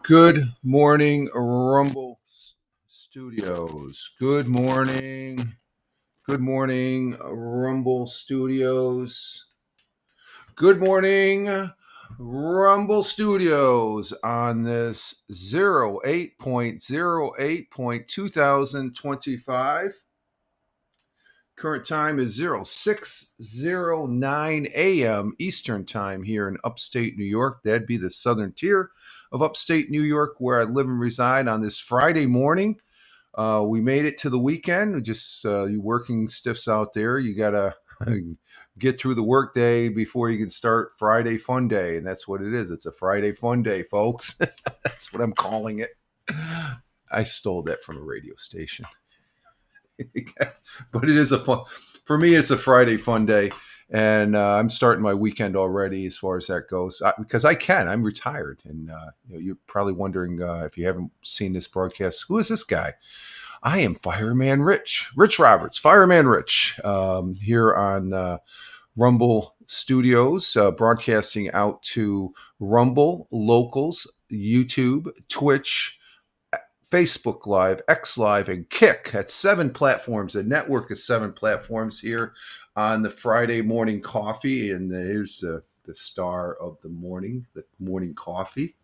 Good morning, Rumble Studios. Good morning. Good morning, Rumble Studios. Good morning, Rumble Studios on this 08.08.2025. Current time is 0609 a.m. Eastern Time here in upstate New York. That'd be the southern tier of upstate New York where I live and reside on this Friday morning. We made it to the weekend. You working stiffs out there, you got to get through the workday before you can start Friday Fun Day. And that's what it is. It's a Friday Fun Day, folks. That's what I'm calling it. I stole that from a radio station. But it is for me, it's a Friday fun day. And I'm starting my weekend already as far as that goes because I'm retired. And you're probably wondering if you haven't seen this broadcast, who is this guy? I am Fireman Rich Roberts, Fireman Rich, here on Rumble Studios, broadcasting out to Rumble, Locals, YouTube, Twitch, Facebook Live, X Live, and Kick. That's 7 platforms, a network of 7 platforms here on the Friday morning coffee. And here's the star of the morning coffee.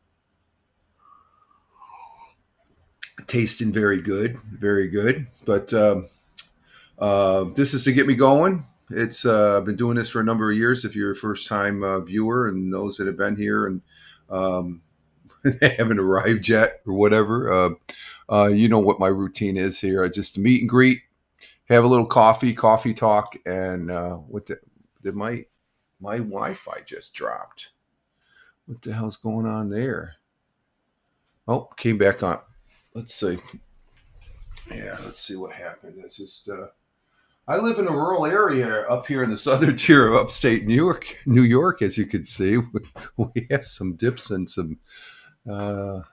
Tasting very good, very good. But this is to get me going. I've been doing this for a number of years. If you're a first-time viewer, and those that have been here and haven't arrived yet or whatever, you know what my routine is here. Just meet and greet, have a little coffee talk, and did my Wi-Fi just dropped? What the hell's going on there? Oh, came back on. Let's see. Yeah, let's see what happened. It's just I live in a rural area up here in the southern tier of upstate New York, as you can see. We have some dips and some. The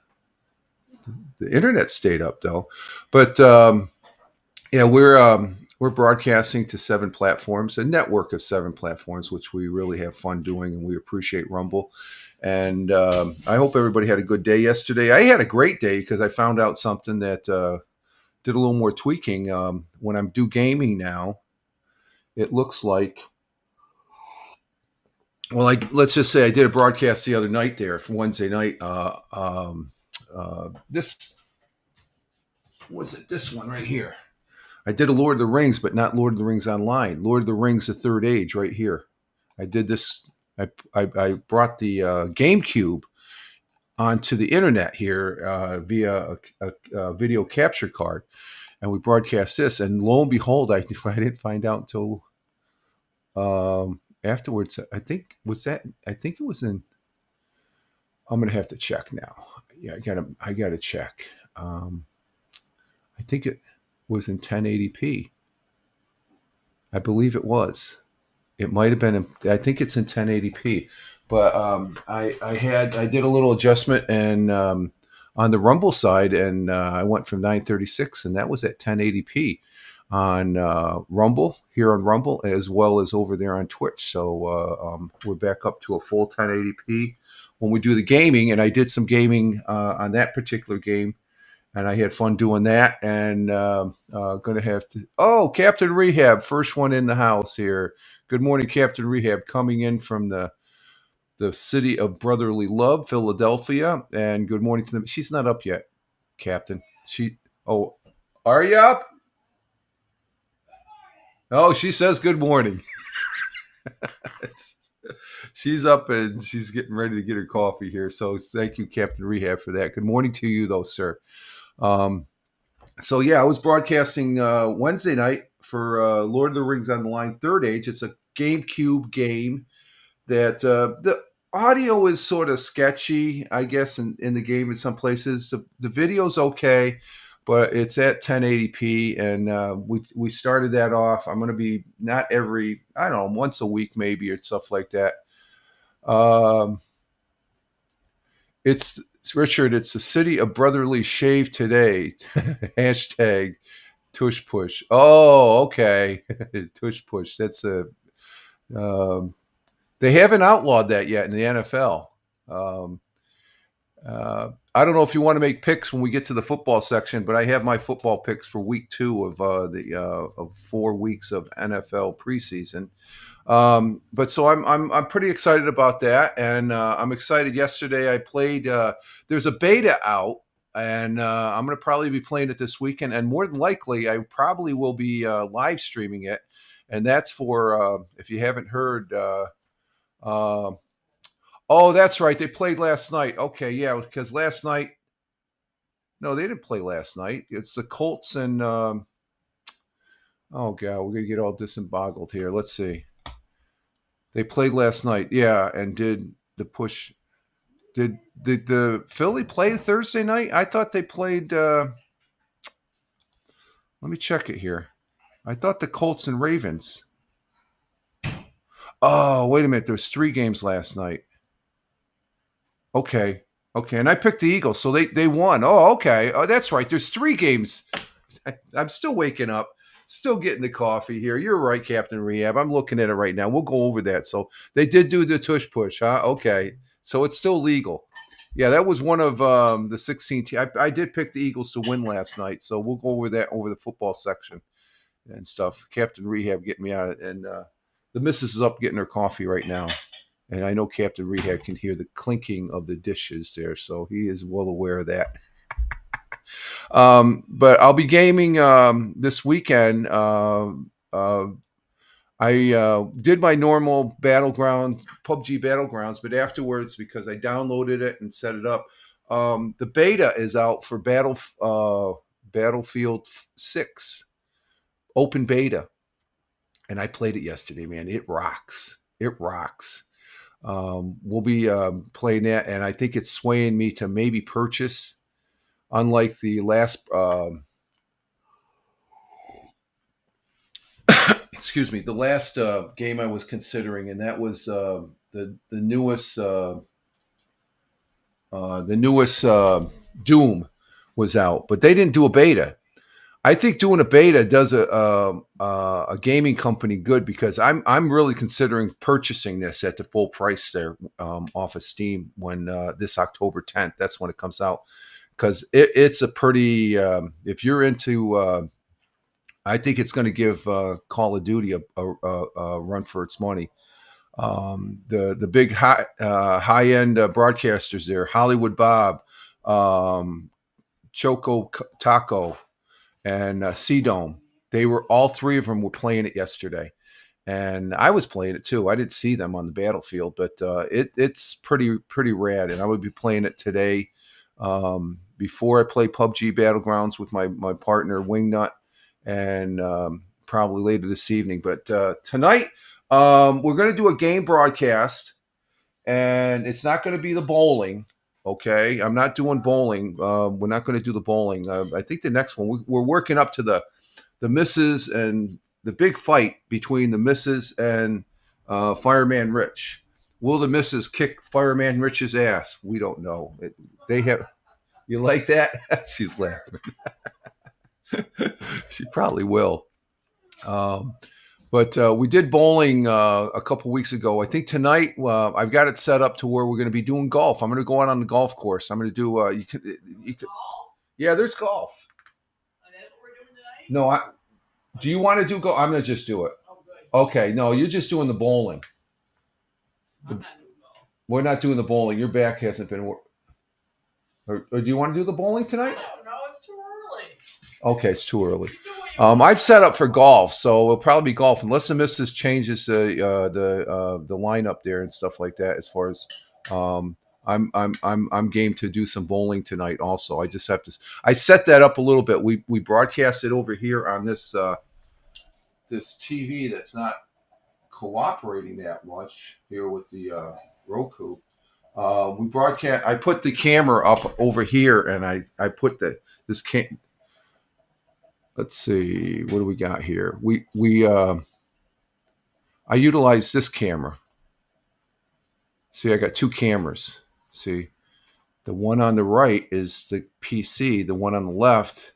internet stayed up though, but yeah, we're broadcasting to 7 platforms, a network of 7 platforms, which we really have fun doing, and we appreciate Rumble. And I hope everybody had a good day yesterday. I had a great day because I found out something that did a little more tweaking. When I'm do gaming now, it looks like. Well, let's just say I did a broadcast the other night there for Wednesday night. This was it. This one right here. I did a Lord of the Rings, but not Lord of the Rings Online. Lord of the Rings: The Third Age, right here. I did this. I brought the GameCube onto the internet here via a video capture card, and we broadcast this. And lo and behold, I didn't find out until afterwards. I think it was in. I'm gonna have to check now. Yeah, I gotta check. I think it was in 1080p. I believe it was. It might have been. I think it's in 1080p. But I did a little adjustment and on the Rumble side, and I went from 936, and that was at 1080p on Rumble here on Rumble, as well as over there on Twitch. So we're back up to a full 1080p when we do the gaming, and I did some gaming on that particular game. And I had fun doing that, and going to have to. Oh, Captain Rehab, first one in the house here. Good morning, Captain Rehab, coming in from the city of brotherly love, Philadelphia. And good morning to them. She's not up yet, Captain. Oh, are you up? Oh, she says good morning. She's up and she's getting ready to get her coffee here. So thank you, Captain Rehab, for that. Good morning to you, though, sir. So yeah, I was broadcasting Wednesday night for Lord of the Rings Online: Third Age. It's a GameCube game that the audio is sort of sketchy, I guess, in the game in some places. The video's okay, but it's at 1080p, and we started that off. I'm going to be not every, I don't know, once a week maybe or stuff like that. It's Richard. It's the city of brotherly shave today. Hashtag tush push. Oh, okay. Tush push. That's a. They haven't outlawed that yet in the NFL. I don't know if you want to make picks when we get to the football section, but I have my football picks for week 2 of the of 4 weeks of NFL preseason. But so I'm pretty excited about that, and I'm excited. Yesterday I played. There's a beta out, and I'm going to probably be playing it this weekend, and more than likely I probably will be live streaming it, and that's for if you haven't heard. Uh, oh, that's right. They played last night. Okay, yeah, because last night. No, they didn't play last night. It's the Colts and. Oh god, we're gonna get all disemboggled here. Let's see. They played last night, yeah, and did the push. Did the Philly play Thursday night? I thought they played. Let me check it here. I thought the Colts and Ravens. Oh, wait a minute. There's 3 games last night. Okay, okay, and I picked the Eagles, so they won. Oh, okay. Oh, that's right. There's 3 games. I'm still waking up. Still getting the coffee here. You're right, Captain Rehab. I'm looking at it right now. We'll go over that. So they did do the tush push, huh? Okay. So it's still legal. Yeah, that was one of the 16 teams. I did pick the Eagles to win last night. So we'll go over that over the football section and stuff. Captain Rehab getting me out. And the missus is up getting her coffee right now. And I know Captain Rehab can hear the clinking of the dishes there. So he is well aware of that. But I'll be gaming this weekend. I did my normal Battleground, PUBG Battlegrounds, but afterwards, because I downloaded it and set it up, the beta is out for Battlefield 6 open beta. And I played it yesterday, man. It rocks. It rocks. We'll be playing that, and I think it's swaying me to maybe purchase. Unlike the last, excuse me, the last game I was considering, and that was the newest Doom was out, but they didn't do a beta. I think doing a beta does a gaming company good, because I'm really considering purchasing this at the full price there off of Steam when this October 10th. That's when it comes out. Because it's a pretty, if you're into, I think it's going to give Call of Duty a run for its money. The big high end broadcasters there, Hollywood Bob, Choco Taco, and C-Dome. They were, all 3 of them were playing it yesterday, and I was playing it too. I didn't see them on the battlefield, but it's pretty rad, and I would be playing it today. Before I play PUBG Battlegrounds with my partner Wingnut, and probably later this evening. But tonight we're going to do a game broadcast, and it's not going to be the bowling. Okay, I'm not doing bowling. We're not going to do the bowling. I think the next one we're working up to the misses and the big fight between the misses and Fireman Rich. Will the misses kick Fireman Rich's ass? We don't know. They have. You like that? She's laughing. She probably will. But we did bowling a couple weeks ago. I think tonight I've got it set up to where we're going to be doing golf. I'm going to go out on the golf course. I'm going to do. You could. Yeah, there's golf. That's what we're doing tonight? No, do you want to do golf? I'm going to just do it. Oh, good. Okay, no, you're just doing the bowling. I'm not doing golf. We're not doing the bowling. Your back hasn't been. Or do you want to do the bowling tonight? No, it's too early. Okay, it's too early. I've set up for golf, so it'll probably be golf unless the missus changes the lineup there and stuff like that. As far as I'm game to do some bowling tonight. Also, I just have to. I set that up a little bit. We broadcast it over here on this this TV that's not cooperating that much here with the Roku. We broadcast. I put the camera up over here, and I put this cam. Let's see, what do we got here? I utilize this camera. See, I got 2 cameras. See, the one on the right is the PC. The one on the left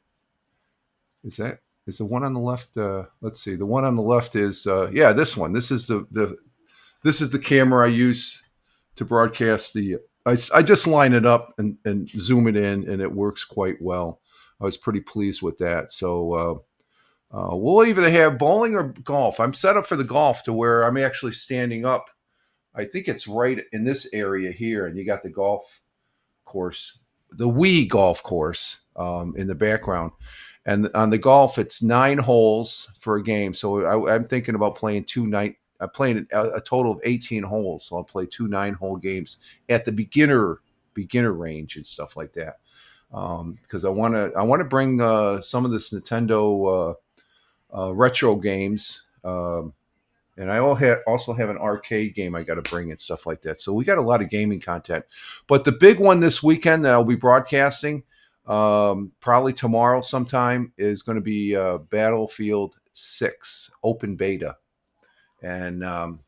is the one on the left. Let's see, the one on the left is this one. This is the camera I use to broadcast the I just line it up and zoom it in, and it works quite well. I was pretty pleased with that. So we'll either have bowling or golf. I'm set up for the golf to where I'm actually standing up. I think it's right in this area here, and you got the golf course, the Wii golf course in the background. And on the golf, it's 9 holes for a game. So I'm thinking about playing I'm playing a total of 18 holes. So I'll play 2 9-hole games at the beginner range and stuff like that. Because I want to bring some of this Nintendo retro games. And I also have an arcade game I got to bring and stuff like that. So we got a lot of gaming content. But the big one this weekend that I'll be broadcasting, probably tomorrow sometime, is going to be Battlefield 6 open beta. And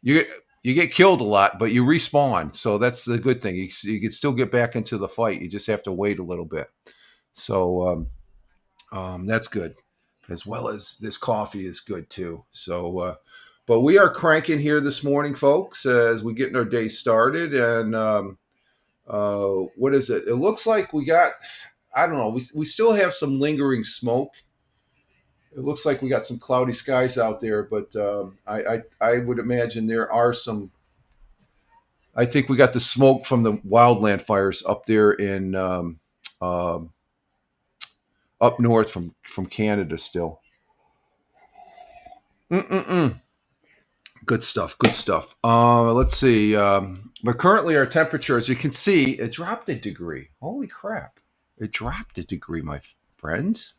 you get killed a lot, but you respawn. So that's the good thing. You can still get back into the fight. You just have to wait a little bit. So that's good, as well as this coffee is good too. So, but we are cranking here this morning, folks, as we getting our day started. And what is it? It looks like we got, I don't know, we still have some lingering smoke. It looks like we got some cloudy skies out there, but I would imagine there are some. I think we got the smoke from the wildland fires up there in up north from Canada still. Mm-mm-mm. Good stuff. Good stuff. Let's see. But currently, our temperature, as you can see, it dropped a degree. Holy crap! It dropped a degree, my friends.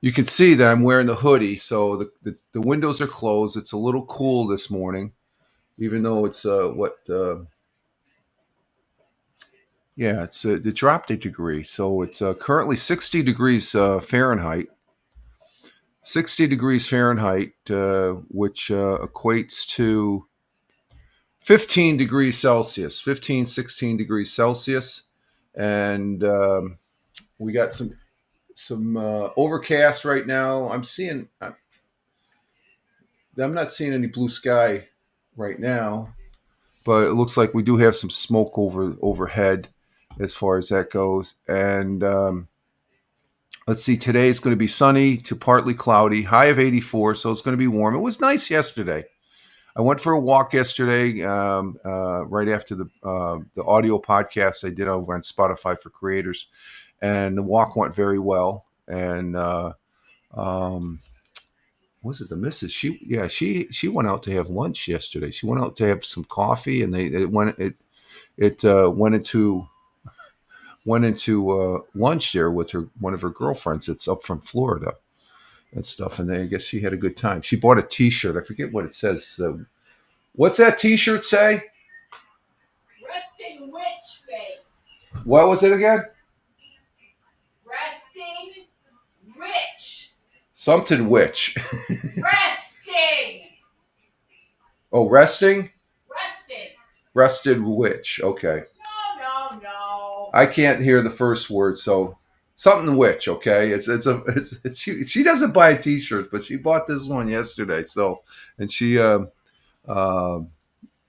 You can see that I'm wearing the hoodie, so the windows are closed. It's a little cool this morning, even though it's yeah, it dropped a degree. So it's currently 60 degrees Fahrenheit. 60 degrees Fahrenheit, which equates to 15 degrees Celsius, 15, 16 degrees Celsius. And we got some overcast right now. I'm not seeing any blue sky right now, but it looks like we do have some smoke overhead as far as that goes. And let's see, today is going to be sunny to partly cloudy, high of 84, so it's going to be warm. It was nice yesterday. I went for a walk yesterday, right after the audio podcast I did over on Spotify for Creators, and the walk went very well. And was it the missus? She went out to have lunch yesterday. She went out to have some coffee, and it went into lunch there with one of her girlfriends that's up from Florida and stuff. And I guess she had a good time. She bought a T-shirt. I forget what it says. What's that T-shirt say? Resting witch face. What was it again? Resting witch. Something witch. Resting. Oh, resting? Resting. Rested witch. Okay. No. I can't hear the first word, so something witch. Okay, she doesn't buy T-shirts, but she bought this one yesterday. So, and she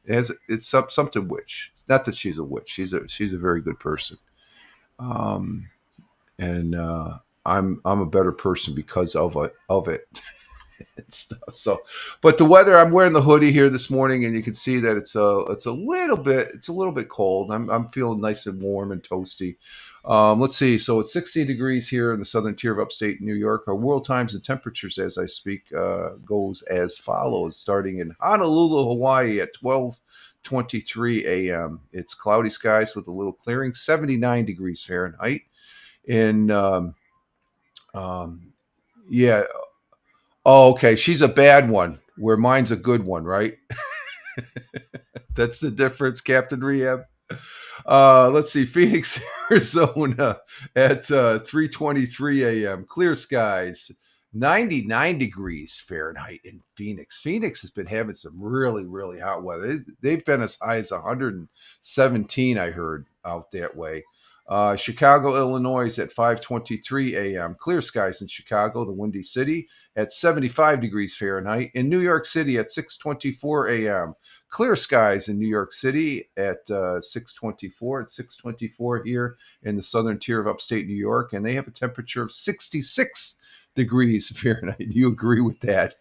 it's something witch. Not that she's a witch. She's a very good person. And I'm a better person because of it. And stuff. So, but the weather, I'm wearing the hoodie here this morning, and you can see that it's a little bit cold. I'm feeling nice and warm and toasty. Let's see. So it's 60 degrees here in the southern tier of upstate New York. Our world times and temperatures as I speak goes as follows. Starting in Honolulu, Hawaii at 12:23 a.m. It's cloudy skies with a little clearing. 79 degrees Fahrenheit. In yeah. Oh, okay. She's a bad one, where mine's a good one, right? That's the difference, Captain Rehab. Let's see. Phoenix, Arizona at 3:23 a.m. Clear skies. 99 degrees Fahrenheit in Phoenix. Phoenix has been having some really, really hot weather. They've been as high as 117, I heard, out that way. Chicago, Illinois is at 5:23 a.m. Clear skies in Chicago, the Windy City, at 75 degrees Fahrenheit. In New York City at 6:24 a.m. Clear skies in New York City at 6:24. It's 6:24 here in the southern tier of upstate New York, and they have a temperature of 66 degrees Fahrenheit. Do you agree with that?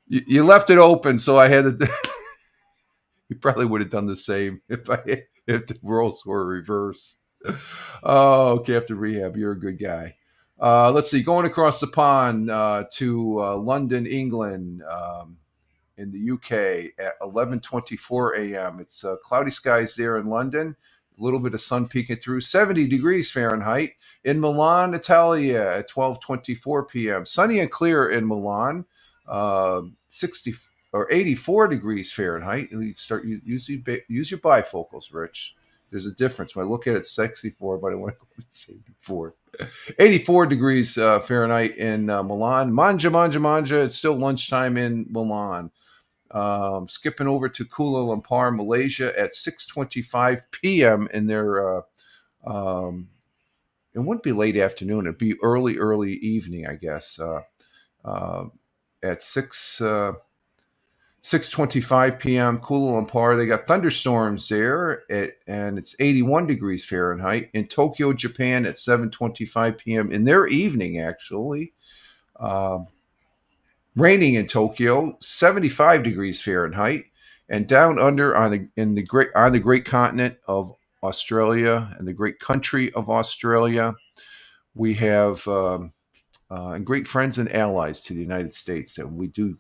You left it open, so I had to. You probably would have done the same if the roles were reversed. Oh, Captain Rehab, you're a good guy. Let's see, going across the pond to London, England, in the UK at 11:24 a.m. It's cloudy skies there in London. A little bit of sun peeking through. 70 degrees Fahrenheit in Milan, Italia at 12:24 p.m. Sunny and clear in Milan. 60 or 84 degrees Fahrenheit. You start use your bifocals, Rich. There's a difference. When I look at it, 64, but I want to go to 84. 84 degrees Fahrenheit in Milan. Manja. It's still lunchtime in Milan. Skipping over to Kuala Lumpur, Malaysia at 6:25 p.m. in their. It wouldn't be late afternoon. It'd be early evening, I guess. At 6:25 p.m. Kuala Lumpur. They got thunderstorms there, and it's 81 degrees Fahrenheit. In Tokyo, Japan, at 7:25 p.m. in their evening, actually. Raining in Tokyo, 75 degrees Fahrenheit, and down under on the great continent of Australia and the great country of Australia, we have and great friends and allies to the United States, and we do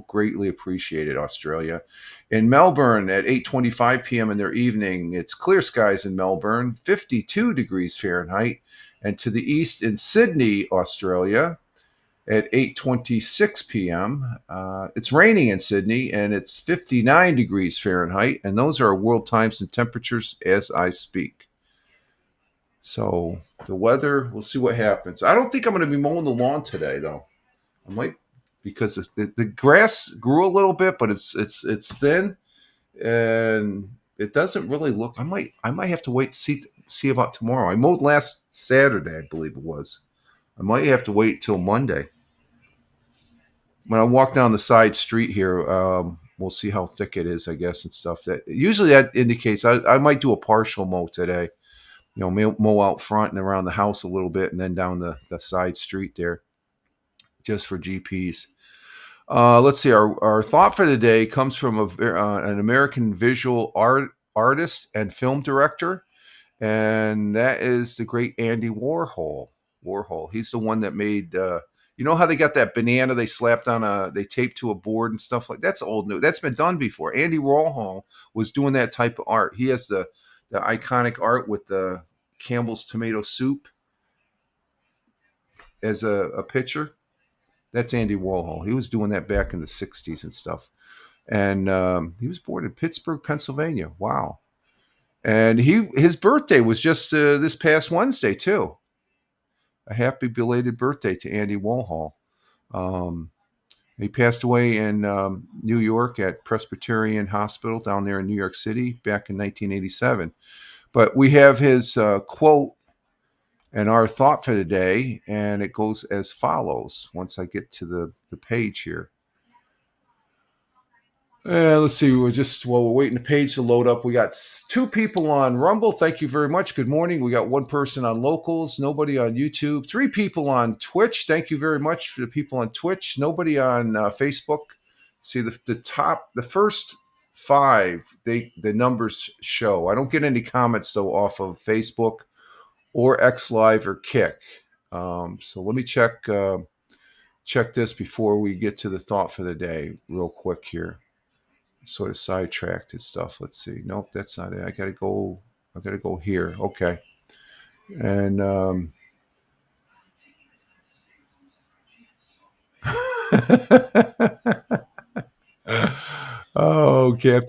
greatly appreciate it. Australia, in Melbourne at 8:25 p.m. in their evening, it's clear skies in Melbourne, 52 degrees Fahrenheit, and to the east in Sydney, Australia, at 8:26 p.m. It's raining in Sydney, and it's 59 degrees Fahrenheit, and those are world times and temperatures as I speak. So the weather, we'll see what happens. I don't think I'm going to be mowing the lawn today, though. I might, because the grass grew a little bit, but it's thin, and it doesn't really look. I might have to wait to see about tomorrow. I mowed last Saturday, I believe it was. I might have to wait till Monday. When I walk down the side street here, we'll see how thick it is, I guess, and stuff. That usually that indicates I might do a partial mow today. You know, mow out front and around the house a little bit, and then down the side street there, just for GPS. Let's see. Our thought for the day comes from an American visual artist and film director, and that is the great Andy Warhol. He's the one that made. You know how they got that banana they slapped on they taped to a board and stuff like that's old news. That's been done before. Andy Warhol was doing that type of art. He has the iconic art with the Campbell's tomato soup as a picture. That's Andy Warhol. He was doing that back in the 60s and stuff. And he was born in Pittsburgh, Pennsylvania. Wow. And his birthday was just this past Wednesday, too. A happy belated birthday to Andy Warhol. He passed away in New York at Presbyterian Hospital down there in New York City back in 1987. But we have his quote and our thought for the day, and it goes as follows once I get to the page here. Let's see. While we're waiting the page to load up, we got 2 people on Rumble. Thank you very much. Good morning. We got 1 person on Locals, nobody on YouTube, 3 people on Twitch. Thank you very much for the people on Twitch. Nobody on Facebook. See the first 5. The numbers show. I don't get any comments though off of Facebook or X Live or Kick. So let me check this before we get to the thought for the day real quick here. Sort of sidetracked his stuff. Let's see. Nope, that's not it. I gotta go here. Okay. And oh, Captain.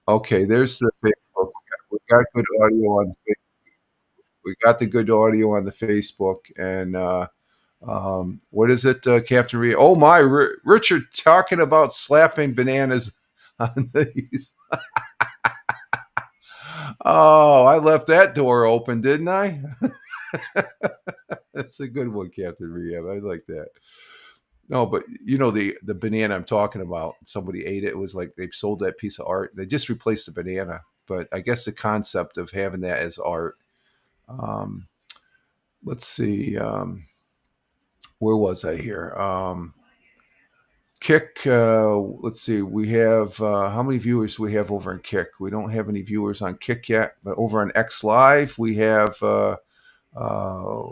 Okay, there's the Facebook. We got good audio on. We got the good audio on the Facebook, and what is it, Captain Reed? Oh my, Richard talking about slapping bananas on these. Oh, I left that door open, didn't I? That's a good one, Captain Rehab. I like that. No, but the banana I'm talking about. Somebody ate it. It was like they sold that piece of art. They just replaced the banana, but I guess the concept of having that as art. Um, let's see. Where was I here? Kick. Let's see. We have how many viewers do we have over in Kick? We don't have any viewers on Kick yet, but over on X Live uh,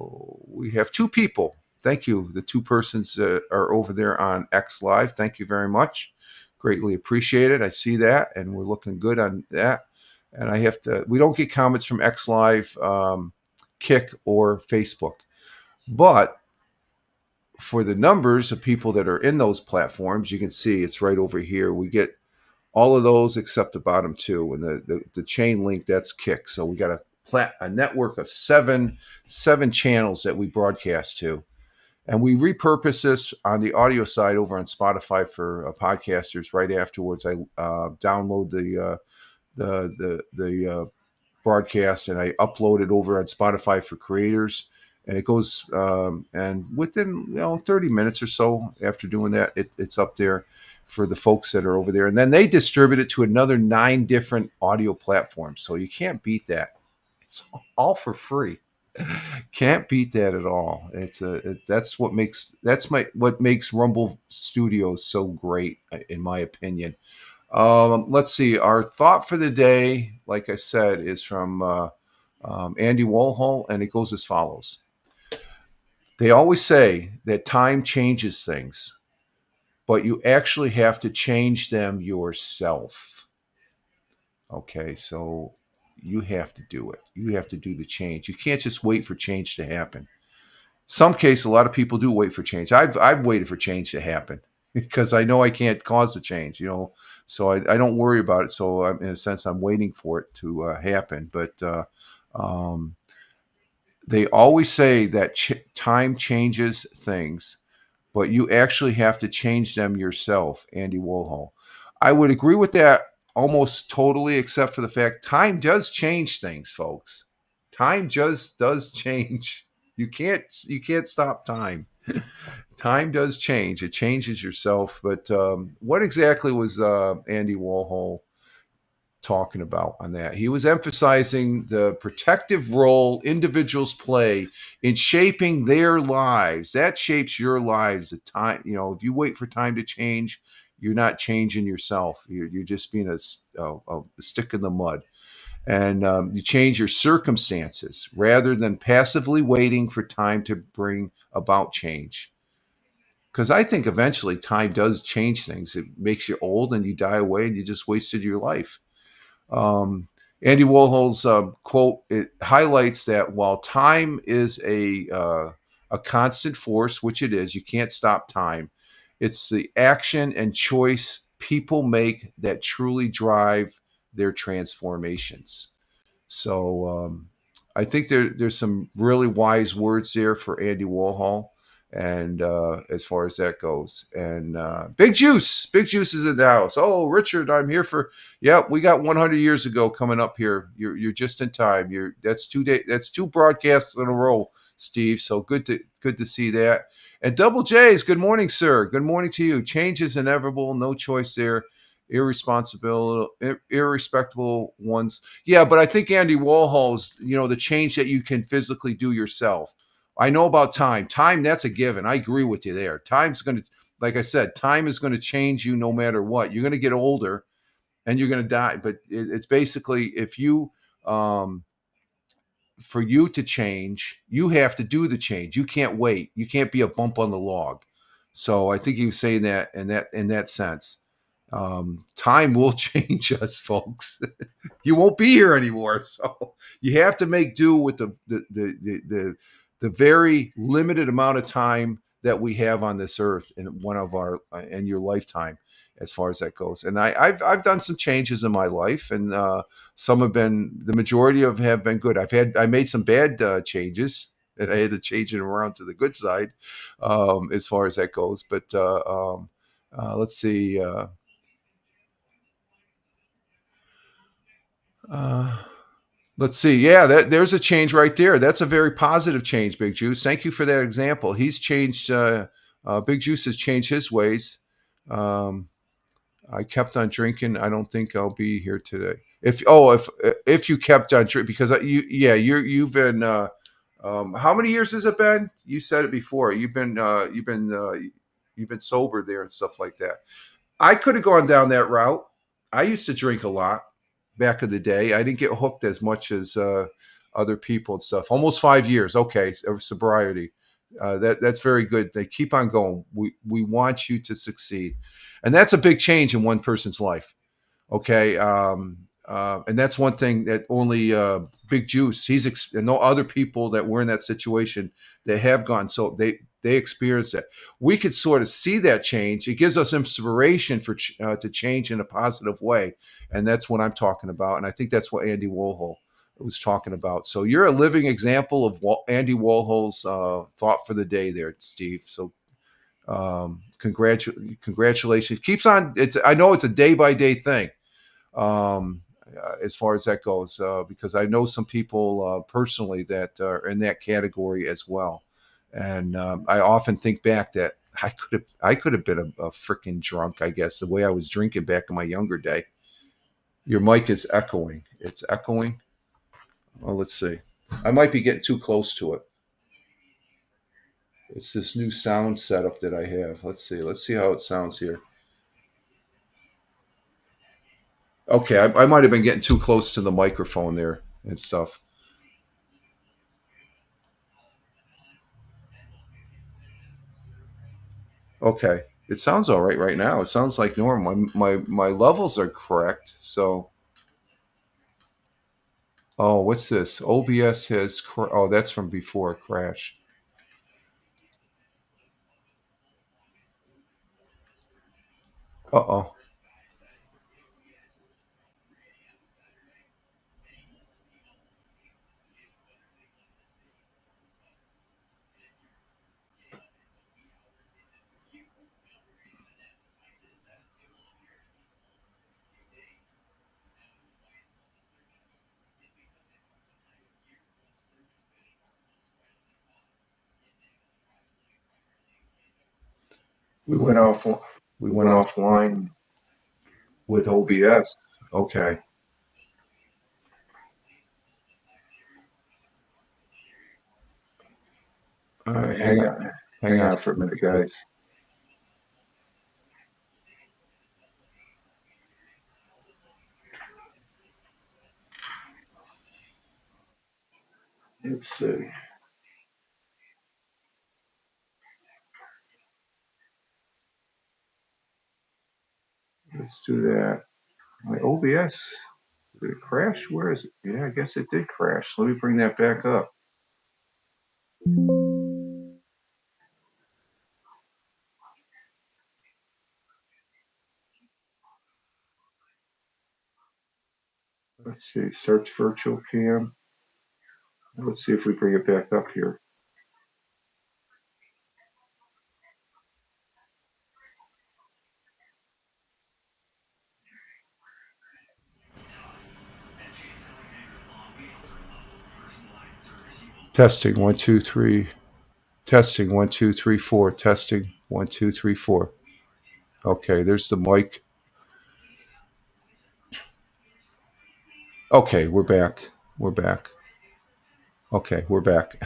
we have two people. Thank you. The two persons are over there on X Live. Thank you very much. Greatly appreciate it. I see that, and we're looking good on that. And I have to. We don't get comments from X Live, Kick, or Facebook, but for the numbers of people that are in those platforms, you can see it's right over here. We get all of those except the bottom two, and the chain link, that's Kick. So we got a network of seven channels that we broadcast to, and we repurpose this on the audio side over on Spotify for podcasters. Right afterwards, I download the broadcast and I upload it over on Spotify for creators. And it goes, and within 30 minutes or so after doing that, it's up there for the folks that are over there. And then they distribute it to another 9 different audio platforms. So you can't beat that. It's all for free. Can't beat that at all. That's what makes Rumble Studios so great, in my opinion. Let's see. Our thought for the day, like I said, is from Andy Warhol, and it goes as follows. They always say that time changes things, but you actually have to change them yourself. Okay, so you have to do it. You have to do the change. You can't just wait for change to happen. Some case, a lot of people do wait for change. I've waited for change to happen because I know I can't cause the change, so I don't worry about it. So in a sense, I'm waiting for it to happen. But um, they always say that time changes things, but you actually have to change them yourself, Andy Warhol. I would agree with that almost totally, except for the fact time does change things, folks. Time just does change. You can't stop time. Time does change. It changes yourself. But what exactly was Andy Warhol talking about on that? He was emphasizing the protective role individuals play in shaping their lives. That shapes your lives. The time, if you wait for time to change, you're not changing yourself. You're just being a stick in the mud. And you change your circumstances rather than passively waiting for time to bring about change. Because I think eventually time does change things. It makes you old and you die away and you just wasted your life. Um, Andy Warhol's quote, it highlights that while time is a constant force, which it is, you can't stop time. It's the action and choice people make that truly drive their transformations. So I think there's some really wise words there for Andy Warhol, and as far as that goes. And Big Juice is in the house. Oh, Richard, I'm here for. Yeah, we got 100 years ago coming up here. You're just in time. That's 2 days. That's 2 broadcasts in a row, Steve. So good to see that. And Double J's, good morning, sir. Good morning to you. Change is inevitable. No choice there. Irrespectable ones. Yeah, but I think Andy Warhol's, the change that you can physically do yourself. I know about time. Time, that's a given. I agree with you there. Time's going to, like I said, time is going to change you no matter what. You're going to get older and you're going to die. But it's basically for you to change, you have to do the change. You can't wait. You can't be a bump on the log. So I think he was saying that in that sense. Time will change us, folks. You won't be here anymore, so you have to make do with the very limited amount of time that we have on this earth in your lifetime, as far as that goes. And I've done some changes in my life, and some have been, the majority of have been good. I made some bad changes, and I had to change it around to the good side, as far as that goes. But let's see. Let's see. Yeah, there's a change right there. That's a very positive change, Big Juice. Thank you for that example. He's changed. Big Juice has changed his ways. Um, I kept on drinking. I don't think I'll be here today. If you kept on drinking, because you've been. How many years has it been? You said it before. You've been sober there and stuff like that. I could have gone down that route. I used to drink a lot back in the day. I didn't get hooked as much as other people and stuff. Almost 5 years. Okay, of sobriety. That's very good. They keep on going. We want you to succeed, and that's a big change in one person's life. Okay, and that's one thing that only Big Juice. And no other people that were in that situation that have gone. So they experience that. We could sort of see that change. It gives us inspiration to change in a positive way, and that's what I'm talking about. And I think that's what Andy Warhol was talking about. So you're a living example of Andy Warhol's thought for the day, there, Steve. So congratulations. Keeps on. I know it's a day by day thing. As far as that goes, because I know some people personally that are in that category as well, and I often think back that I could have been a freaking drunk. I guess the way I was drinking back in my younger day. Your mic is echoing. It's echoing. Well, let's see. I might be getting too close to it. It's this new sound setup that I have. Let's see. Let's see how it sounds here. Okay, I might have been getting too close to the microphone there and stuff. Okay, it sounds all right now. It sounds like normal. My levels are correct. So, oh, what's this? OBS has. Oh, that's from before crash. Uh oh. We went off. We went offline with OBS. Okay. All right. Hang on for a minute, guys. Let's see. Let's do that. My OBS. Did it crash? Where is it? Yeah, I guess it did crash. Let me bring that back up. Let's see. Search virtual cam. Let's see if we bring it back up here. Testing 1 2 3. Testing 1 2 3 4. Testing 1 2 3 4. Okay, there's the mic. Okay, we're back. We're back. Okay, we're back.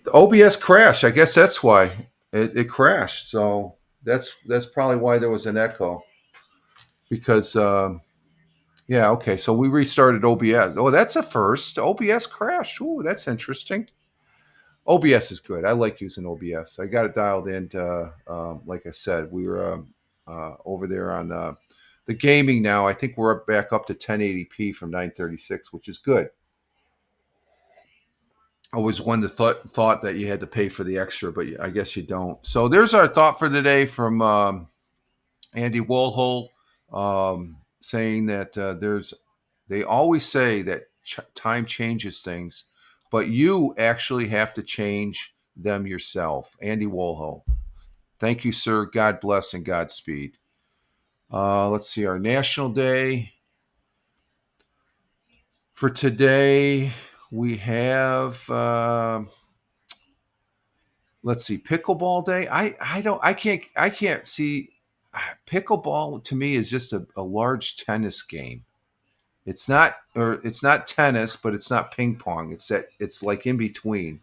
The OBS crashed. I guess that's why it crashed. So that's probably why there was an echo. Because yeah, okay. So we restarted OBS. Oh, that's a first. OBS crashed. Ooh, that's interesting. OBS is good. I like using OBS. I got it dialed in. Like I said, we were over there on the gaming now. I think we're back up to 1080p from 936, which is good. I was one that thought that you had to pay for the extra, but I guess you don't. So there's our thought for today from Andy Warhol, saying that they always say that time changes things, but you actually have to change them yourself. Andy Warhol. Thank you, sir. God bless and Godspeed. Let's see, our National Day for today. We have let's see, pickleball day. I can't see. Pickleball to me is just a large tennis game. It's not tennis, but it's not ping pong. It's like in between.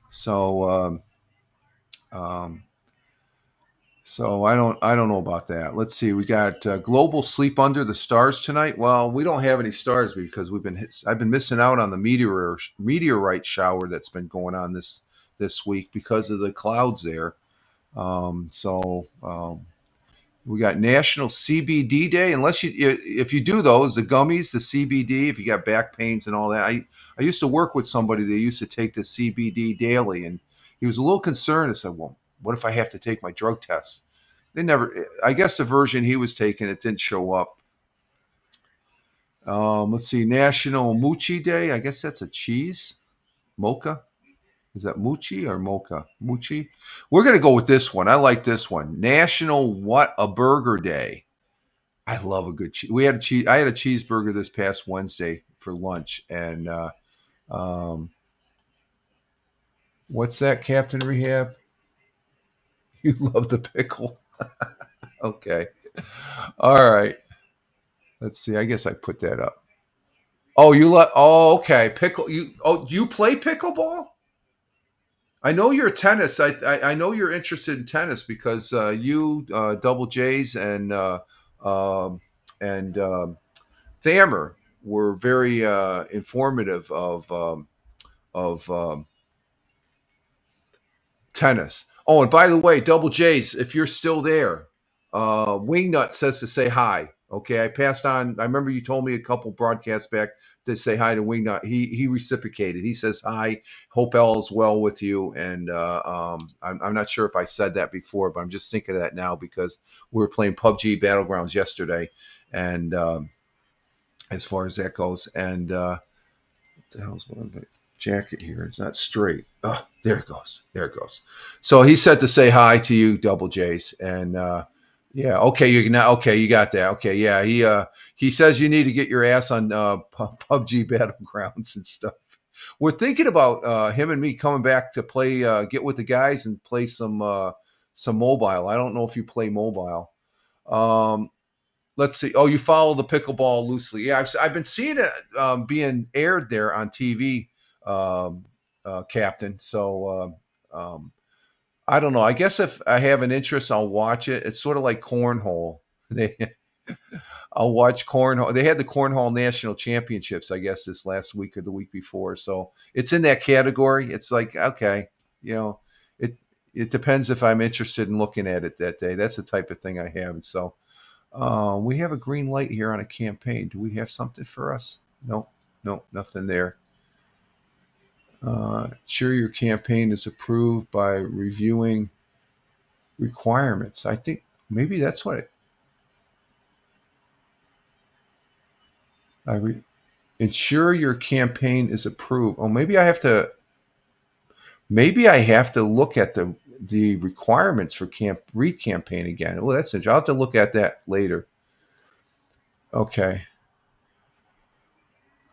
So um, so I don't know about that. Let's see. We got global sleep under the stars tonight. Well, we don't have any stars because I've been missing out on the meteorite shower that's been going on this week because of the clouds there. We got National CBD Day. If you do those, the gummies, the CBD, if you got back pains and all that. I used to work with somebody that used to take the CBD daily, and he was a little concerned. I said, "Well, what if I have to take my drug test?" They never. I guess the version he was taking, it didn't show up. Let's see, National Mochi Day. I guess that's a cheese mocha. Is that Muchi or Mocha? Muchi. We're gonna go with this one. I like this one. National What a Burger Day. I love a good cheese. I had a cheeseburger this past Wednesday for lunch, and what's that, Captain Rehab? You love the pickle. Okay. All right. Let's see. I guess I put that up. Oh, you love. Oh, okay. Pickle. You play pickleball? I know you're tennis. I know you're interested in tennis because you Double J's um, and Thammer were very informative of tennis. Oh, and by the way, Double J's, if you're still there, Wingnut says to say hi. Okay, I passed on. I remember you told me a couple broadcasts back to say hi to Wingnut. He reciprocated. He says hi. Hope all is well with you. And I'm not sure if I said that before, but I'm just thinking of that now because we were playing PUBG Battlegrounds yesterday, and as far as that goes, and what the hell's one of it? Jacket here. It's not straight. Oh, there it goes. There it goes. So he said to say hi to you, Double J's, and yeah, okay, you got that. Okay, yeah, he says you need to get your ass on PUBG Battlegrounds and stuff. We're thinking about him and me coming back to play, get with the guys and play some mobile. I don't know if you play mobile. Um, let's see. Oh, you follow the pickleball loosely. Yeah, I've been seeing it being aired there on TV, Captain. So I don't know. I guess if I have an interest, I'll watch it. It's sort of like cornhole. They, I'll watch cornhole. They had the cornhole national championships, I guess, this last week or the week before. So it's in that category. It's like, okay, you know, it it depends if I'm interested in looking at it that day. That's the type of thing I have. And so we have a green light here on a campaign. Do we have something for us? No, no, nothing there. Sure, your campaign is approved by reviewing requirements. I think maybe that's what ensure your campaign is approved. Oh, maybe I have to look at the requirements for re-campaign again. Well, that's it. I'll have to look at that later. Okay.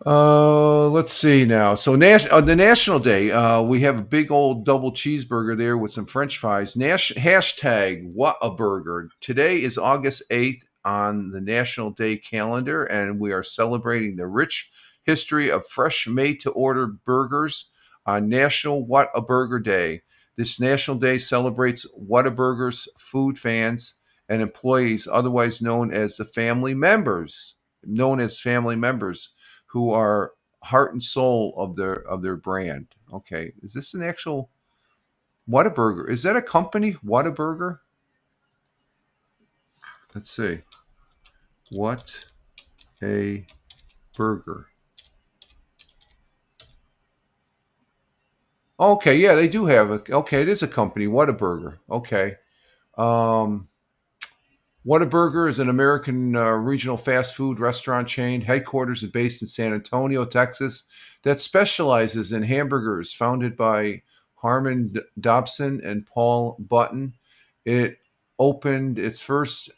Let's see now. So the National Day, we have a big old double cheeseburger there with some French fries. Hashtag what a burger. Today is August 8th on the National Day calendar, and we are celebrating the rich history of fresh made-to-order burgers on National What a Burger Day. This National Day celebrates Whataburger's food fans and employees, otherwise known as family members who are heart and soul of their brand. Okay, is this an actual Whataburger? Is that a company, Whataburger? Let's see. What a burger. Okay, yeah, they do have a. Okay, it is a company, Whataburger. Okay. Um, Whataburger is an American regional fast food restaurant chain, headquarters and based in San Antonio, Texas, that specializes in hamburgers, founded by Harmon Dobson and Paul Button. It opened its first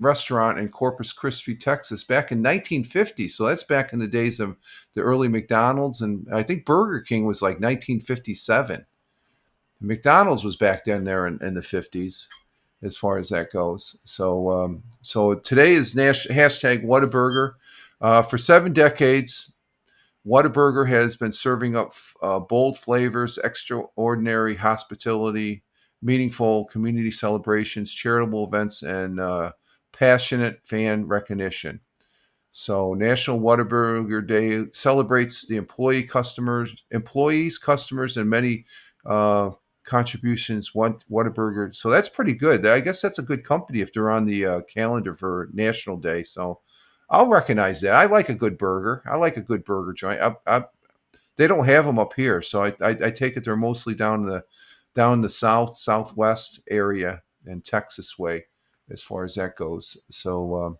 restaurant in Corpus Christi, Texas, back in 1950. So that's back in the days of the early McDonald's, and I think Burger King was like 1957. McDonald's was back then there in the 50s, as far as that goes. So today is hashtag Whataburger. For 7 decades, Whataburger has been serving up bold flavors, extraordinary hospitality, meaningful community celebrations, charitable events, and passionate fan recognition. So National Whataburger Day celebrates the employees, customers, and many contributions. Whataburger. So that's pretty good. I guess that's a good company if they're on the calendar for National Day. So I'll recognize that. I like a good burger. I like a good burger joint. They don't have them up here, so I take it they're mostly down the southwest area and Texas way, as far as that goes. So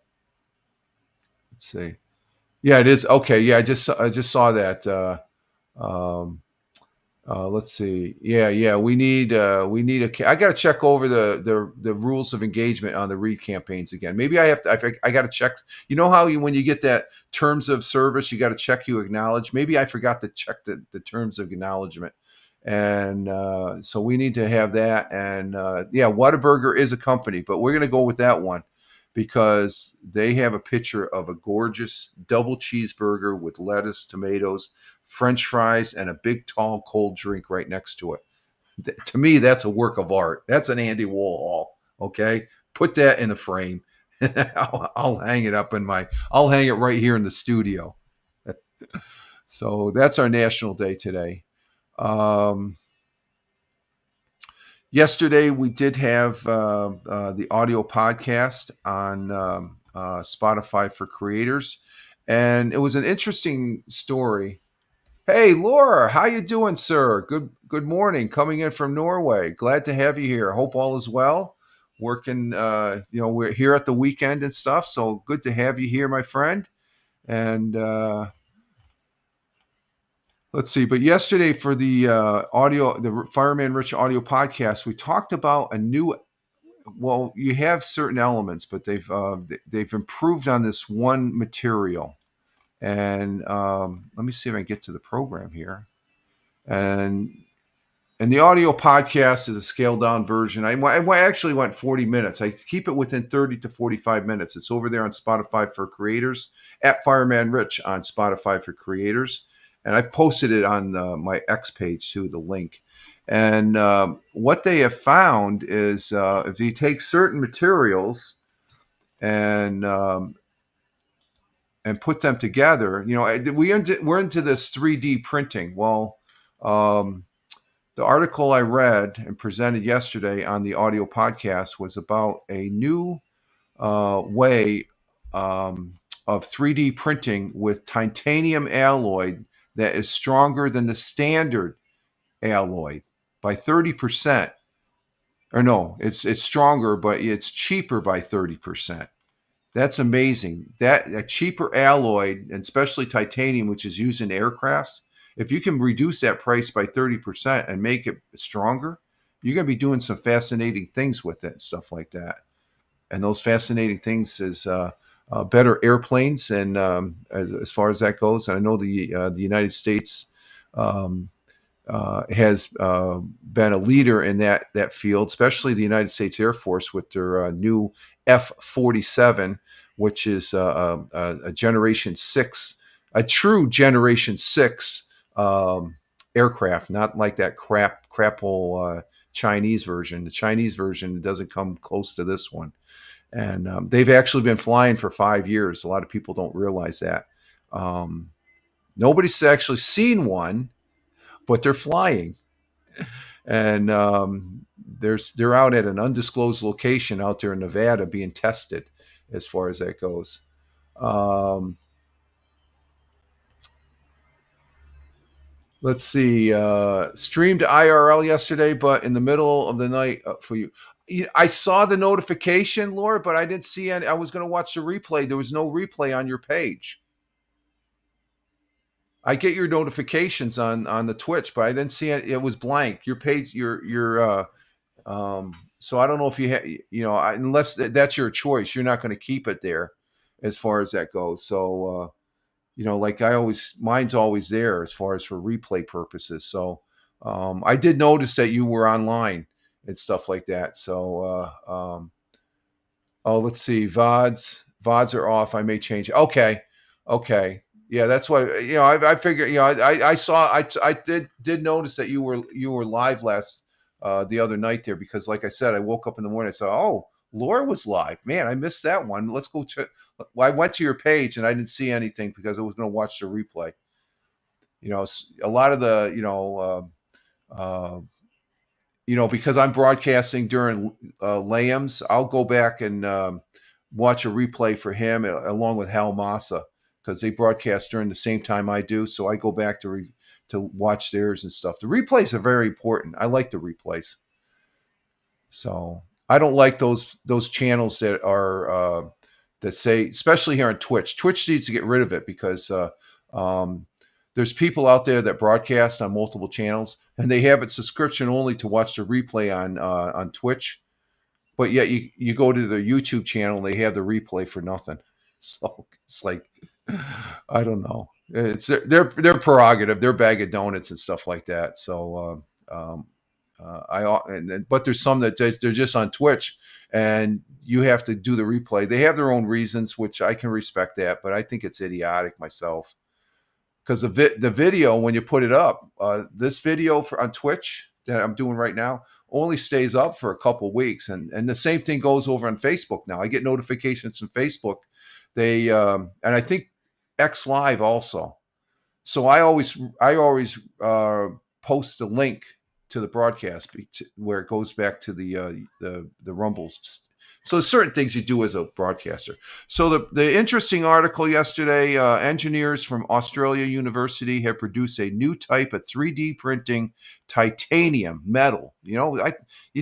let's see. Yeah, it is okay. Yeah, I just saw that. Um, let's see. Yeah. We need I got to check over the rules of engagement on the Read campaigns again. Maybe I have to. I got to check. You know how when you get that terms of service, you got to check you acknowledge. Maybe I forgot to check the terms of acknowledgement, and so we need to have that. And yeah, Whataburger is a company, but we're gonna go with that one because they have a picture of a gorgeous double cheeseburger with lettuce, tomatoes, French fries, and a big, tall, cold drink right next to it. To me, that's a work of art. That's an Andy Warhol. Okay, put that in a frame. I'll hang it up I'll hang it right here in the studio. So that's our National Day today. Yesterday, we did have the audio podcast on Spotify for Creators, and it was an interesting story. Hey, Laura, how you doing, sir? Good morning. Coming in from Norway. Glad to have you here. Hope all is well. Working, we're here at the weekend and stuff, so good to have you here, my friend. And let's see. But yesterday for the the Fireman Rich audio podcast, we talked about a new. Well, you have certain elements, but they've improved on this one material. And let me see if I can get to the program here. And the audio podcast is a scaled down version. I actually went 40 minutes. I keep it within 30 to 45 minutes. It's over there on Spotify for Creators, at Fireman Rich on Spotify for Creators. And I posted it on my X page too, the link. And what they have found is if you take certain materials and put them together, we're into this 3D printing. Well, the article I read and presented yesterday on the audio podcast was about a new way of 3D printing with titanium alloy that is stronger than the standard alloy by 30%. Or no, it's stronger, but it's cheaper by 30%. That's amazing. That a cheaper alloy, and especially titanium, which is used in aircrafts, if you can reduce that price by 30% and make it stronger, you're going to be doing some fascinating things with it and stuff like that. And those fascinating things is better airplanes, and as far as that goes, and I know the United States has been a leader in that field, especially the United States Air Force with their new F-47, which is a Generation 6, a true Generation 6 aircraft, not like that crapple Chinese version. The Chinese version doesn't come close to this one. And they've actually been flying for 5 years. A lot of people don't realize that. Nobody's actually seen one, but they're flying. And they're out at an undisclosed location out there in Nevada being tested as far as that goes. Let's see. Streamed IRL yesterday, but in the middle of the night for you. I saw the notification, Laura, but I didn't see any. I was going to watch the replay. There was no replay on your page. I get your notifications on the Twitch, but I didn't see it. It was blank. Your page, your So I don't know if unless that's your choice, you're not going to keep it there as far as that goes. So, like mine's always there as far as for replay purposes. So I did notice that you were online and stuff like that. So, oh, let's see. VODs are off. I may change it. Okay. Okay. Yeah, that's why, I figured, I did notice that you were live the other night there, because like I said, I woke up in the morning. I saw, oh, Laura was live. Man, I missed that one. Let's go check. Well, I went to your page and I didn't see anything because I was going to watch the replay. A lot of the, because I'm broadcasting during Lambs, I'll go back and watch a replay for him along with Hal Massa, because they broadcast during the same time I do. So I go back to watch theirs and stuff. The replays are very important. I like the replays. So I don't like those channels that are that say, especially here on Twitch. Twitch needs to get rid of it, because there's people out there that broadcast on multiple channels, and they have it subscription only to watch the replay on Twitch. But yet you go to their YouTube channel and they have the replay for nothing. So it's like, I don't know. It's their prerogative, their bag of donuts and stuff like that. So but there's some that they're just on Twitch and you have to do the replay. They have their own reasons, which I can respect that, but I think it's idiotic myself. Because the video, when you put it up, this video on Twitch that I'm doing right now only stays up for a couple weeks, and the same thing goes over on Facebook now. I get notifications from Facebook. They and I think X Live also. So I always post a link to the broadcast where it goes back to the Rumbles. So there's certain things you do as a broadcaster. So the interesting article yesterday, engineers from Australia University have produced a new type of 3D printing titanium metal. You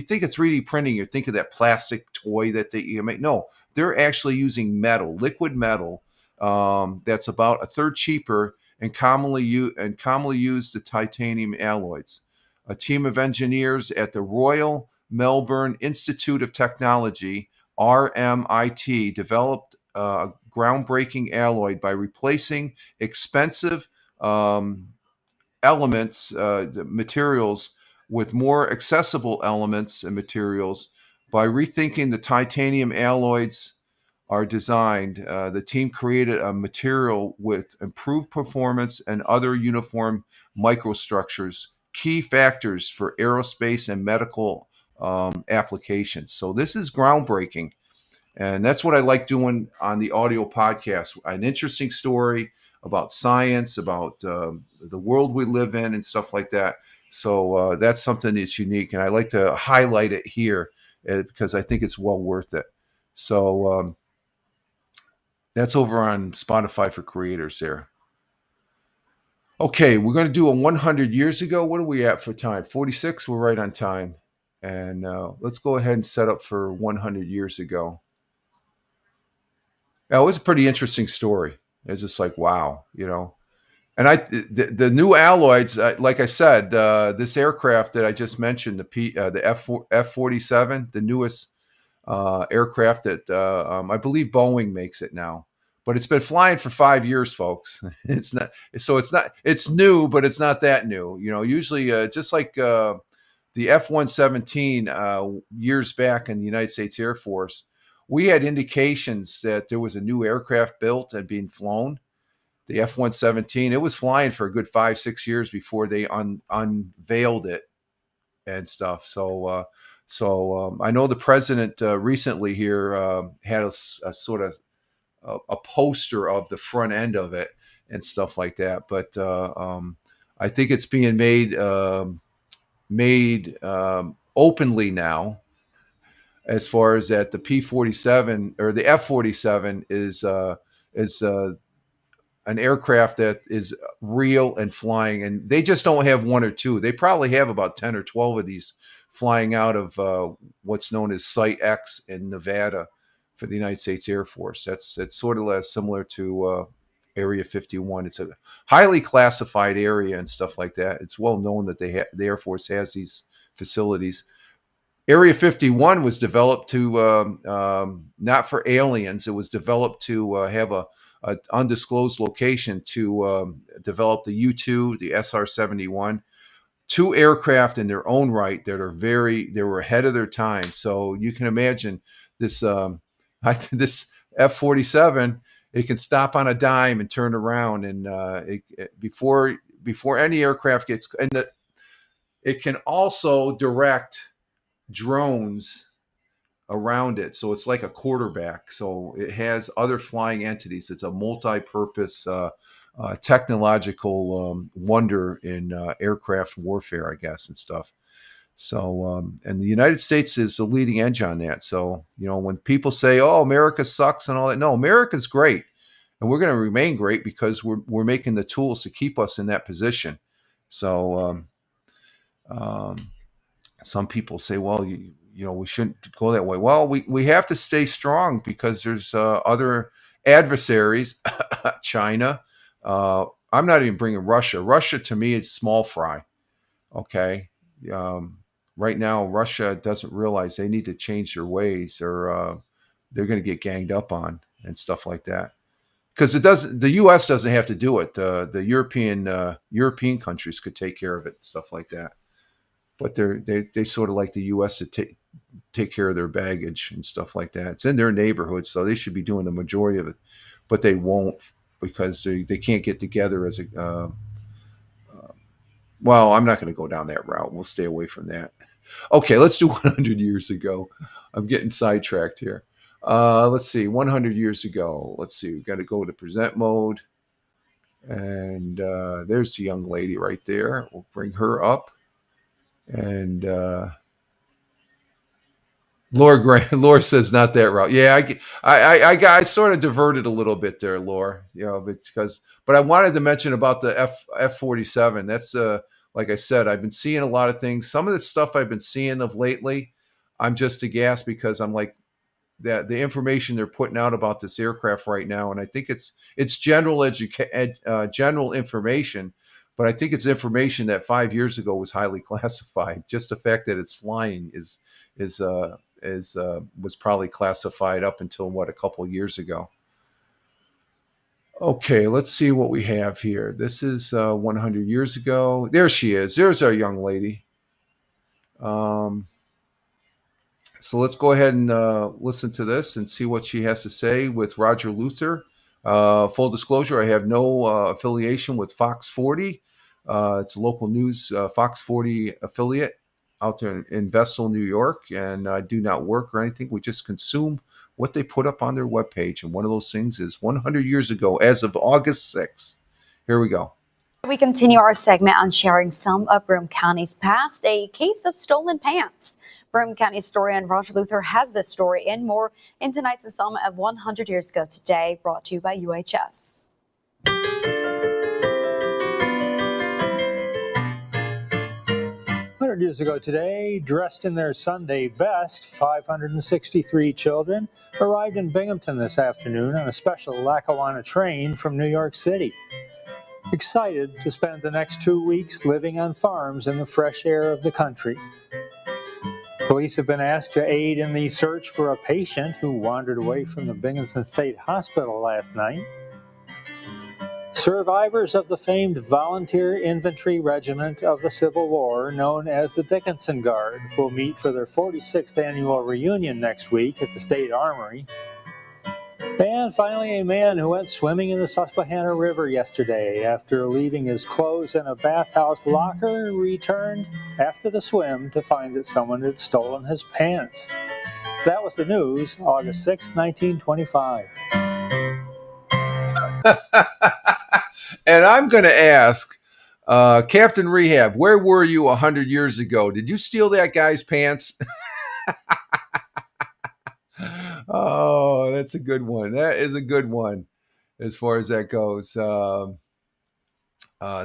think of 3D printing, you think of that plastic toy that you make. No, they're actually using metal, liquid metal, that's about a third cheaper and commonly used the titanium alloys. A team of engineers at the Royal Melbourne Institute of Technology, RMIT, developed a groundbreaking alloy by replacing expensive elements, materials, with more accessible elements and materials. By rethinking the titanium alloys are designed, the team created a material with improved performance and other uniform microstructures, key factors for aerospace and medical applications. So this is groundbreaking, and that's what I like doing on the audio podcast. An interesting story about science, about the world we live in and stuff like that. So that's something that's unique, and I like to highlight it here because I think it's well worth it. So that's over on Spotify for Creators there. Okay, we're going to do a 100 years ago. What are we at for time? 46. We're right on time. And let's go ahead and set up for 100 years ago. Now, it was a pretty interesting story. It's just like, wow, And the new alloys, like I said, this aircraft that I just mentioned, the F-47, the newest aircraft that I believe Boeing makes it now. But it's been flying for 5 years, folks. It's new, but it's not that new. Usually just like the F-117 years back in the United States Air Force, we had indications that there was a new aircraft built and being flown. The F-117, it was flying for a good 5-6 years before they unveiled it and stuff. So I know the president recently here had a sort of a poster of the front end of it and stuff like that. But I think it's being made openly now, as far as that the P-47 or the F-47 is an aircraft that is real and flying, and they just don't have one or two. They probably have about 10 or 12 of these flying out of what's known as Site X in Nevada for the United States Air Force. That's sort of similar to Area 51. It's a highly classified area and stuff like that. It's well known that the Air Force has these facilities. Area 51 was developed to not for aliens. It was developed to have a undisclosed location to develop the U-2, the SR-71, two aircraft in their own right that are they were ahead of their time. So you can imagine this this F-47. It can stop on a dime and turn around, and before any aircraft gets, and it can also direct drones around it. So it's like a quarterback. So it has other flying entities. It's a multi-purpose technological wonder in aircraft warfare, I guess, and stuff. So, and the United States is the leading edge on that. So, when people say, "Oh, America sucks" and all that, no, America's great, and we're going to remain great because we're making the tools to keep us in that position. So, some people say, "Well, we shouldn't go that way." Well, we have to stay strong because there's other adversaries, China. I'm not even bringing Russia. Russia to me is small fry. Okay. Right now, Russia doesn't realize they need to change their ways, or they're going to get ganged up on and stuff like that. Because the U.S. doesn't have to do it. The European countries could take care of it, and stuff like that. But they sort of like the U.S. to take care of their baggage and stuff like that. It's in their neighborhood, so they should be doing the majority of it, but they won't because they can't get together as a. Well, I'm not going to go down that route. We'll stay away from that. Okay, let's do 100 years ago. I'm getting sidetracked here. Let's see, 100 years ago. Let's see, we've got to go to present mode. And there's the young lady right there. We'll bring her up. And Laura says not that route. Yeah, I sort of diverted a little bit there, Laura. But I wanted to mention about the F-47. That's like I said, I've been seeing a lot of things. Some of the stuff I've been seeing of lately, I'm just aghast because I'm like that the information they're putting out about this aircraft right now, and I think it's general information. But I think it's information that 5 years ago was highly classified. Just the fact that it's flying was probably classified up until a couple of years ago. Okay, let's see what we have here. This is 100 years ago. There she is. There's our young lady. So let's go ahead and listen to this and see what she has to say with Roger Luther. Full disclosure, I have no affiliation with Fox 40. It's a local news Fox 40 affiliate out there in Vestal, New York, and I do not work or anything. We just consume what they put up on their webpage, and one of those things is 100 years ago, as of August 6th. Here we go. We continue our segment on sharing some of Broome County's past, a case of stolen pants. Broome County historian Roger Luther has this story and more in tonight's installment of 100 Years Ago Today, brought to you by UHS. 100 years ago today, dressed in their Sunday best, 563 children arrived in Binghamton this afternoon on a special Lackawanna train from New York City. Excited to spend the next 2 weeks living on farms in the fresh air of the country. Police have been asked to aid in the search for a patient who wandered away from the Binghamton State Hospital last night. Survivors of the famed Volunteer Infantry Regiment of the Civil War, known as the Dickinson Guard, will meet for their 46th annual reunion next week at the State Armory. And finally, a man who went swimming in the Susquehanna River yesterday after leaving his clothes in a bathhouse locker returned after the swim to find that someone had stolen his pants. That was the news, August 6, 1925. And I'm going to ask Captain Rehab, where were you 100 years ago? Did you steal that guy's pants? Oh, that's a good one. That is a good one as far as that goes.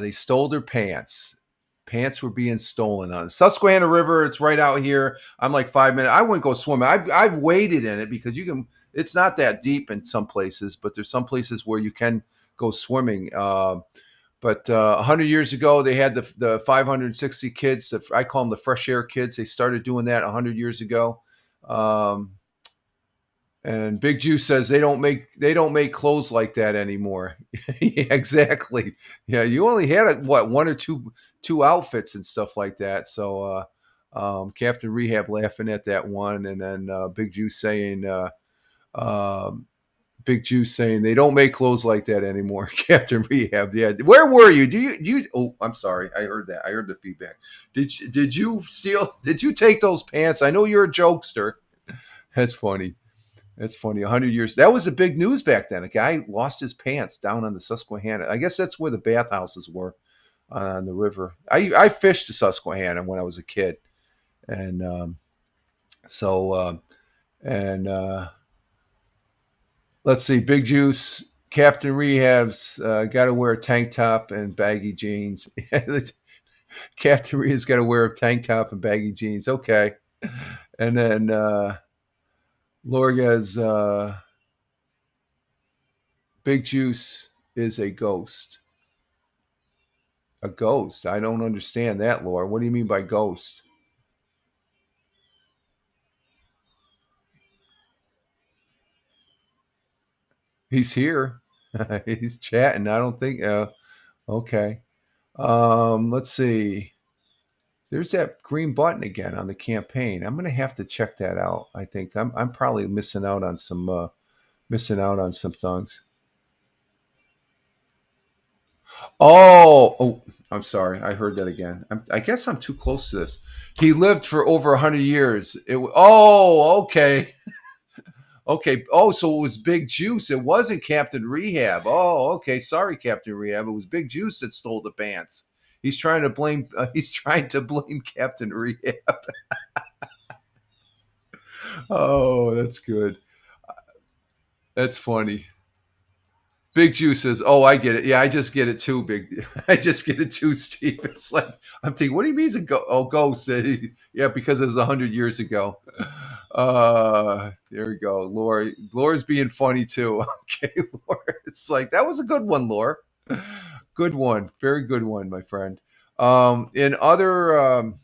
They stole their pants. Pants were being stolen on the Susquehanna River. It's right out here. I'm like 5 minutes. I wouldn't go swimming. I've waded in it because you can. It's not that deep in some places, but there's some places where you can go swimming. But But 100 years ago, they had the 560 kids. I call them the fresh air kids. They started doing that 100 years ago. And Big Juice says they don't make clothes like that anymore. Yeah, exactly. Yeah, you only had one or two outfits and stuff like that. So Captain Rehab laughing at that one, and then Big Juice saying they don't make clothes like that anymore. Captain Rehab. Yeah, where were you? Do you? Oh, I'm sorry. I heard that. I heard the feedback. Did you steal? Did you take those pants? I know you're a jokester. That's funny. That's funny. 100 years. That was the big news back then. A guy lost his pants down on the Susquehanna. I guess that's where the bathhouses were on the river. I fished the Susquehanna when I was a kid, and let's see. Big Juice, Captain Rehab's got to wear a tank top and baggy jeans. Captain Rehab's got to wear a tank top and baggy jeans. Okay, and then. Lorga's Big Juice is a ghost. A ghost? I don't understand that, Laura. What do you mean by ghost? He's here. He's chatting. I don't think. Okay. Let's see. There's that green button again on the campaign. I'm going to have to check that out. I think I'm probably missing out on some things. Oh, I'm sorry. I heard that again. I guess I'm too close to this. He lived for over 100 years. Okay. Okay. Oh, so it was Big Juice. It wasn't Captain Rehab. Oh, okay. Sorry, Captain Rehab. It was Big Juice that stole the pants. He's trying to blame. He's trying to blame Captain Rehab. Oh, that's good. That's funny. Big Juice says, "Oh, I get it. Yeah, I just get it too, Big. I just get it too, Steve." It's like I'm thinking, what do you mean it's a ghost? Yeah, because it was 100 years ago. There we go. Laura's being funny too. Okay, Laura. It's like that was a good one, Laura. Good one, very good one, my friend. In other,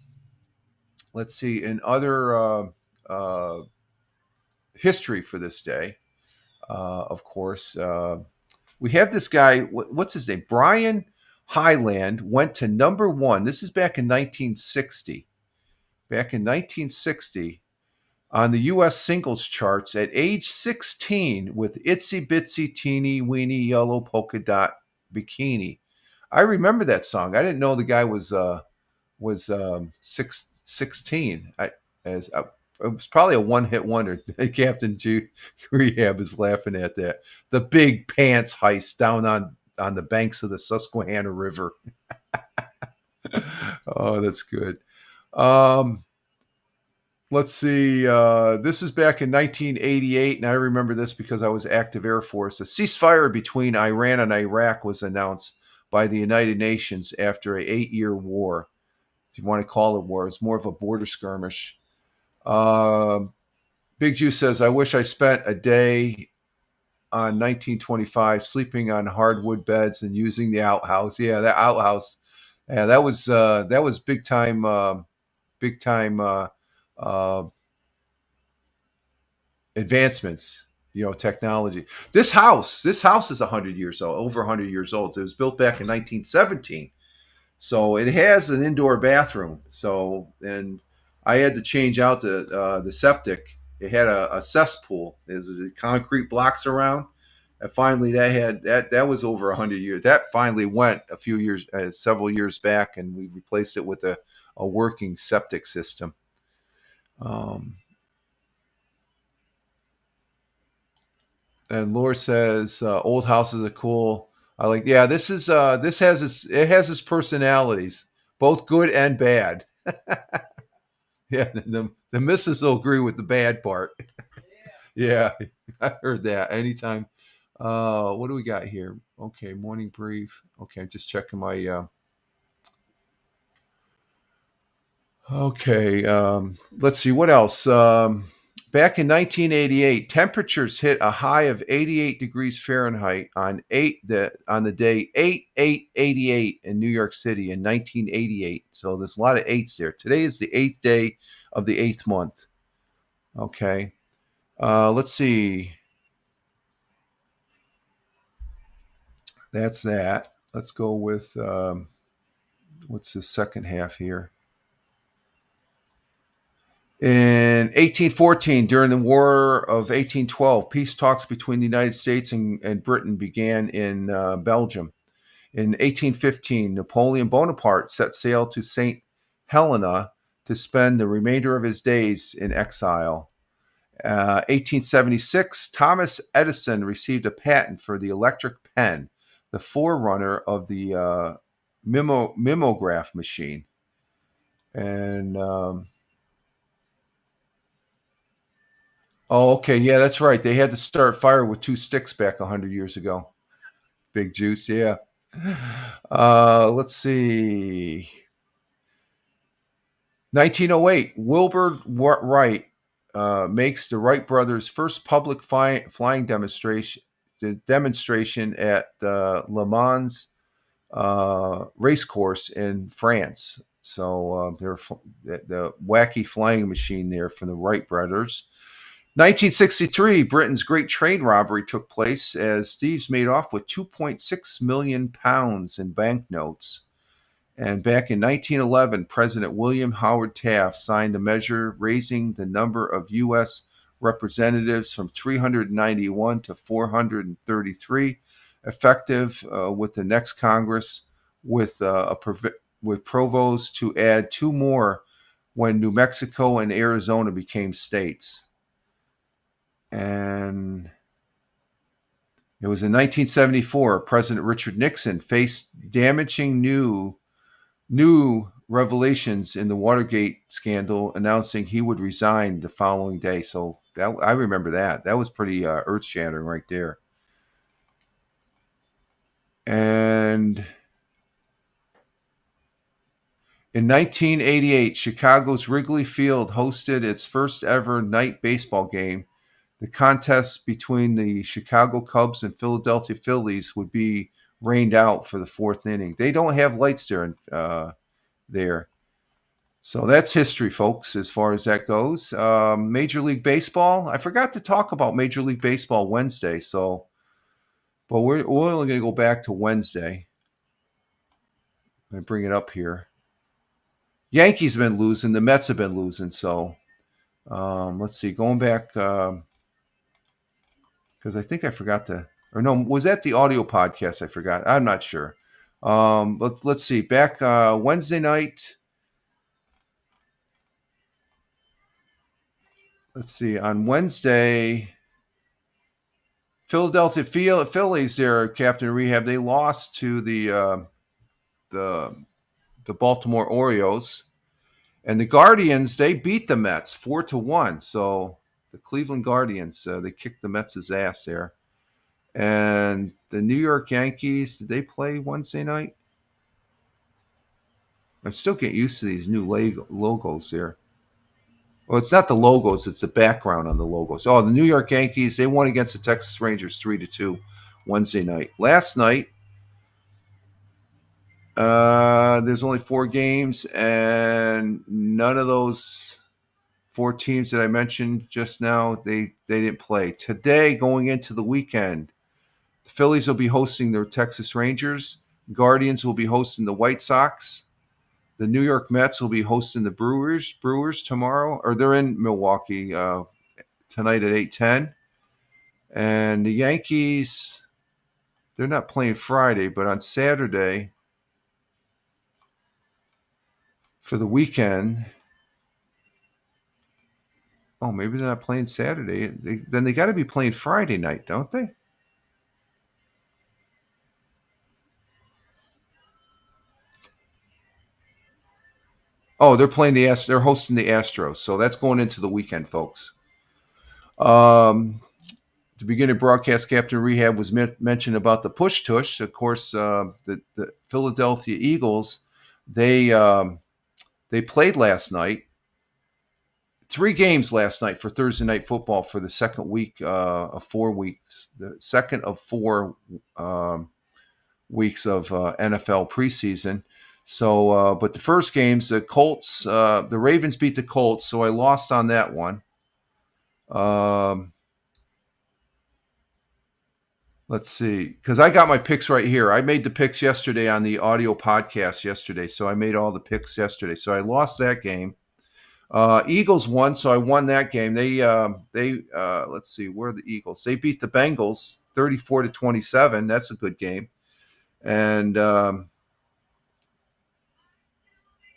let's see, in other history for this day, of course. We have this guy, what's his name? Brian Hyland went to number one. This is back in 1960. Back in 1960 on the U.S. singles charts at age 16 with Itsy Bitsy Teeny Weeny Yellow Polka Dot Bikini. I remember that song. I didn't know the guy was 16. It was probably a one-hit wonder. Captain Rehab is laughing at that. The big pants heist down on the banks of the Susquehanna River. Oh, that's good. Let's see. This is back in 1988, and I remember this because I was active Air Force. A ceasefire between Iran and Iraq was announced by the United Nations after an 8-year war. If you want to call it war, it's more of a border skirmish. Big Juice says, I wish I spent a day on 1925 sleeping on hardwood beds and using the outhouse. Yeah, that outhouse. Yeah, that was big time advancements, technology. This house is 100 years old, over 100 years old. It was built back in 1917. So it has an indoor bathroom. So, and I had to change out the septic. It had a cesspool. There's concrete blocks around. And finally, that was over 100 years. That finally went several years back, and we replaced it with a working septic system. And Laura says, "Old houses are cool." I like. Yeah, this has its personalities, both good and bad. Yeah, the missus will agree with the bad part. Yeah, I heard that. Anytime. What do we got here? Okay, morning brief. Okay, I'm just checking my. Okay, let's see what else. Back in 1988, temperatures hit a high of 88 degrees Fahrenheit on the day 8/8/88 in New York City in 1988. So there's a lot of eights there. Today is the 8th day of the 8th month. Okay. Let's see. That's that. Let's go with what's the second half here? In 1814, during the War of 1812, peace talks between the United States and Britain began in Belgium. In 1815, Napoleon Bonaparte set sail to St. Helena to spend the remainder of his days in exile. 1876, Thomas Edison received a patent for the electric pen, the forerunner of the mimeograph machine. And oh, okay. Yeah, that's right. They had to start fire with 2 sticks back 100 years ago. Big juice, yeah. Let's see. 1908, Wilbur Wright makes the Wright brothers' first public flying demonstration at Le Mans racecourse in France. So they're the wacky flying machine there from the Wright brothers. 1963, Britain's Great Train Robbery took place as thieves made off with £2.6 million in banknotes. And back in 1911, President William Howard Taft signed a measure raising the number of U.S. representatives from 391 to 433, effective with the next Congress, with provosts to add 2 more when New Mexico and Arizona became states. And it was in 1974, President Richard Nixon faced damaging new revelations in the Watergate scandal, announcing he would resign the following day. So I remember that. That was pretty earth-shattering right there. And in 1988, Chicago's Wrigley Field hosted its first ever night baseball game. The contest between the Chicago Cubs and Philadelphia Phillies would be rained out for the 4th inning. They don't have lights there. So that's history, folks, as far as that goes. Major League Baseball. I forgot to talk about Major League Baseball Wednesday. But we're only going to go back to Wednesday. Let me bring it up here. Yankees have been losing. The Mets have been losing. So let's see. Going back... because I think I forgot to, or no, was that the audio podcast? I forgot. I'm not sure. But let's see. Back Wednesday night. Let's see. On Wednesday, Philadelphia Phillies, their captain rehab, they lost to the Baltimore Orioles, and the Guardians, they beat the Mets 4-1. So the Cleveland Guardians, they kicked the Mets' ass there. And the New York Yankees, did they play Wednesday night? I'm still getting used to these new logos here. Well, it's not the logos, it's the background on the logos. Oh, the New York Yankees, they won against the Texas Rangers 3-2 Wednesday night. Last night, there's only 4 games, and none of those 4 teams that I mentioned just now, they didn't play. Today, going into the weekend, the Phillies will be hosting the Texas Rangers. Guardians will be hosting the White Sox. The New York Mets will be hosting the Brewers tomorrow, or they're in Milwaukee tonight at 8:10. And the Yankees, they're not playing Friday, but on Saturday for the weekend. Oh, maybe they're not playing Saturday. Then they got to be playing Friday night, don't they? Oh, they're playing they're hosting the Astros, so that's going into the weekend, folks. To begin a broadcast, Captain Rehab was mentioned about the push tush. Of course, the Philadelphia Eagles, they played last night. 3 games last night for Thursday Night Football for the second week of 4 weeks. The second of 4 weeks of NFL preseason. So, but the first games, the Colts, the Ravens beat the Colts, so I lost on that one. Let's see, because I got my picks right here. I made the picks yesterday on the audio podcast yesterday, so I made all the picks yesterday. So I lost that game. Eagles won, so I won that game. They let's see, where are the Eagles? They beat the Bengals 34-27. That's a good game. And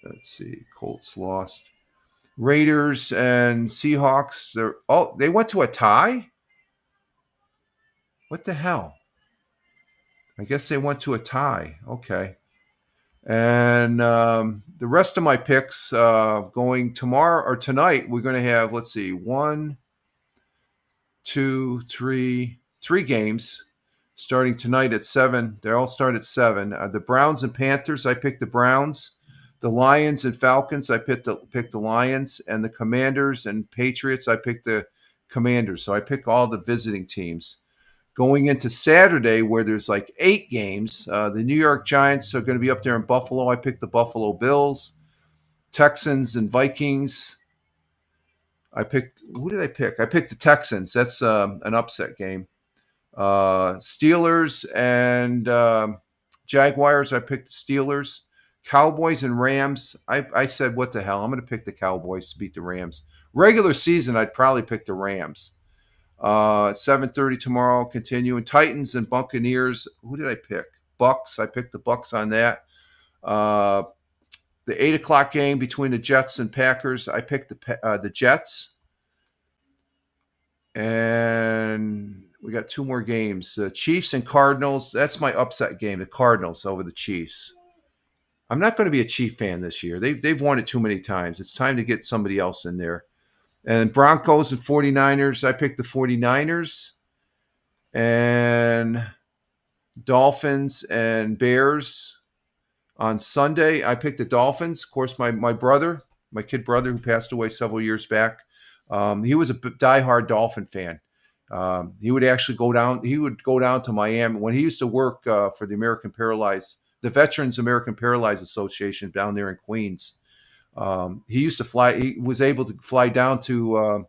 let's see, Colts lost. Raiders and Seahawks. They went to a tie? What the hell? I guess they went to a tie. Okay. And the rest of my picks going tomorrow or tonight, we're going to have, let's see, 1, 2, 3 games starting tonight at 7. They all start at 7. The Browns and Panthers, I picked the Browns. The Lions and Falcons, I picked the Lions. And the Commanders and Patriots, I picked the Commanders. So I pick all the visiting teams. Going into Saturday, where there's like 8 games, the New York Giants are going to be up there in Buffalo. I picked the Buffalo Bills. Texans and Vikings. Who did I pick? I picked the Texans. That's an upset game. Steelers and Jaguars, I picked the Steelers. Cowboys and Rams, I said, what the hell? I'm going to pick the Cowboys to beat the Rams. Regular season, I'd probably pick the Rams. 7:30 tomorrow, continuing. Titans and Buccaneers. Who did I pick? Bucks. I picked the Bucks on that. The 8 o'clock game between the Jets and Packers. I picked the Jets. And we got 2 more games. The Chiefs and Cardinals. That's my upset game. The Cardinals over the Chiefs. I'm not going to be a Chief fan this year. They've won it too many times. It's time to get somebody else in there. And Broncos and 49ers, I picked the 49ers. And Dolphins and Bears on Sunday, I picked the Dolphins. Of course, my kid brother who passed away several years back, he was a diehard Dolphin fan. He would actually go down to Miami. When he used to work for the Veterans American Paralyzed Association down there in Queens. He used to fly. He was able to fly down to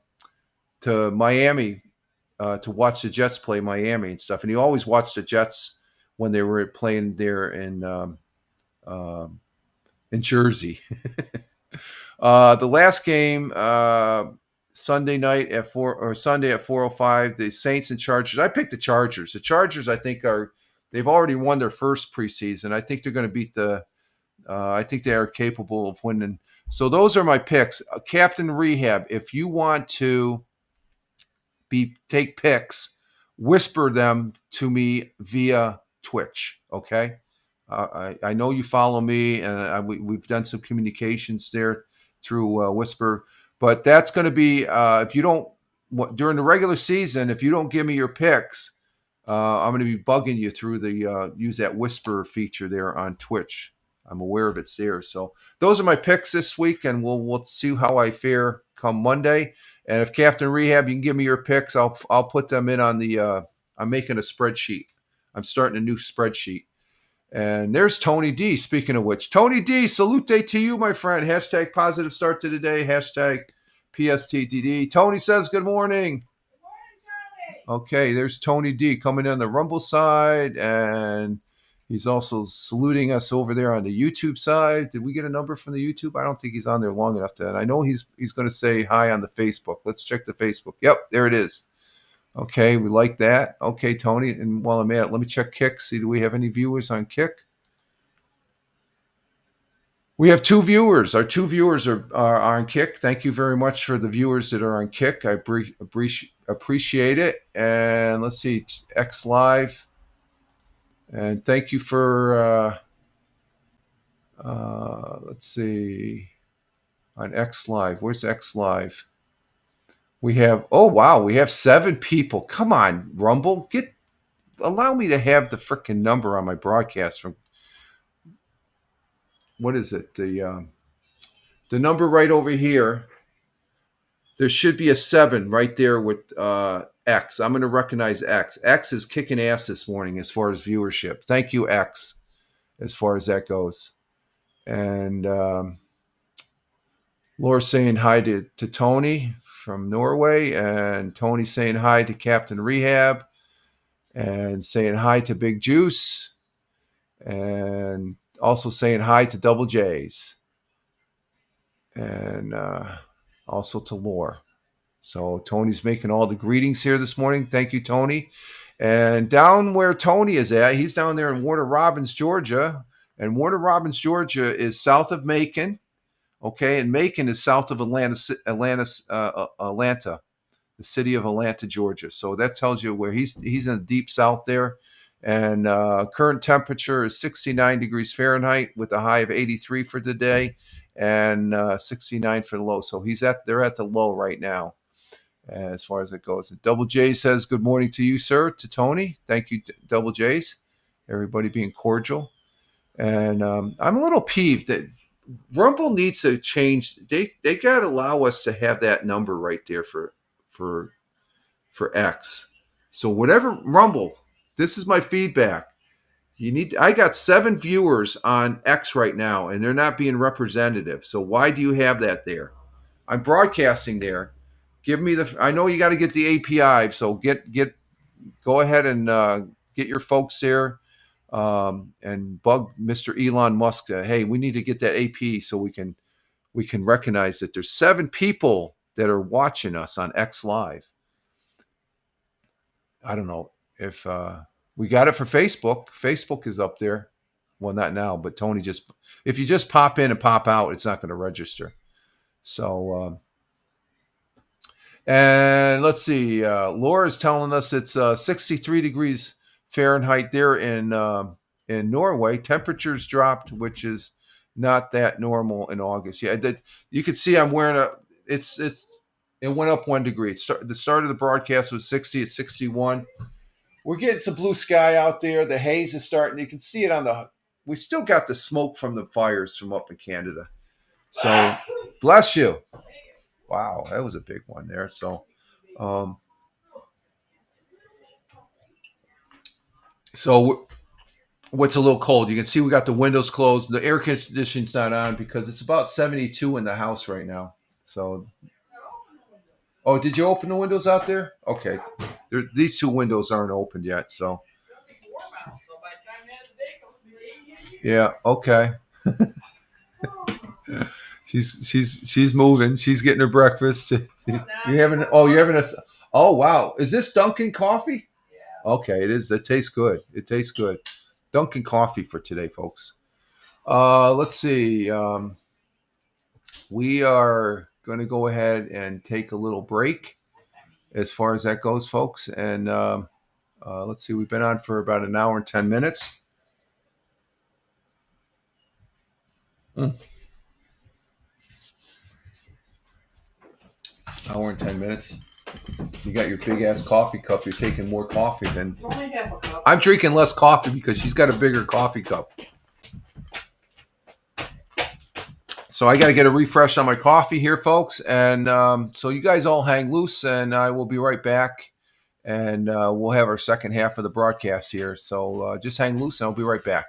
Miami to watch the Jets play Miami and stuff. And he always watched the Jets when they were playing there in Jersey. The last game Sunday night at 4:05. The Saints and Chargers. I picked the Chargers. The Chargers, I think, they've already won their first preseason. I think they're going to beat I think they are capable of winning. So those are my picks. Captain Rehab, if you want to take picks, whisper them to me via Twitch, okay? I know you follow me, and we've done some communications there through Whisper. But that's going to be, if you don't, during the regular season, if you don't give me your picks, I'm going to be bugging you through use that Whisper feature there on Twitch. I'm aware of it's there. So those are my picks this week, and we'll see how I fare come Monday. And if Captain Rehab, you can give me your picks, I'll put them in on I'm making a spreadsheet. I'm starting a new spreadsheet. And there's Tony D. Speaking of which, Tony D, salute to you, my friend. Hashtag positive start to the day. Hashtag PSTDD. Tony says good morning. Good morning, Charlie. Okay, there's Tony D coming in on the Rumble side, and he's also saluting us over there on the YouTube side. Did we get a number from the YouTube? I don't think he's on there long enough to. And I know he's going to say hi on the Facebook. Let's check the Facebook. Yep, there it is. Okay, we like that. Okay, Tony. And while I'm at it, let me check Kick. See, do we have any viewers on Kick? We have 2 viewers. Our 2 viewers are on Kick. Thank you very much for the viewers that are on Kick. I appreciate it. And let's see, it's X Live. And thank you for, let's see, on X Live. Where's X Live? We have, oh, wow, we have 7 people. Come on, Rumble. Allow me to have the freaking number on my broadcast from, what is it? The number right over here There should be a 7 right there with X. I'm going to recognize X. X is kicking ass this morning as far as viewership. Thank you, X, as far as that goes. And Laura's saying hi to Tony from Norway, and Tony saying hi to Captain Rehab, and saying hi to Big Juice, and also saying hi to Double J's, and also to Laura. So Tony's making all the greetings here this morning. Thank you, Tony. And down where Tony is at, he's down there in Warner Robins, Georgia. And Warner Robins, Georgia is south of Macon. Okay, and Macon is south of Atlanta, the city of Atlanta, Georgia. So that tells you where he's in the deep south there. And current temperature is 69 degrees Fahrenheit with a high of 83 for the day, and 69 for the low. So they're at the low right now, as far as it goes. And Double J says, good morning to you, sir, to Tony. Thank you, Double J's. Everybody being cordial. And I'm a little peeved that Rumble needs to change. They got to allow us to have that number right there for X. So whatever, Rumble, this is my feedback. I got 7 viewers on X right now, and they're not being representative. So why do you have that there? I'm broadcasting there. Give me I know you got to get the API, so go ahead and get your folks there, and bug Mr. Elon Musk. Hey, we need to get that AP so we can recognize that there's 7 people that are watching us on X Live. I don't know if we got it for Facebook. Facebook is up there. Well, not now, but Tony if you just pop in and pop out, it's not going to register. So, and let's see. Laura's telling us it's 63 degrees Fahrenheit there in Norway. Temperatures dropped, which is not that normal in August. Yeah, you can see I'm wearing it went up 1 degree. The start of the broadcast was 60 at 61. We're getting some blue sky out there. The haze is starting. You can see it we still got the smoke from the fires from up in Canada. So, bless you. Wow, that was a big one there. So, what's a little cold? You can see we got the windows closed. The air conditioning's not on because it's about 72 in the house right now. So, oh, did you open the windows out there? Okay. These 2 windows aren't opened yet, so. Yeah, okay. She's moving. She's getting her breakfast. You're having oh wow. Is this Dunkin' coffee? Yeah. Okay, it is. It tastes good. Dunkin' coffee for today, folks. Let's see. We are going to go ahead and take a little break as far as that goes, folks. And let's see, we've been on for about an hour and 10 minutes. Hour and 10 minutes. You got your big ass coffee cup. You're taking more coffee than I'm drinking less coffee because she's got a bigger coffee cup. So I got to get a refresh on my coffee here, folks. And so you guys all hang loose, and I will be right back. And we'll have our second half of the broadcast here. So just hang loose, and I'll be right back.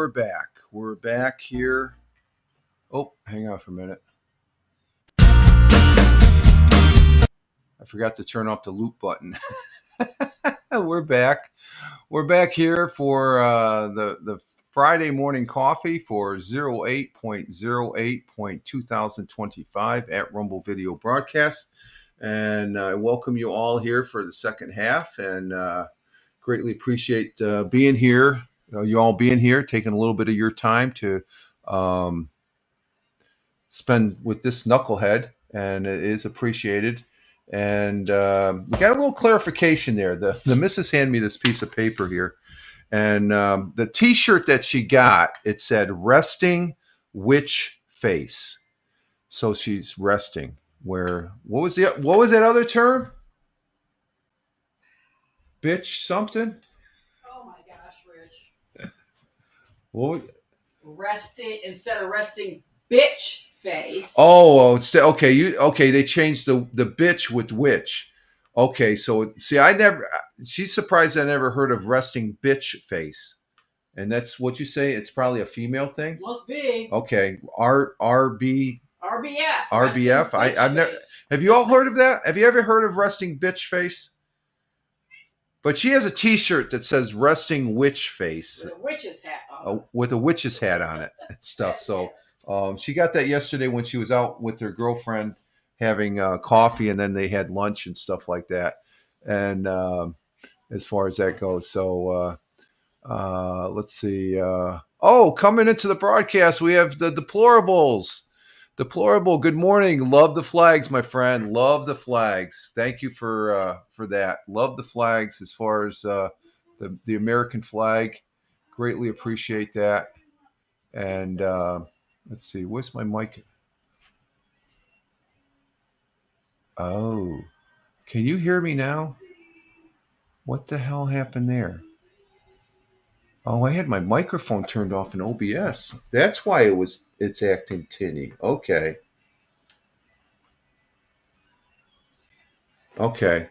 we're back. We're back here. Oh, hang on for a minute. I forgot to turn off the loop button. We're back. We're back here for the Friday morning coffee for 08.08.2025 at Rumble Video Broadcast. And I welcome you all here for the second half, and greatly appreciate being here. You all being here, taking a little bit of your time to spend with this knucklehead, and it is appreciated. And we got a little clarification there. The missus handed me this piece of paper here, and the T-shirt that she got, it said "Resting Witch Face," so she's resting. What was that other term? Bitch something? Oh my gosh, Rich. What? Resting instead of resting bitch face. Oh, okay. They changed the bitch with witch. Okay, so see, she's surprised I never heard of resting bitch face, and that's what you say. It's probably a female thing. Must be. Okay, RBF. RBF. I've never. Have you all heard of that? Have you ever heard of resting bitch face? But she has a T-shirt that says "Resting Witch Face" With a witch's hat on. with a witch's hat on it and stuff. So she got that yesterday when she was out with her girlfriend having coffee, and then they had lunch and stuff like that. And as far as that goes, so let's see. Coming into the broadcast, we have the Deplorables. Deplorable, good morning. Love the flags, my friend. Love the flags. Thank you for that. Love the flags as far as the American flag. Greatly appreciate that. And let's see, where's my mic? Oh, can you hear me now? What the hell happened there? Oh, I had my microphone turned off in OBS. That's why it's acting tinny. Okay. I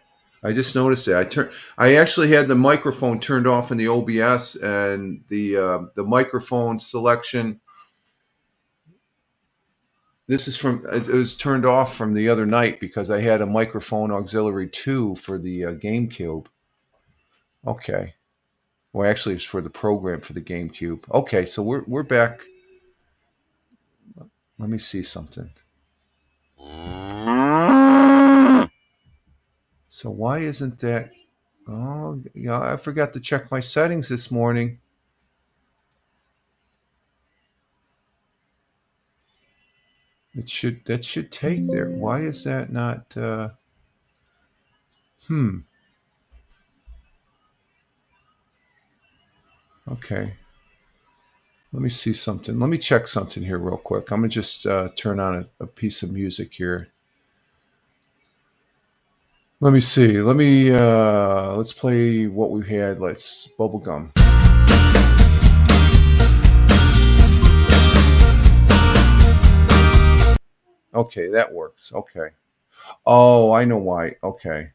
just noticed it. I actually had the microphone turned off in the OBS, and the microphone selection. It was turned off from the other night because I had a microphone auxiliary 2 for the GameCube. Okay. Well, actually, it's for the program for the GameCube. Okay, so we're back. Let me see something. So why isn't that? Oh, yeah, I forgot to check my settings this morning. That should take there. Why is that not? Okay. Let me see something. Let me check something here real quick. I'm going to just turn on a piece of music here. Let me see. Let's play what we had. Let's Bubblegum. Okay, that works. Okay. Oh, I know why. Okay.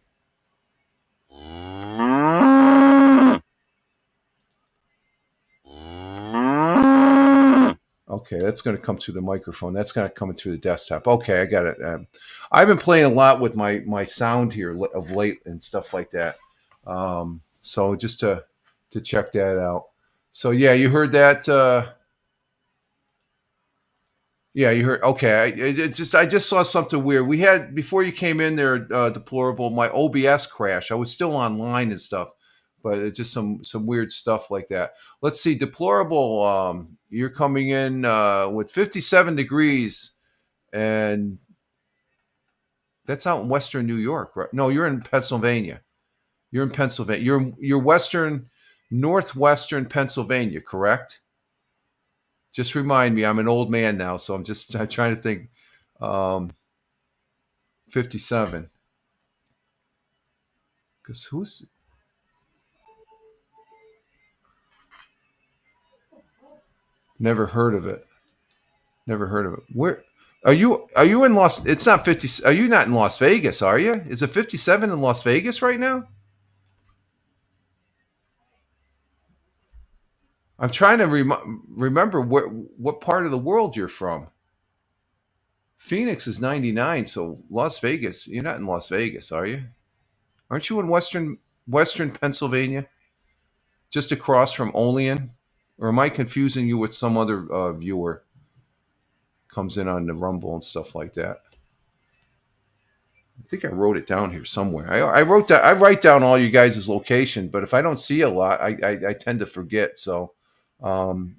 Okay, that's going to come through the microphone. That's going to come through the desktop. Okay, I got it. I've been playing a lot with my sound here of late and stuff like that. So just to check that out. So yeah, you heard that. Yeah, you heard. Okay, I just saw something weird. We had before you came in there, Deplorable. My OBS crashed. I was still online and stuff, but it's just some weird stuff like that. Let's see, Deplorable. You're coming in with 57 degrees, and that's out in Western New York, right? No, you're in Pennsylvania. You're in Pennsylvania. You're northwestern Pennsylvania, correct? Just remind me, I'm an old man now, so I'm trying to think. 57. Because who's... Never heard of it. Where are you in it's not 50. Are you not in Las Vegas, are you? Is it 57 in Las Vegas right now? I'm trying to remember what part of the world you're from. Phoenix is 99, so Las Vegas. You're not in Las Vegas, are you? Aren't you in Western Pennsylvania, just across from Olean? Or am I confusing you with some other viewer? Comes in on the Rumble and stuff like that. I think I wrote it down here somewhere. I write down all you guys' location, but if I don't see a lot, I tend to forget. So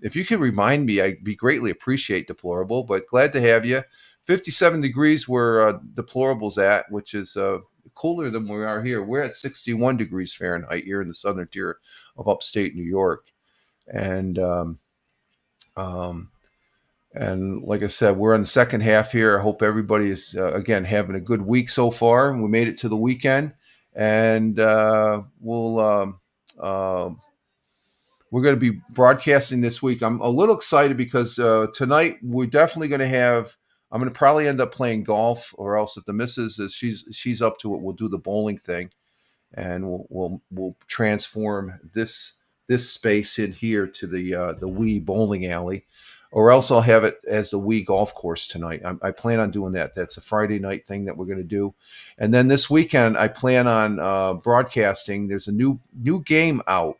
if you could remind me, I'd be greatly appreciate, Deplorable. But glad to have you. 57 degrees where Deplorable's at, which is cooler than we are here. We're at 61 degrees Fahrenheit here in the southern tier of upstate New York, and and like I said, we're on the second half here. I hope everybody is, again, having a good week so far. We made it to the weekend, and we're going to be broadcasting this week. I'm a little excited because tonight we're definitely going to have. I'm going to probably end up playing golf, or else if the missus is she's up to it, we'll do the bowling thing, and we'll transform this space in here to the wee bowling alley. Or else I'll have it as the Wii golf course tonight. I plan on doing that. That's a Friday night thing that we're going to do. And then this weekend, I plan on broadcasting. There's a new game out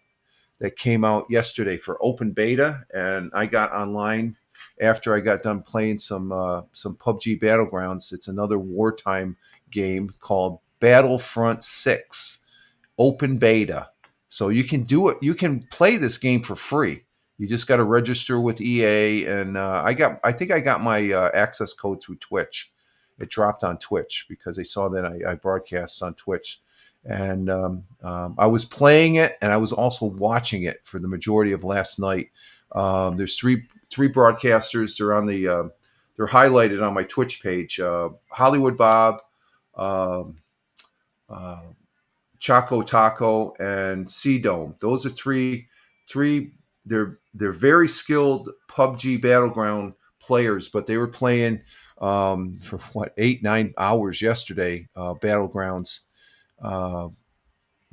that came out yesterday for open beta. And I got online after I got done playing some PUBG Battlegrounds. It's another wartime game called Battlefront 6 open beta. So you can do it. You can play this game for free. You just got to register with EA, and I think I got my access code through Twitch. It dropped on Twitch because they saw that I broadcast on Twitch, and I was playing it, and I was also watching it for the majority of last night. There's three broadcasters. They're on they're highlighted on my Twitch page. Hollywood Bob, Choco Taco, and Sea Dome. Those are three. They're very skilled PUBG Battleground players, but they were playing for 8-9 hours yesterday. Battlegrounds,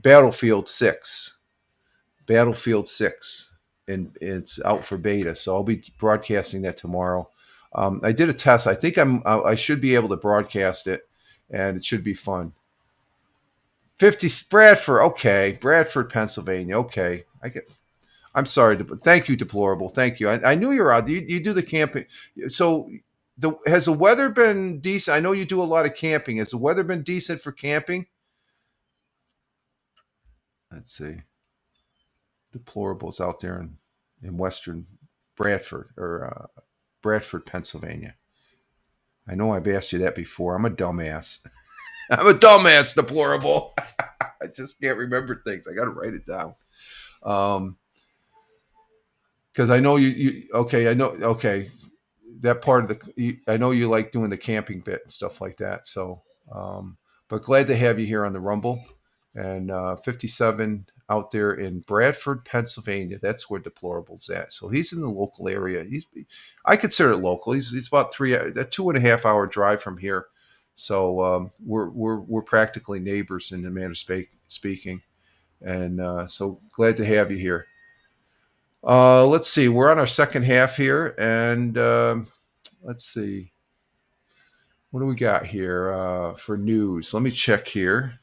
Battlefield 6, and it's out for beta. So I'll be broadcasting that tomorrow. I did a test. I think I should be able to broadcast it, and it should be fun. 50 Bradford, okay. Bradford, Pennsylvania, okay. I'm sorry. Thank you, Deplorable. Thank you. I knew you were out. You do the camping. So has the weather been decent? I know you do a lot of camping. Has the weather been decent for camping? Let's see. Deplorable's out there in western Bradford, or Bradford, Pennsylvania. I know I've asked you that before. I'm a dumbass. I'm a dumbass, Deplorable. I just can't remember things. I got to write it down. Because I know okay, that part of I know you like doing the camping bit and stuff like that. So, but glad to have you here on the Rumble, and 57 out there in Bradford, Pennsylvania. That's where Deplorable's at. So he's in the local area. I consider it local. He's about 2.5 hour drive from here. So we're practically neighbors in the manner of speaking, and so glad to have you here. Let's see. We're on our second half here, and let's see. What do we got here for news? Let me check here.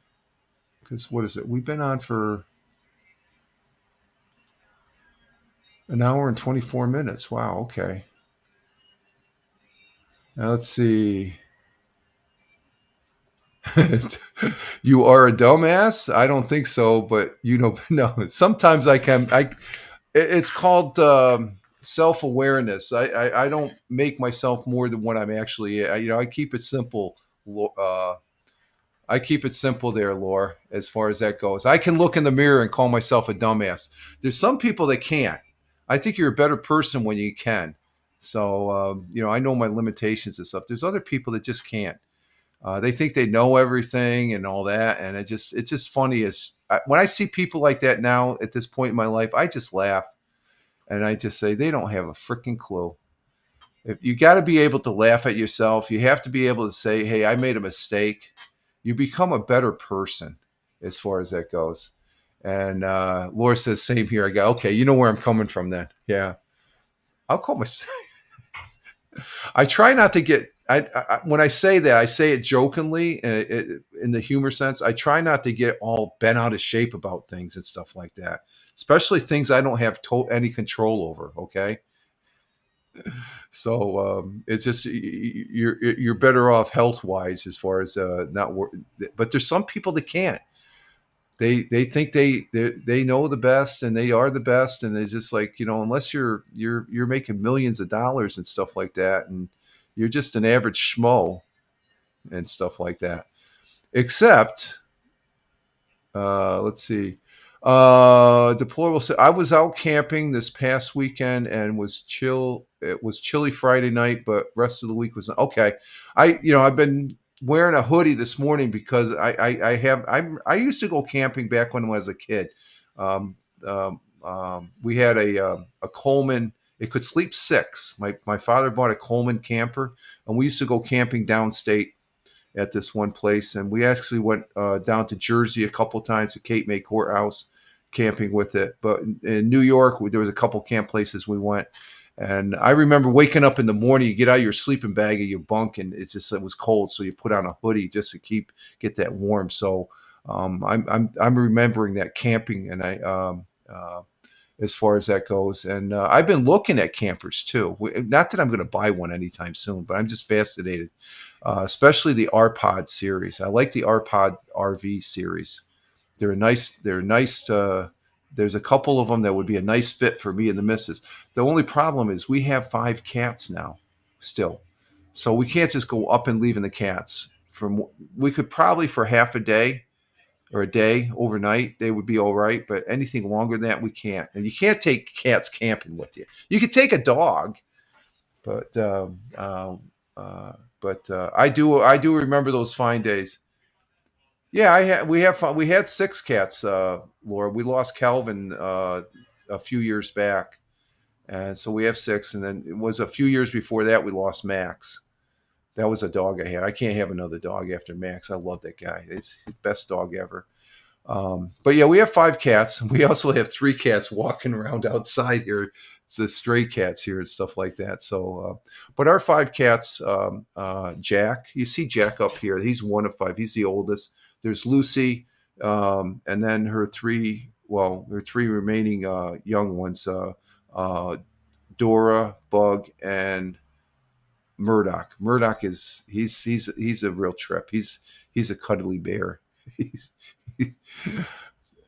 Because what is it? We've been on for an hour and 24 minutes. Wow. Okay. Now let's see. You are a dumbass? I don't think so, but no. Sometimes I can. It's called self-awareness. I don't make myself more than what I'm actually. I keep it simple. I keep it simple there, Laura, as far as that goes. I can look in the mirror and call myself a dumbass. There's some people that can't. I think you're a better person when you can. So, I know my limitations and stuff. There's other people that just can't. They think they know everything and all that. And it's just funny when I see people like that now at this point in my life, I just laugh and I just say, they don't have a freaking clue. If you got to be able to laugh at yourself, you have to be able to say, hey, I made a mistake. You become a better person as far as that goes. And Laura says, same here. I go, okay, you know where I'm coming from then. Yeah. I'll call myself. I try not to get, when I say that, I say it jokingly in the humor sense. I try not to get all bent out of shape about things and stuff like that, especially things I don't have any control over. Okay. So it's just you're better off health wise as far as not work. But there's some people that can't. They think they know the best and they are the best, and it's just like, unless you're making millions of dollars and stuff like that, and you're just an average schmo and stuff like that. Except, let's see. Deplorable. I was out camping this past weekend and was chill. It was chilly Friday night, but rest of the week was okay. I've been wearing a hoodie this morning because I used to go camping back when I was a kid. We had a Coleman. It could sleep six. My father bought a Coleman camper, and we used to go camping downstate at this one place, and we actually went down to Jersey a couple times at Cape May Courthouse camping with it. But in New York, there was a couple camp places we went, and I remember waking up in the morning, you get out of your sleeping bag of your bunk, and it was cold, so you put on a hoodie just to get that warm. So I'm remembering that camping, and as far as that goes. And I've been looking at campers too. Not that I'm going to buy one anytime soon, but I'm just fascinated, especially the RPod series. I like the RPod RV series. They're nice. There's a couple of them that would be a nice fit for me and the missus. The only problem is we have 5 cats now still. So we can't just go up and leaving the cats. We could probably for half a day or a day overnight, they would be all right. But anything longer than that, we can't. And you can't take cats camping with you. You could take a dog, but I do remember those fine days. Yeah, we had 6 cats, Laura. We lost Calvin a few years back, and so we have 6. And then it was a few years before that we lost Max. That was a dog I had. I can't have another dog after Max. I love that guy. It's the best dog ever. But yeah, we have 5 cats. We also have 3 cats walking around outside here. It's the stray cats here and stuff like that. So, but our 5 cats, Jack, you see Jack up here. He's one of 5. He's the oldest. There's Lucy, and then her 3 remaining young ones, Dora, Bug, and Murdoch. Murdoch he's a real trip. He's a cuddly bear.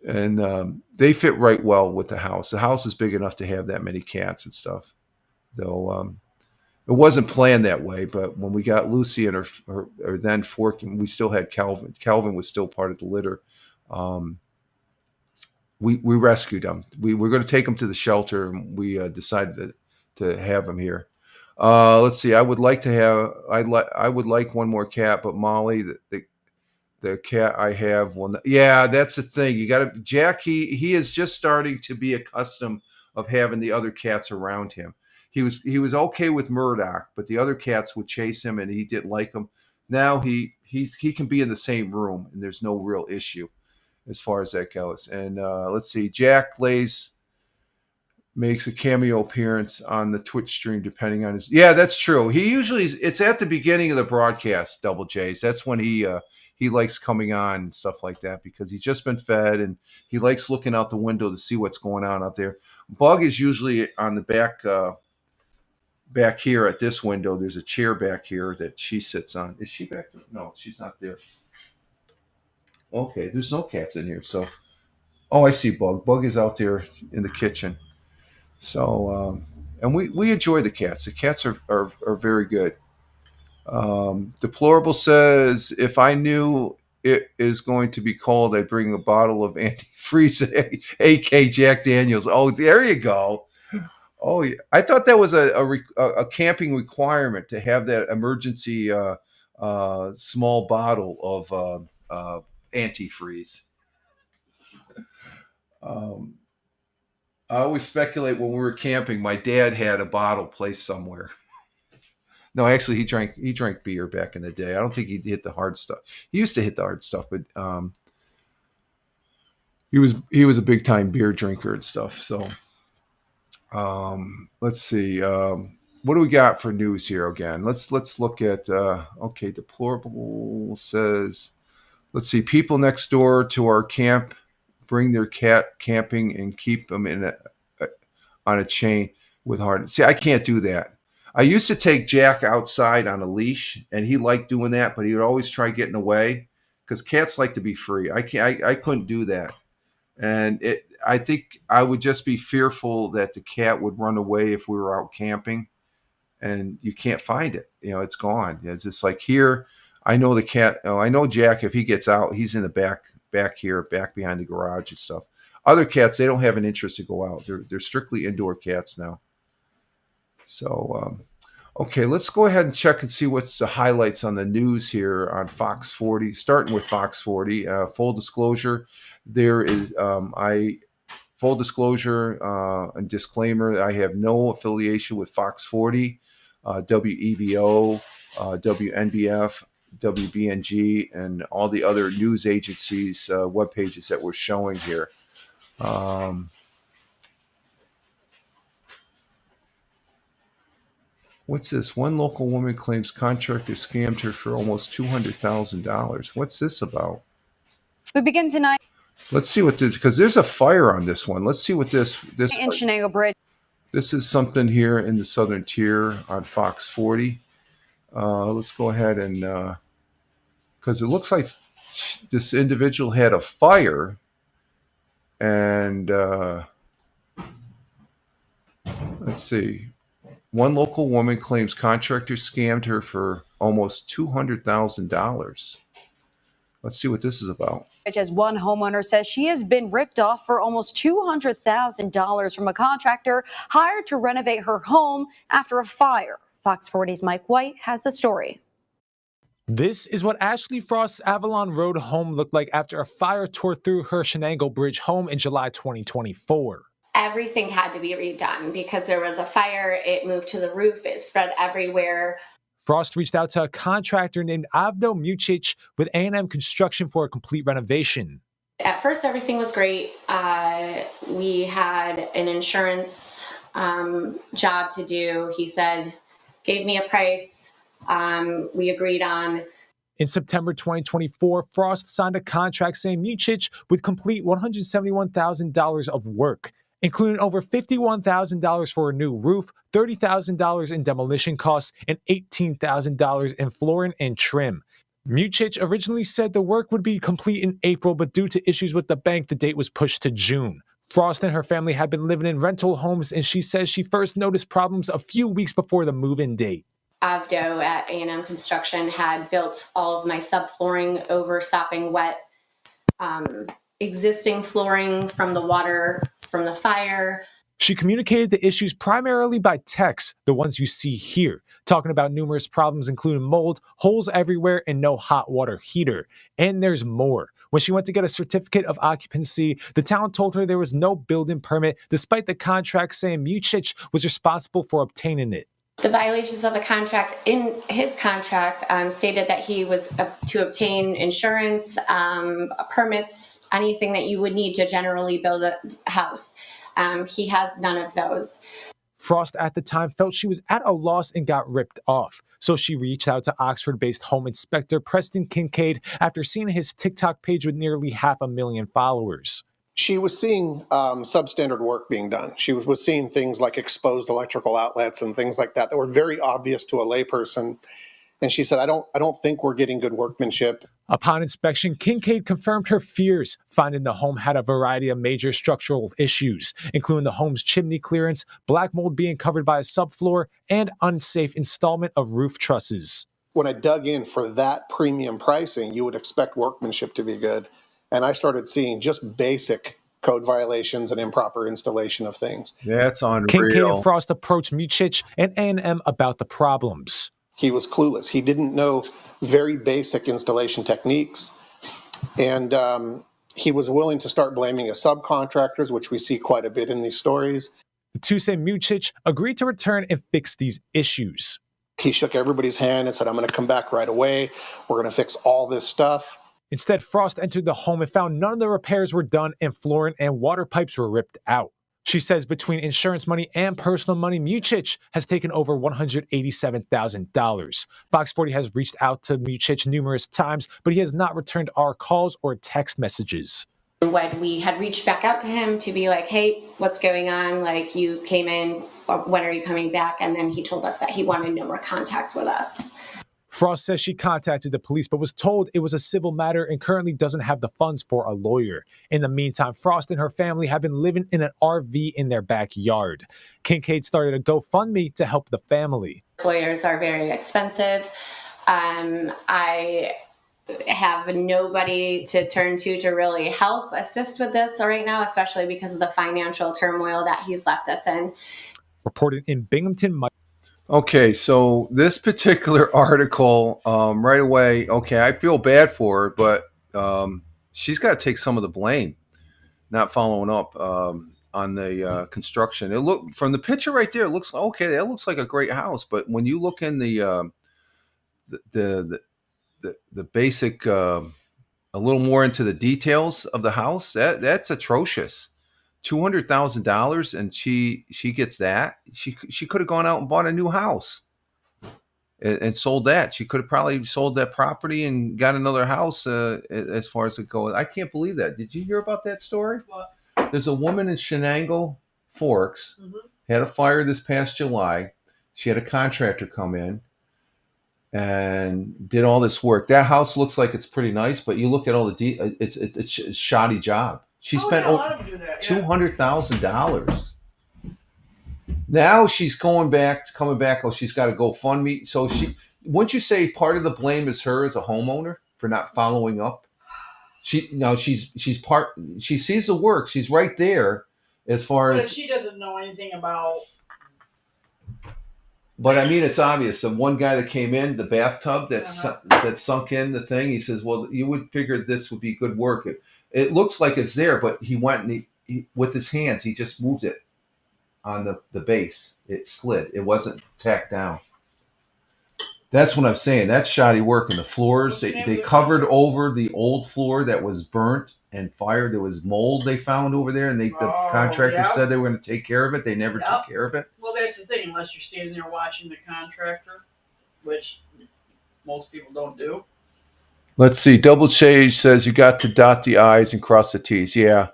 And they fit right well with the house. The house is big enough to have that many cats and stuff. Though it wasn't planned that way, but when we got Lucy and her then Fork, and we still had Calvin. Calvin was still part of the litter. We rescued him. We were going to take him to the shelter, and we decided to have him here. Let's see. I would like one more cat, but Molly, the cat I have will. Yeah, that's the thing. You got to Jack. He is just starting to be accustomed of having the other cats around him. He was okay with Murdoch, but the other cats would chase him, and he didn't like them. Now he can be in the same room, and there's no real issue as far as that goes. And let's see. Jack makes a cameo appearance on the Twitch stream, depending on his. Yeah, that's true. It's at the beginning of the broadcast, Double J's. That's when he likes coming on and stuff like that, because he's just been fed and he likes looking out the window to see what's going on out there. Bug is usually on the back here at this window. There's a chair back here that she sits on. Is she back there? No, she's not there. Okay, there's no cats in here. So, I see Bug. Bug is out there in the kitchen. So, and we enjoy the cats. The cats are very good. Deplorable says, if I knew it is going to be cold, I'd bring a bottle of antifreeze, AK Jack Daniels. Oh, there you go. Oh, yeah. I thought that was a camping requirement to have that emergency small bottle of antifreeze. I always speculate when we were camping, my dad had a bottle placed somewhere. No, actually, he drank beer back in the day. I don't think he hit the hard stuff. He used to hit the hard stuff, but he was a big time beer drinker and stuff. So let's see. What do we got for news here again? Let's look at okay, deplorable says, let's see, people next door to our camp bring their cat camping and keep them on a chain with harness. See, I can't do that. I used to take Jack outside on a leash, and he liked doing that, but he would always try getting away because cats like to be free. I couldn't do that, and I think I would just be fearful that the cat would run away if we were out camping, and you can't find it. It's gone. It's just like here. I know the cat. Oh, I know Jack. If he gets out, he's in the back here, back behind the garage and stuff. Other cats, they don't have an interest to go out. They're strictly indoor cats now. So, okay, let's go ahead and check and see what's the highlights on the news here on Fox 40. Starting with Fox 40, full disclosure, there is full disclosure and disclaimer. I have no affiliation with Fox 40, WEBO, WNBF, WBNG, and all the other news agencies' web pages that we're showing here. What's this? One local woman claims contractor scammed her for almost $200,000. What's this about? We begin tonight Let's see what this, because there's a fire on this one. Let's see what this in Shenango Bridge. This is something here in the Southern Tier on Fox 40. Let's go ahead and because it looks like this individual had a fire, and let's see. One local woman claims contractors scammed her for almost $200,000. Let's see what this is about. As one homeowner says she has been ripped off for almost $200,000 from a contractor hired to renovate her home after a fire. Fox 40's Mike White has the story. This is what Ashley Frost's Avalon Road home looked like after a fire tore through her Shenango Bridge home in July 2024. Everything had to be redone because there was a fire. It moved to the roof. It spread everywhere. Frost reached out to a contractor named Avno Mucic with A&M Construction for a complete renovation. At first, everything was great. We had an insurance job to do. He said, gave me a price. We agreed on. In September 2024, Frost signed a contract saying Mucic would complete $171,000 of work, including over $51,000 for a new roof, $30,000 in demolition costs, and $18,000 in flooring and trim. Mucic originally said the work would be complete in April, but due to issues with the bank, the date was pushed to June. Frost and her family had been living in rental homes, and she says she first noticed problems a few weeks before the move-in date. Avdo at A&M Construction had built all of my subflooring over stopping wet, existing flooring from the water from the fire. She communicated the issues primarily by text, the ones you see here, talking about numerous problems including mold, holes everywhere, and no hot water heater. And there's more. When she went to get a certificate of occupancy, the town told her there was no building permit, despite the contract saying Mucic was responsible for obtaining it. The violations of the contract, in his contract, stated that he was to obtain insurance, permits, anything that you would need to generally build a house. He has none of those. Frost at the time felt she was at a loss and got ripped off. So she reached out to Oxford-based home inspector Preston Kincaid after seeing his TikTok page with nearly 500,000 followers. She was seeing substandard work being done. She was seeing things like exposed electrical outlets and things like that were very obvious to a layperson. And she said, I don't think we're getting good workmanship. Upon inspection, Kincaid confirmed her fears, finding the home had a variety of major structural issues, including the home's chimney clearance, black mold being covered by a subfloor, and unsafe installment of roof trusses. When I dug in for that premium pricing, you would expect workmanship to be good. And I started seeing just basic code violations and improper installation of things. That's unreal. Kincaid and Frost approached Mucic and A&M about the problems. He was clueless. He didn't know very basic installation techniques. And he was willing to start blaming his subcontractors, which we see quite a bit in these stories. The two say Mucic agreed to return and fix these issues. He shook everybody's hand and said, I'm going to come back right away. We're going to fix all this stuff. Instead, Frost entered the home and found none of the repairs were done and flooring and water pipes were ripped out. She says between insurance money and personal money, Muchich has taken over $187,000. Fox 40 has reached out to Muchich numerous times, but he has not returned our calls or text messages. When we had reached back out to him to be like, hey, what's going on? Like, you came in, or when are you coming back? And then he told us that he wanted no more contact with us. Frost says she contacted the police but was told it was a civil matter and currently doesn't have the funds for a lawyer. In the meantime, Frost and her family have been living in an RV in their backyard. Kincaid started a GoFundMe to help the family. Lawyers are very expensive. I have nobody to turn to really help assist with this right now, especially because of the financial turmoil that he's left us in. Reported in Binghamton, Okay, so this particular article, right away, okay, I feel bad for her, but she's got to take some of the blame, not following up on the construction. It look from the picture right there, it looks okay. That looks like a great house, but when you look in the basic, a little more into the details of the house, that's atrocious. $200,000 and she gets that. She could have gone out and bought a new house and sold that. She could have probably sold that property and got another house as far as it goes. I can't believe that. Did you hear about that story? What? There's a woman in Shenango Forks, had a fire this past July. She had a contractor come in and did all this work. That house looks like it's pretty nice, but you look at all the it's a shoddy job. She spent a lot of them do that, yeah. $200,000. Now she's coming back. Oh, she's got to GoFundMe. So wouldn't you say part of the blame is her as a homeowner for not following up? She sees the work. She's right there as far But as. if she doesn't know anything about. But I mean, it's obvious. The one guy that came in, the bathtub that sunk in the thing, he says, well, you would figure this would be good work. It looks like it's there, but he went and he with his hands, he just moved it on the base. It slid. It wasn't tacked down. That's what I'm saying. That's shoddy work. And the floors, they covered over the old floor that was burnt and fired. There was mold they found over there, and the contractor said they were going to take care of it. They never took care of it. Well, that's the thing. Unless you're standing there watching the contractor, which most people don't do. Let's see. Double J says you got to dot the I's and cross the T's. Yeah.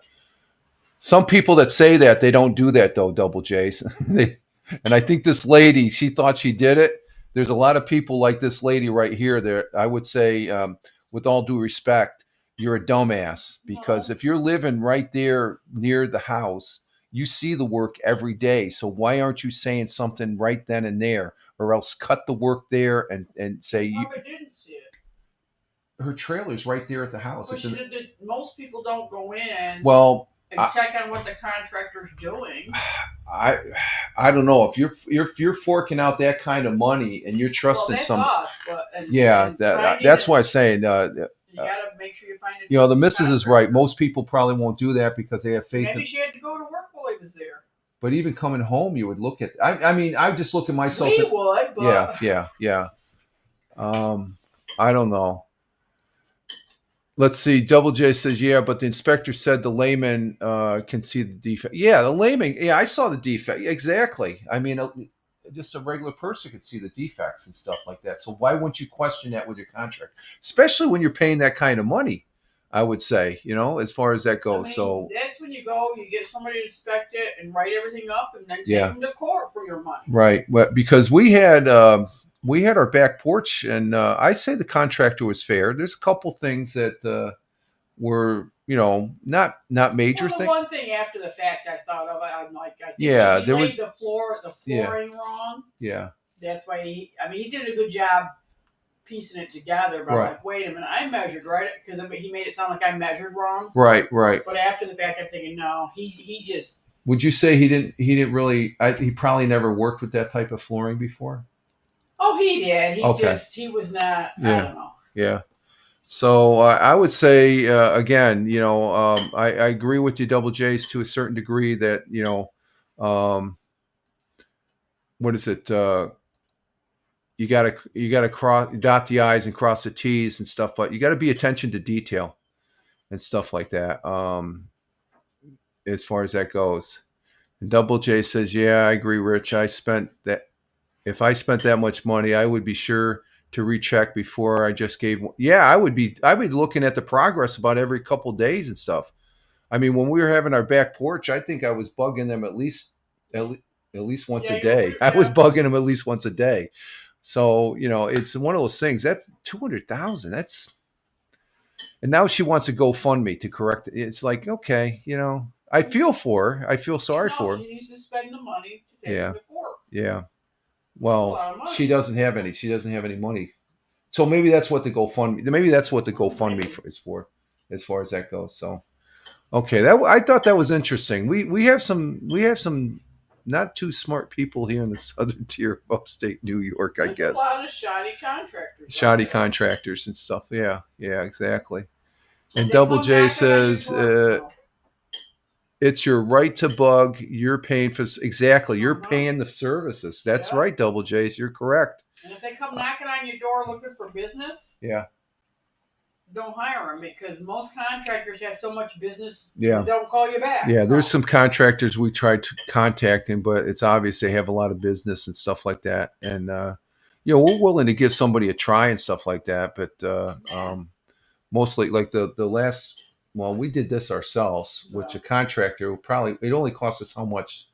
Some people that say that, they don't do that, though, Double J's. And I think this lady, she thought she did it. There's a lot of people like this lady right here that I would say, with all due respect, you're a dumbass. Because if you're living right there near the house, you see the work every day. So why aren't you saying something right then and there? Or else cut the work there and say... I didn't see it. Her trailer's right there at the house. But most people don't go in well, and check on what the contractor's doing. I don't know if you're forking out that kind of money and you're trusting that's why I'm saying you gotta make sure you find it. The missus is right. Most people probably won't do that because they have faith. Maybe she had to go to work while he was there. But even coming home, you would look at. I mean, I just look at myself. We would. But... Yeah. I don't know. Let's see. Double J says, yeah, but the inspector said the layman can see the defect. Yeah, the layman. Yeah, I saw the defect. Exactly. I mean, just a regular person could see the defects and stuff like that. So why wouldn't you question that with your contract? Especially when you're paying that kind of money, I would say, as far as that goes. So that's when you go, you get somebody to inspect it and write everything up and then take them to court for your money. Right. Well, because we had our back porch, and I'd say the contractor was fair. There's a couple things that were, not major things. One thing after the fact I thought of, I'm like, I think he laid the flooring wrong. Yeah. That's why he did a good job piecing it together. But I'm like, wait a minute, I measured right because he made it sound like I measured wrong. Right. But after the fact, I'm thinking, no, he just. Would you say he didn't really? He probably never worked with that type of flooring before. Oh, he did. He was not, I don't know. Yeah. So I would say, again, I agree with you, Double J's, to a certain degree that, what is it? you gotta dot the I's and cross the T's and stuff, but you gotta be attention to detail and stuff like that. As far as that goes. And Double J says, yeah, I agree, Rich. If I spent that much money, I would be sure to recheck before I just gave. Yeah, I would be looking at the progress about every couple days and stuff. I mean, when we were having our back porch, I think I was bugging them at least once a day. I was bugging them at least once a day. So, it's one of those things. That's $200,000. And now she wants to GoFundMe to correct it. It's like, okay, I feel for her. I feel sorry for her. She needs to spend the money to take it to court. Yeah. Well, she doesn't have any. She doesn't have any money. So maybe that's what the GoFundMe. Maybe that's what the GoFundMe is for, as far as that goes. So, okay, I thought that was interesting. We have some not too smart people here in the southern tier of upstate New York, I guess. A lot of shoddy contractors. Shoddy contractors and stuff. Yeah, exactly. And Double J says, it's your right to bug. You're paying for exactly. You're paying the services. That's right, Double J's. You're correct. And if they come knocking on your door looking for business, don't hire them, because most contractors have so much business. They don't call you back. Yeah, there's some contractors we tried to contacting, but it's obvious they have a lot of business and stuff like that. And we're willing to give somebody a try and stuff like that. But mostly, like the last. Well, we did this ourselves, which a contractor it only cost us how much?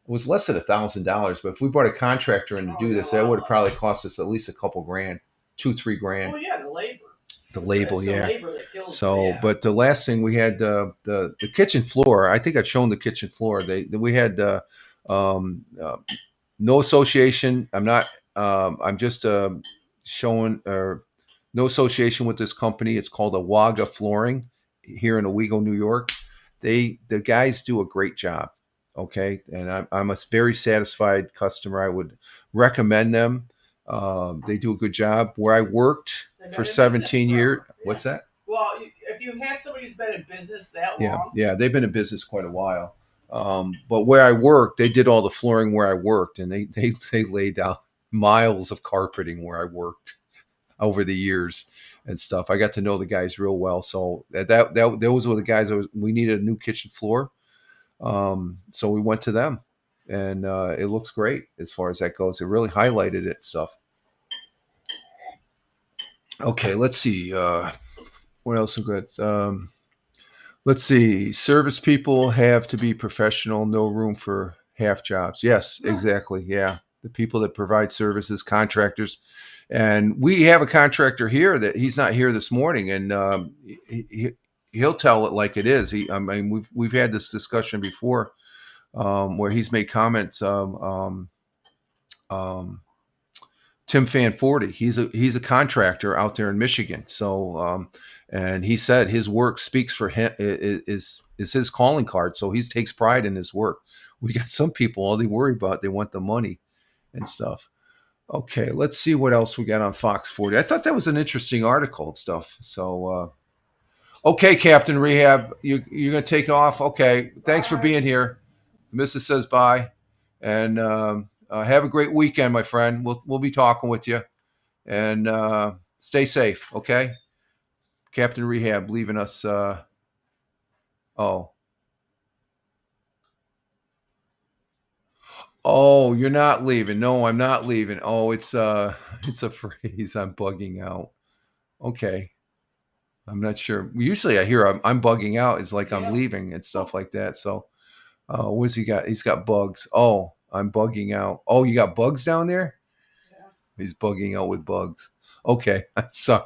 It was less than $1,000. But if we brought a contractor in to do this, that would have probably cost us at least a couple grand, $2-3 grand. Oh yeah, the labor. The label, The labor that kills but the last thing we had the kitchen floor. I think I've shown the kitchen floor. We had no association. I'm not. I'm just showing no association with this company. It's called Awaga Flooring here in Owego, New York. The guys do a great job. Okay. And I'm a very satisfied customer. I would recommend them. They do a good job. Where I worked for 17 years. What's that? Well, if you have somebody who's been in business that long. Yeah. They've been in business quite a while. But where I worked, they did all the flooring where I worked, and they laid out miles of carpeting where I worked over the years and stuff. I got to know the guys real well. So those were the guys we needed a new kitchen floor. So we went to them, and it looks great as far as that goes. It really highlighted it and stuff. Okay, let's see. What else we got? Let's see. Service people have to be professional. No room for half jobs. Yes, exactly. Yeah. The people that provide services, contractors. And we have a contractor here that he's not here this morning, and he'll tell it like it is. We've had this discussion before, where he's made comments. Tim Fanforti, he's a contractor out there in Michigan. So, and he said his work speaks for him, is his calling card. So he takes pride in his work. We got some people, all they worry about, they want the money and stuff. Okay, let's see what else we got on Fox 40. I thought that was an interesting article and stuff. So, okay, Captain Rehab, you're going to take off. Okay, thanks for being here. The Mrs. says bye. And have a great weekend, my friend. We'll be talking with you. And stay safe, okay? Captain Rehab leaving us. Oh, you're not leaving. No, I'm not leaving. Oh, it's a phrase. I'm bugging out. Okay. I'm not sure. Usually I hear I'm bugging out. It's like I'm leaving and stuff like that. So what's he got? He's got bugs. Oh, I'm bugging out. Oh, you got bugs down there? Yeah. He's bugging out with bugs. Okay. So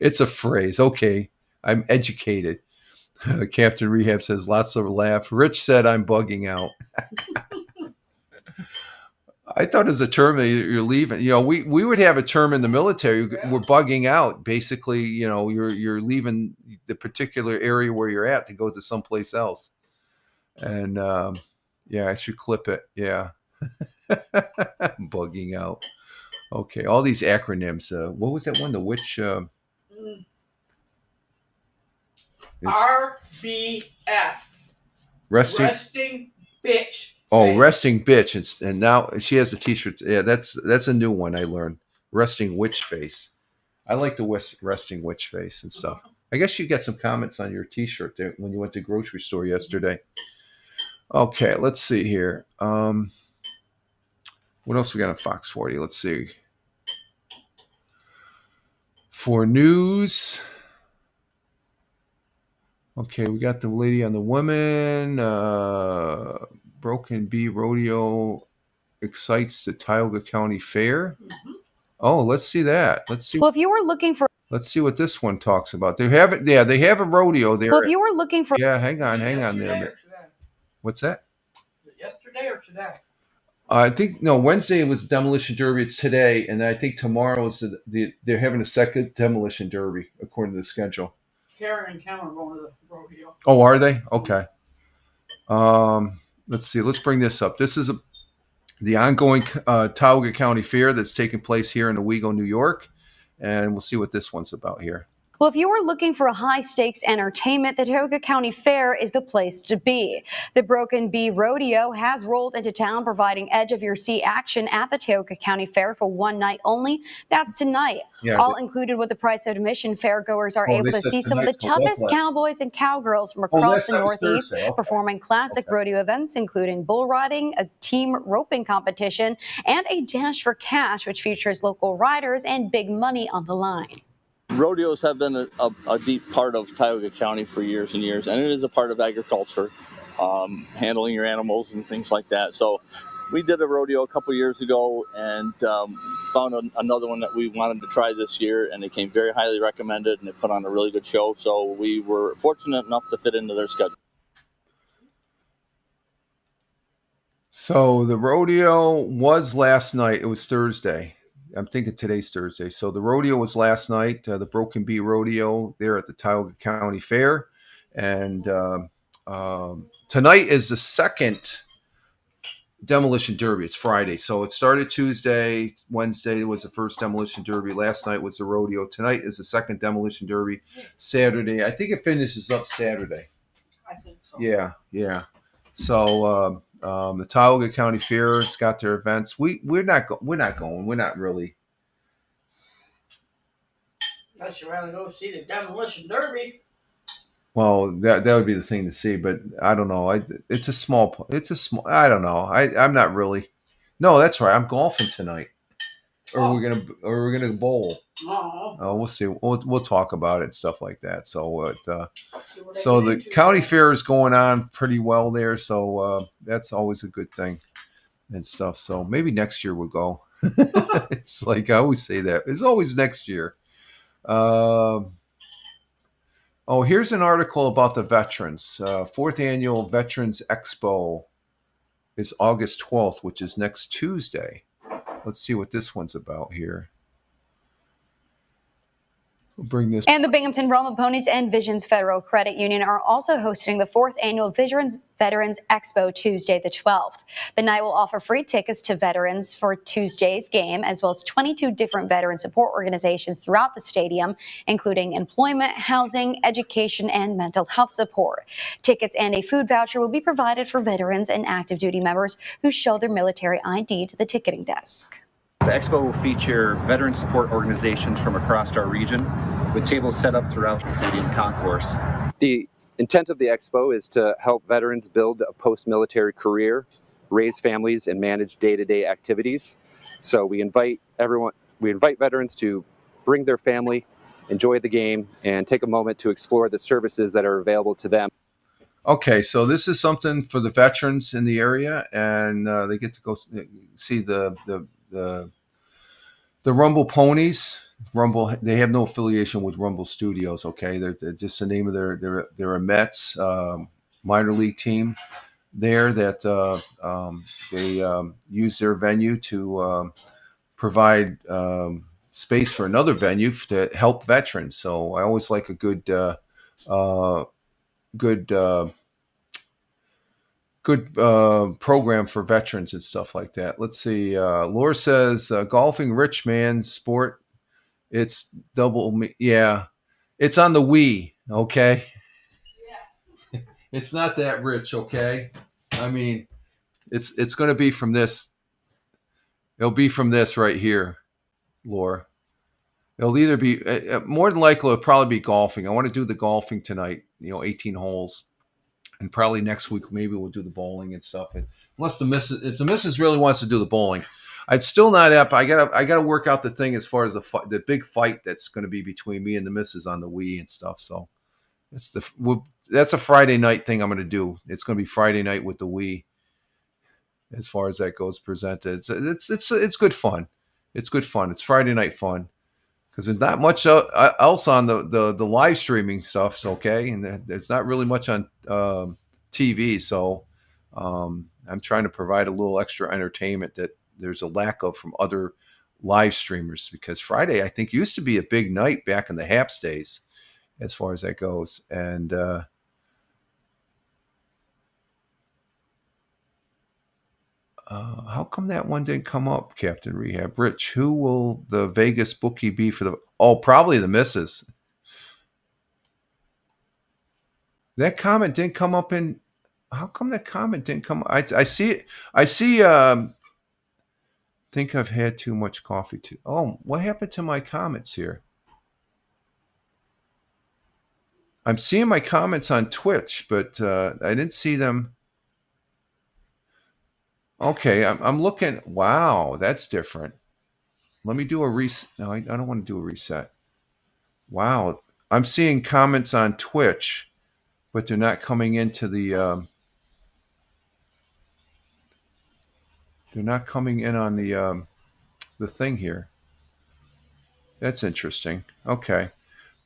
it's a phrase. Okay. I'm educated. Captain Rehab says lots of laugh. Rich said I'm bugging out. I thought as a term that you're leaving. We would have a term in the military. We're bugging out. Basically, you're leaving the particular area where you're at to go to someplace else. And I should clip it. Yeah, bugging out. Okay, all these acronyms. What was that one? The which? RBF. Resting bitch. Oh, resting bitch. And now she has a t-shirt. Yeah, that's a new one I learned. resting witch face. I like the resting witch face and stuff. I guess you got some comments on your T-shirt there when you went to the grocery store yesterday. Okay, let's see here. What else we got on Fox 40? Let's see. For news, okay, we got the lady on the women. Broken Bee Rodeo excites the Tioga County Fair. Mm-hmm. Oh, let's see that. Let's see. Well, if you were looking for, let's see what this one talks about. They have it. Yeah, they have a rodeo there. Well, if you were looking for, yeah, hang on there. What's that? Yesterday or today? I think no. Wednesday was Demolition Derby. It's today, and I think tomorrow is they're having a second Demolition Derby according to the schedule. Karen and Ken are going to the rodeo. Oh, are they? Okay. Let's see. Let's bring this up. This is the ongoing Tioga County Fair that's taking place here in Owego, New York, and we'll see what this one's about here. Well, if you were looking for a high-stakes entertainment, the Tioga County Fair is the place to be. The Broken Bee Rodeo has rolled into town, providing edge-of-your-seat action at the Tioga County Fair for one night only. That's tonight. Yeah, all included with the price of admission, fairgoers are able to see some of the toughest cowboys and cowgirls from across the Northeast performing classic rodeo events, including bull riding, a team roping competition, and a dash for cash, which features local riders and big money on the line. Rodeos have been a deep part of Tioga County for years and years, and it is a part of agriculture, handling your animals and things like that. So we did a rodeo a couple years ago and found another one that we wanted to try this year, and it came very highly recommended, and they put on a really good show. So we were fortunate enough to fit into their schedule. So the rodeo was last night. It was Thursday. I'm thinking today's Thursday. So the rodeo was last night, the Broken Bee Rodeo there at the Tioga County Fair. And tonight is the second Demolition Derby. It's Friday. So it started Tuesday. Wednesday was the first Demolition Derby. Last night was the rodeo. Tonight is the second Demolition Derby. Saturday. I think it finishes up Saturday. I think so. Yeah. So the Tioga County Fair has got their events. We're not going. We're not really. Unless you want to go see the Demolition Derby. Well, that would be the thing to see, but I don't know. It's a small. I don't know. I'm not really. No, that's right. I'm golfing tonight, or we're gonna bowl. We'll see. We'll talk about it and stuff like that. So so the county fair is going on pretty well there. So that's always a good thing and stuff. So maybe next year we'll go. It's like I always say that. It's always next year. Here's an article about the veterans. 4th Annual Veterans Expo is August 12th, which is next Tuesday. Let's see what this one's about here. We'll bring this. And the Binghamton Realm of Ponies and Visions Federal Credit Union are also hosting the 4th Annual Veterans Expo Tuesday the 12th. The night will offer free tickets to veterans for Tuesday's game, as well as 22 different veteran support organizations throughout the stadium, including employment, housing, education, and mental health support. Tickets and a food voucher will be provided for veterans and active duty members who show their military ID to the ticketing desk. The expo will feature veteran support organizations from across our region, with tables set up throughout the stadium concourse. The intent of the expo is to help veterans build a post-military career, raise families, and manage day-to-day activities. So we invite veterans to bring their family, enjoy the game, and take a moment to explore the services that are available to them. Okay, so this is something for the veterans in the area, and they get to go see the Rumble Ponies. Rumble, they have no affiliation with Rumble Studios. Okay, they're just the name of they're a Mets minor league team there that they use their venue to provide space for another venue to help veterans. So I always like a good program for veterans and stuff like that. Let's see. Laura says, golfing rich man sport. It's double. Yeah. It's on the Wii. Okay. Yeah. It's not that rich. Okay. I mean, it's going to be from this. It'll be from this right here. Laura. It'll either be more than likely it'll probably be golfing. I want to do the golfing tonight. 18 holes, and probably next week maybe we'll do the bowling and stuff. And unless if the missus really wants to do the bowling, I'm still not up. I gotta work out the thing as far as the big fight that's going to be between me and the missus on the Wii and stuff. So that's a Friday night thing I'm going to do. It's going to be Friday night with the Wii. As far as that goes, presented, it's good fun. It's good fun. It's Friday night fun. Because there's not much else on the live streaming stuff, okay? And there's not really much on TV, so I'm trying to provide a little extra entertainment that there's a lack of from other live streamers. Because Friday, I think, used to be a big night back in the Haps days, as far as that goes. And how come that one didn't come up, Captain Rehab? Rich, who will the Vegas bookie be for the... Oh, probably the missus. That comment didn't come up in... How come that comment didn't come... I see it. I see... think I've had too much coffee too. Oh, what happened to my comments here? I'm seeing my comments on Twitch, but I didn't see them... Okay, I'm looking. Wow, that's different. Let me do a reset. No, I don't want to do a reset. Wow, I'm seeing comments on Twitch, but they're not coming into the. They're not coming in on the thing here. That's interesting. Okay,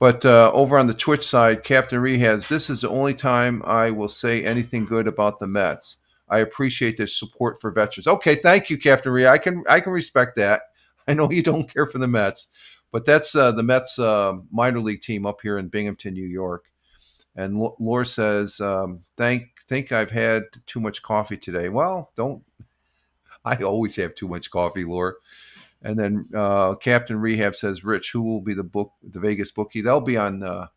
but over on the Twitch side, Captain Rehabs, this is the only time I will say anything good about the Mets. I appreciate their support for veterans. Okay, thank you, Captain Rhea. I can respect that. I know you don't care for the Mets, but that's the Mets minor league team up here in Binghamton, New York. And Laura says, think I've had too much coffee today. Well, don't. I always have too much coffee, Laura. And then Captain Rehab says, Rich, who will be the Vegas bookie? They'll be on.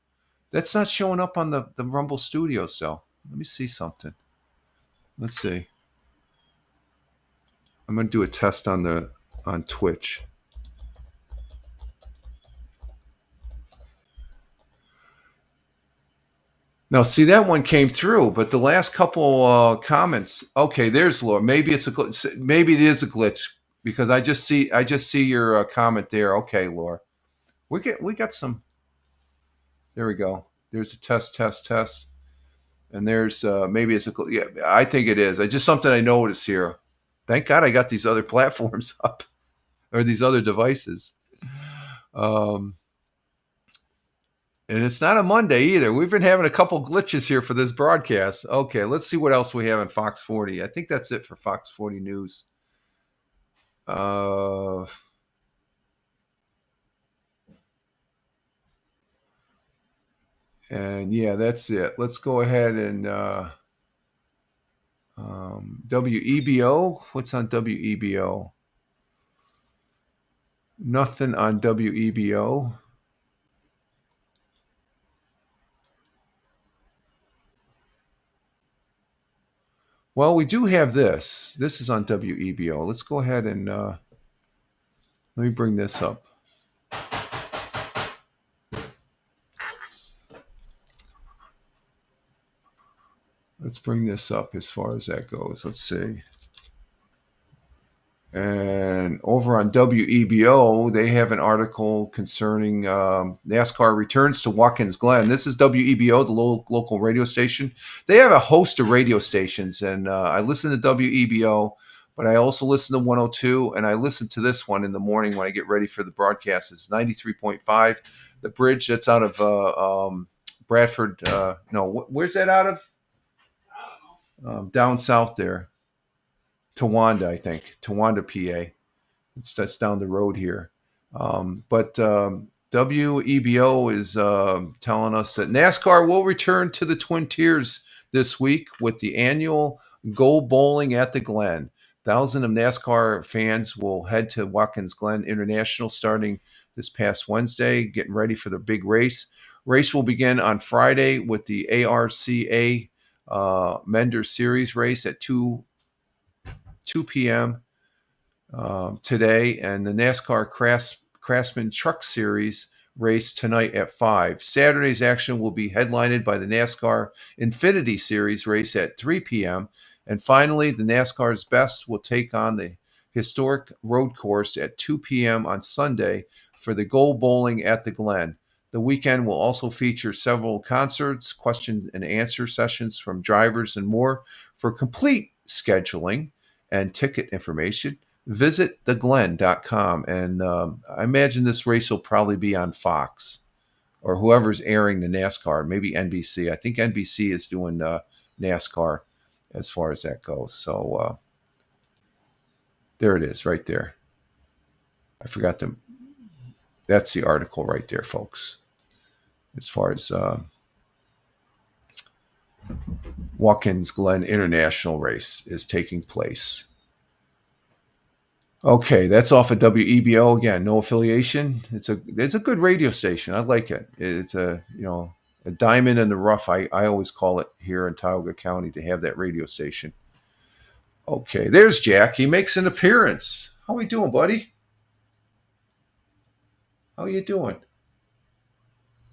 That's not showing up on the Rumble Studios, though. Let me see something. Let's see. I'm going to do a test on Twitch. Now, see, that one came through, but the last couple comments. Okay, there's Laura. Maybe it's a glitch. Maybe it is a glitch because I just see your comment there. Okay, Laura, we got some. There we go. There's a test. And there's maybe it's yeah, I think it is. Just something I noticed here. Thank God I got these other platforms up or these other devices. And it's not a Monday either. We've been having a couple glitches here for this broadcast. Okay, let's see what else we have on Fox 40. I think that's it for Fox 40 News. And yeah, that's it. Let's go ahead and WEBO. What's on WEBO? Nothing on WEBO. Well, we do have this. This is on WEBO. Let's go ahead and let me bring this up. Let's bring this up as far as that goes. Let's see. And over on WEBO, they have an article concerning NASCAR returns to Watkins Glen. This is WEBO, the local radio station. They have a host of radio stations, and I listen to WEBO, but I also listen to 102, and I listen to this one in the morning when I get ready for the broadcast. It's 93.5. The Bridge, that's out of Bradford. No, where's that out of? Down south there. Towanda, I think. Towanda, PA. That's down the road here. But WEBO is telling us that NASCAR will return to the Twin Tiers this week with the annual Go Bowling at the Glen. Thousands of NASCAR fans will head to Watkins Glen International starting this past Wednesday, getting ready for the big race. Race will begin on Friday with the ARCA Mender Series race at 2 p.m. Today, and the NASCAR Craftsman Truck Series race tonight at 5. Saturday's action will be headlined by the NASCAR Infinity Series race at 3 p.m. And finally, the NASCAR's Best will take on the historic road course at 2 p.m. on Sunday for the Gold Bowling at the Glen. The weekend will also feature several concerts, question and answer sessions from drivers, and more. For complete scheduling and ticket information, visit theglen.com. And I imagine this race will probably be on Fox or whoever's airing the NASCAR, maybe NBC. I think NBC is doing NASCAR as far as that goes. So there it is right there. I forgot to. That's the article right there, folks. As far as Watkins Glen International Race is taking place. Okay, that's off of WEBO. Again, no affiliation. It's a good radio station. I like it. It's a diamond in the rough. I always call it here in Tioga County to have that radio station. Okay, there's Jack. He makes an appearance. How we doing, buddy? How you doing?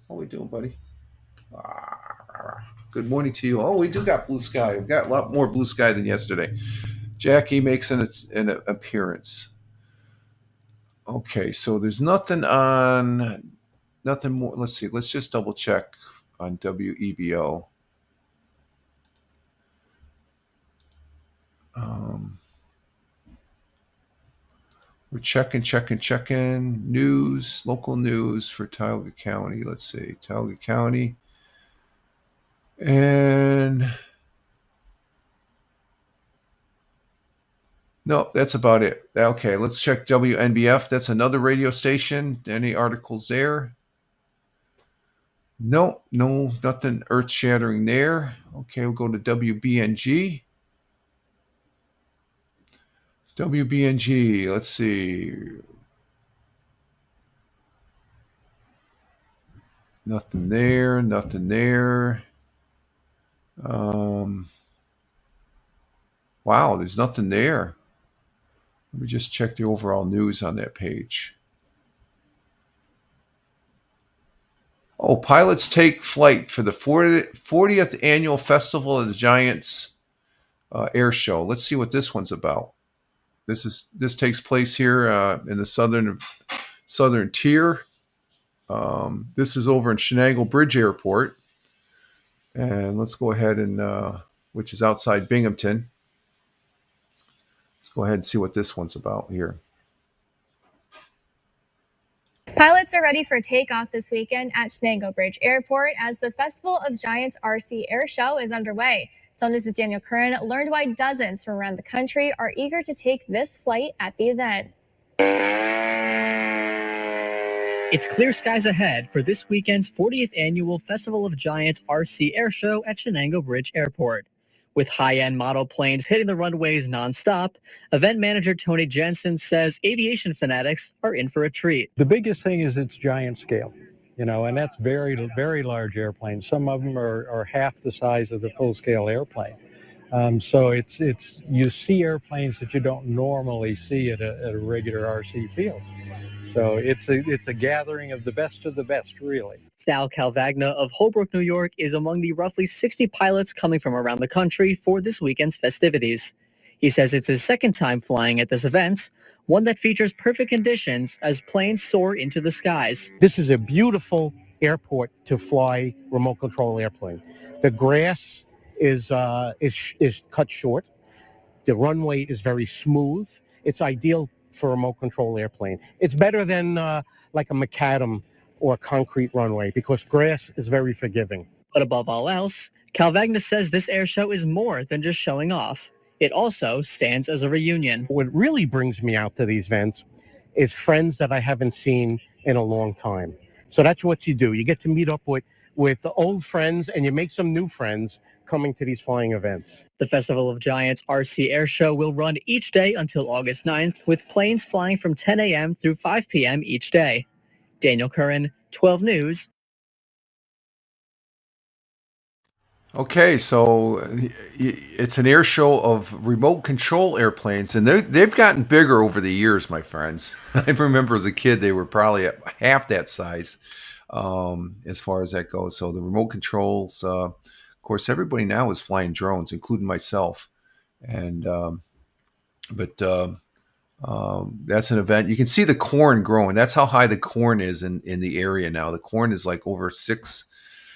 How we doing, buddy? Good morning to you. Oh, we do got blue sky. We've got a lot more blue sky than yesterday. Jackie makes an appearance. Okay, so there's nothing more. Let's see. Let's just double check on WEBO. We're checking news, local news for Tioga County. Let's see, Tioga County. And no, that's about it. Okay, let's check WNBF. That's another radio station. Any articles there? No, nothing earth-shattering there. Okay, we'll go to WBNG. WBNG, let's see. Nothing there. Wow, there's nothing there. Let me just check the overall news on that page. Oh, pilots take flight for the 40th annual Festival of the Giants air show. Let's see what this one's about. This takes place here in the southern tier. This is over in Chenango Bridge Airport, and let's go ahead and which is outside Binghamton. Let's go ahead and see what this one's about here. Pilots are ready for takeoff this weekend at Chenango Bridge Airport as the Festival of Giants RC Air Show is underway. Tell News' Daniel Curran learned why dozens from around the country are eager to take this flight at the event. It's clear skies ahead for this weekend's 40th annual Festival of Giants RC Air Show at Chenango Bridge Airport. With high-end model planes hitting the runways nonstop, event manager Tony Jensen says aviation fanatics are in for a treat. The biggest thing is it's giant scale, and that's very, very large airplanes. Some of them are half the size of the full-scale airplane. So it's you see airplanes that you don't normally see at a regular RC field. So it's a gathering of the best, really. Sal Calvagna of Holbrook, New York, is among the roughly 60 pilots coming from around the country for this weekend's festivities. He says it's his second time flying at this event, one that features perfect conditions as planes soar into the skies. This is a beautiful airport to fly remote control airplane. The grass is cut short. The runway is very smooth. It's ideal for a remote control airplane. It's better than like a macadam or a concrete runway because grass is very forgiving. But above all else, Calvagna says this air show is more than just showing off. It also stands as a reunion. What really brings me out to these events is friends that I haven't seen in a long time. So that's what you do. You get to meet up with old friends and you make some new friends coming to these flying events. The Festival of Giants RC Air Show will run each day until August 9th, with planes flying from 10 a.m. through 5 p.m. each day. Daniel Curran, 12 News. Okay, so it's an air show of remote control airplanes, and they've gotten bigger over the years, my friends. I remember as a kid they were probably at half that size, as far as that goes. So the remote controls, of course, everybody now is flying drones, including myself, and that's an event. You can see the corn growing. That's how high the corn is in the area now. The corn is like over 6,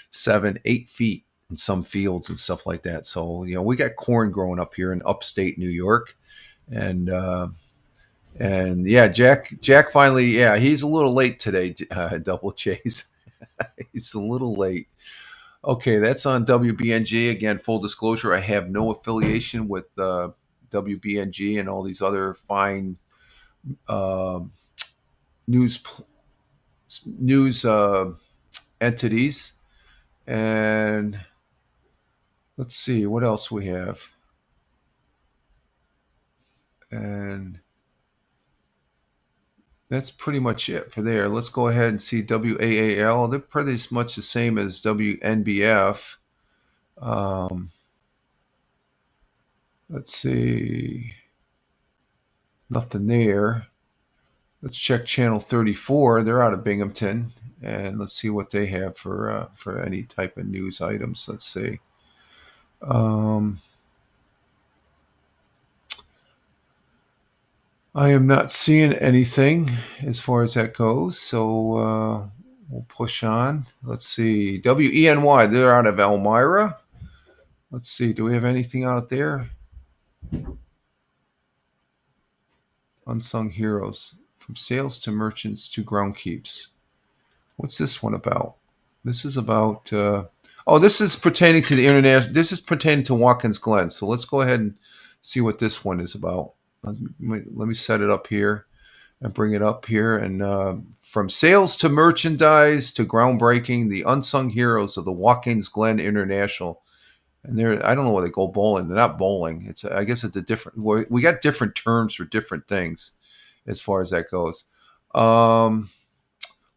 7, 8 feet in some fields and stuff like that. So, we got corn growing up here in upstate New York. And yeah, Jack finally, he's a little late today, Double Chase. He's a little late. Okay, that's on WBNG. Again, full disclosure, I have no affiliation with WBNG and all these other fine news entities. And let's see what else we have. And that's pretty much it for there. Let's go ahead and see WAAL. They're pretty much the same as WNBF. Let's see. Nothing there. Let's check channel 34. They're out of Binghamton. And let's see what they have for any type of news items. Let's see. I am not seeing anything as far as that goes. So we'll push on. Let's see. WENY. They're out of Elmira. Let's see. Do we have anything out there? Unsung Heroes. From sales to merchants to ground keeps. What's this one about? This is about, this is pertaining to the international, this is pertaining to Watkins Glen. So let's go ahead and see what this one is about. Let me set it up here and bring it up here. And from sales to merchandise to groundbreaking, the unsung heroes of the Watkins Glen International. And I don't know where they go bowling. They're not bowling. I guess it's a different, we got different terms for different things as far as that goes.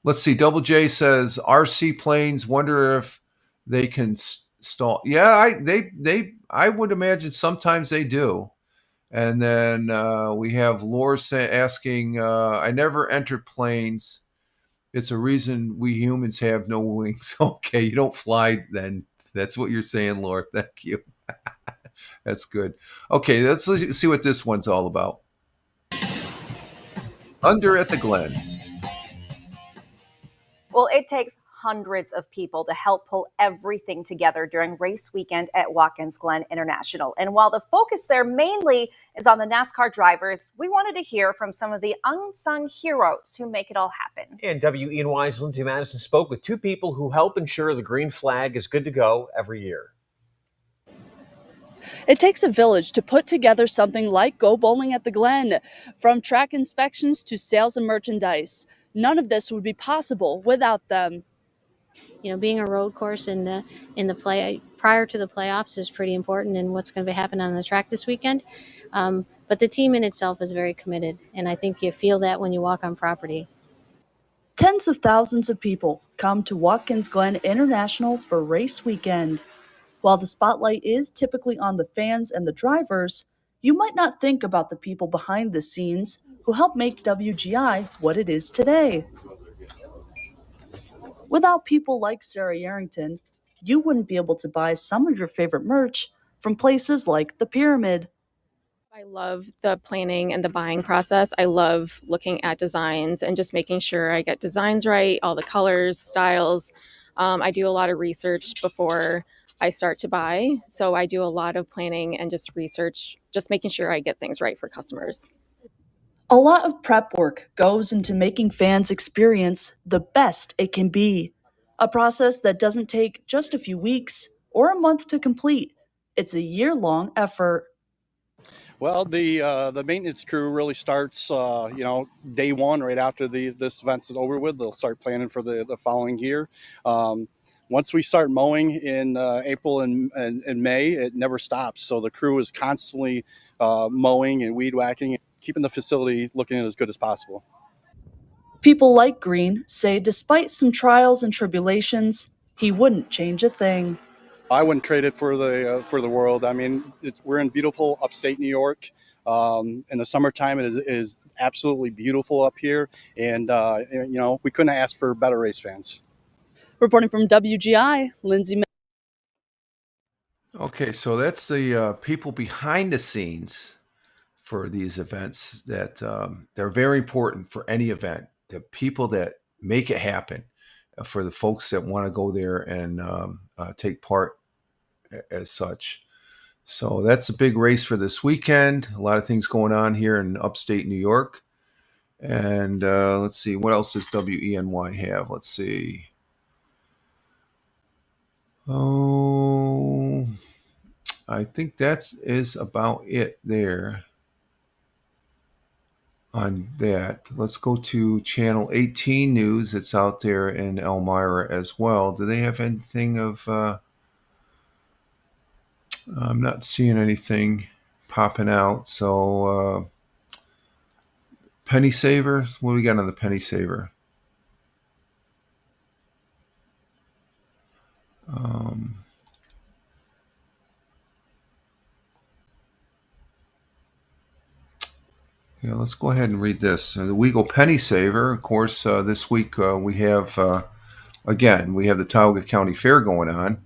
Let's see. Double J says RC planes. Wonder if they can stall. Yeah, I would imagine sometimes they do. And then we have Laura asking, I never entered planes. It's a reason we humans have no wings. Okay, you don't fly then. That's what you're saying, Laura. Thank you. That's good. Okay, let's see what this one's all about. Under at the Glen. Well, it takes hundreds of people to help pull everything together during race weekend at Watkins Glen International. And while the focus there mainly is on the NASCAR drivers, we wanted to hear from some of the unsung heroes who make it all happen. And WENY's Lindsay Madison spoke with two people who help ensure the green flag is good to go every year. It takes a village to put together something like Go Bowling at the Glen, from track inspections to sales and merchandise. None of this would be possible without them. Being a road course in the play prior to the playoffs is pretty important in what's going to happen on the track this weekend. But the team in itself is very committed, and I think you feel that when you walk on property. Tens of thousands of people come to Watkins Glen International for race weekend. While the spotlight is typically on the fans and the drivers, you might not think about the people behind the scenes who help make WGI what it is today. Without people like Sarah Yarrington, you wouldn't be able to buy some of your favorite merch from places like the Pyramid. I love the planning and the buying process. I love looking at designs and just making sure I get designs right, all the colors, styles. I do a lot of research before I start to buy. So I do a lot of planning and just research, just making sure I get things right for customers. A lot of prep work goes into making fans experience the best it can be. A process that doesn't take just a few weeks or a month to complete. It's a year-long effort. Well, the maintenance crew really starts, day one, right after this event is over with. They'll start planning for the following year. Once we start mowing in April and May, it never stops. So the crew is constantly mowing and weed whacking, keeping the facility looking as good as possible. People like Green say despite some trials and tribulations, he wouldn't change a thing. I wouldn't trade it for the world. I mean, we're in beautiful upstate New York. In the summertime, it is absolutely beautiful up here, and we couldn't ask for better race fans. Reporting from WGI, Lindsay. Okay, so that's the people behind the scenes for these events that they're very important for any event. The people that make it happen, for the folks that want to go there and take part as such. So that's a big race for this weekend. A lot of things going on here in upstate New York. And let's see, what else does WENY have? Let's see. Oh, I think that is about it there on that. Let's go to Channel 18 News. It's out there in Elmira as well. Do they have anything of... I'm not seeing anything popping out. So Penny Saver, what do we got on the Penny Saver? Yeah, let's go ahead and read this. The Weagle Penny Saver, of course, this week we have, again, we have the Tioga County Fair going on.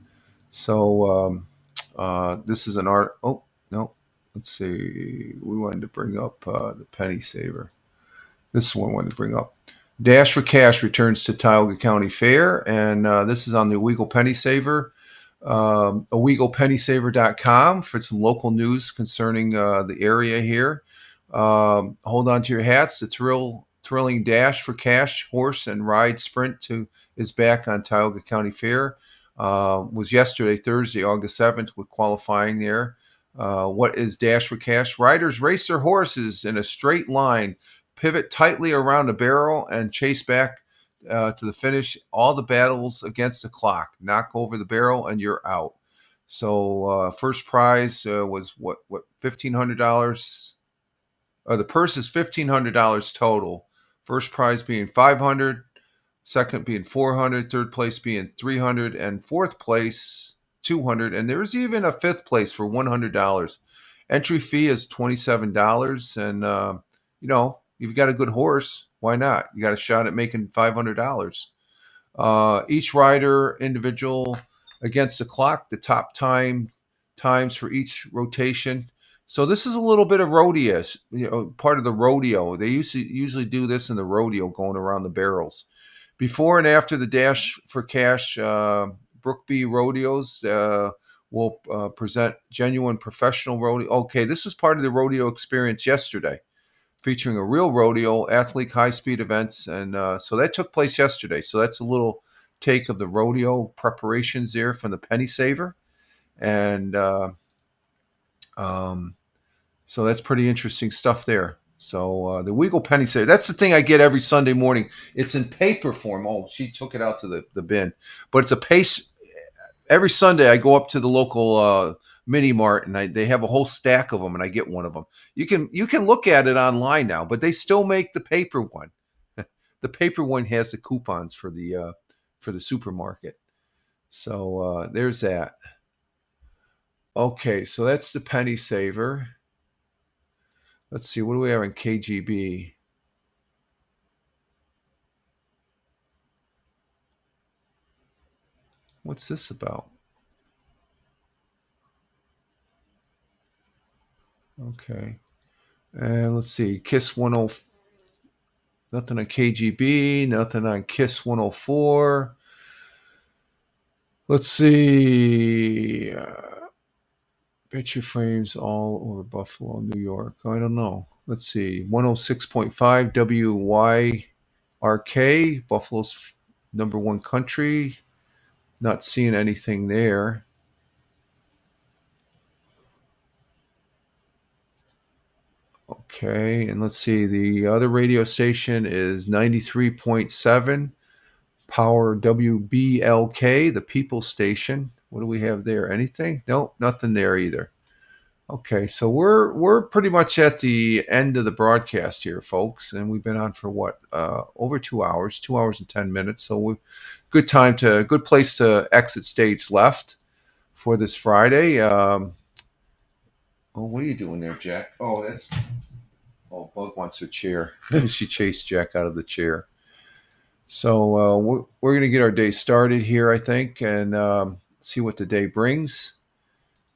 So this is an art. Oh, no. Let's see. We wanted to bring up the Penny Saver. This is what I wanted to bring up. Dash for Cash returns to Tioga County Fair, and this is on the Weagle Penny Saver. WeaglePennySaver.com for some local news concerning the area here. Hold on to your hats. The thrilling Dash for Cash horse and ride sprint is back on Tioga County Fair. Was yesterday, Thursday, August 7th, with qualifying there. What is Dash for Cash? Riders race their horses in a straight line, pivot tightly around a barrel, and chase back to the finish. All the battles against the clock. Knock over the barrel and you're out. So first prize was what $1,500. The purse is $1,500 total. First prize being $500, second being $400, third place being $300, and fourth place $200. And there's even a fifth place for $100. Entry fee is $27, and you've got a good horse. Why not? You got a shot at making $500. Each rider individual against the clock. The top times for each rotation. So this is a little bit of rodeo, part of the rodeo. They usually do this in the rodeo, going around the barrels. Before and after the Dash for Cash Brookby rodeos will present genuine professional rodeo. Okay, this is part of the rodeo experience yesterday, featuring a real rodeo, athlete high-speed events. And so that took place yesterday. So that's a little take of the rodeo preparations there from the Penny Saver. And so that's pretty interesting stuff there. So the Weagle Penny Saver, that's the thing I get every Sunday morning. It's in paper form. Oh, she took it out to the bin. But it's a pace. Every Sunday I go up to the local mini mart, and they have a whole stack of them, and I get one of them. You can look at it online now, but they still make the paper one. The paper one has the coupons for the supermarket. So there's that. Okay, so that's the Penny Saver. Let's see, what do we have in KGB? What's this about? Okay. And let's see, KISS 10. Nothing on KGB, nothing on KISS 104. Let's see. Picture frames all over Buffalo, New York. I don't know. Let's see. 106.5 WYRK, Buffalo's #1 country. Not seeing anything there. Okay, and let's see. The other radio station is 93.7 Power WBLK, the People Station. What do we have there? Anything? Nope, nothing there either. Okay, so we're pretty much at the end of the broadcast here, folks, and we've been on for what? Over 2 hours, 2 hours and 10 minutes. So good place to exit stage left for this Friday. Oh, what are you doing there, Jack? Oh, Bug wants her chair. She chased Jack out of the chair. So we're going to get our day started here, I think, and see what the day brings.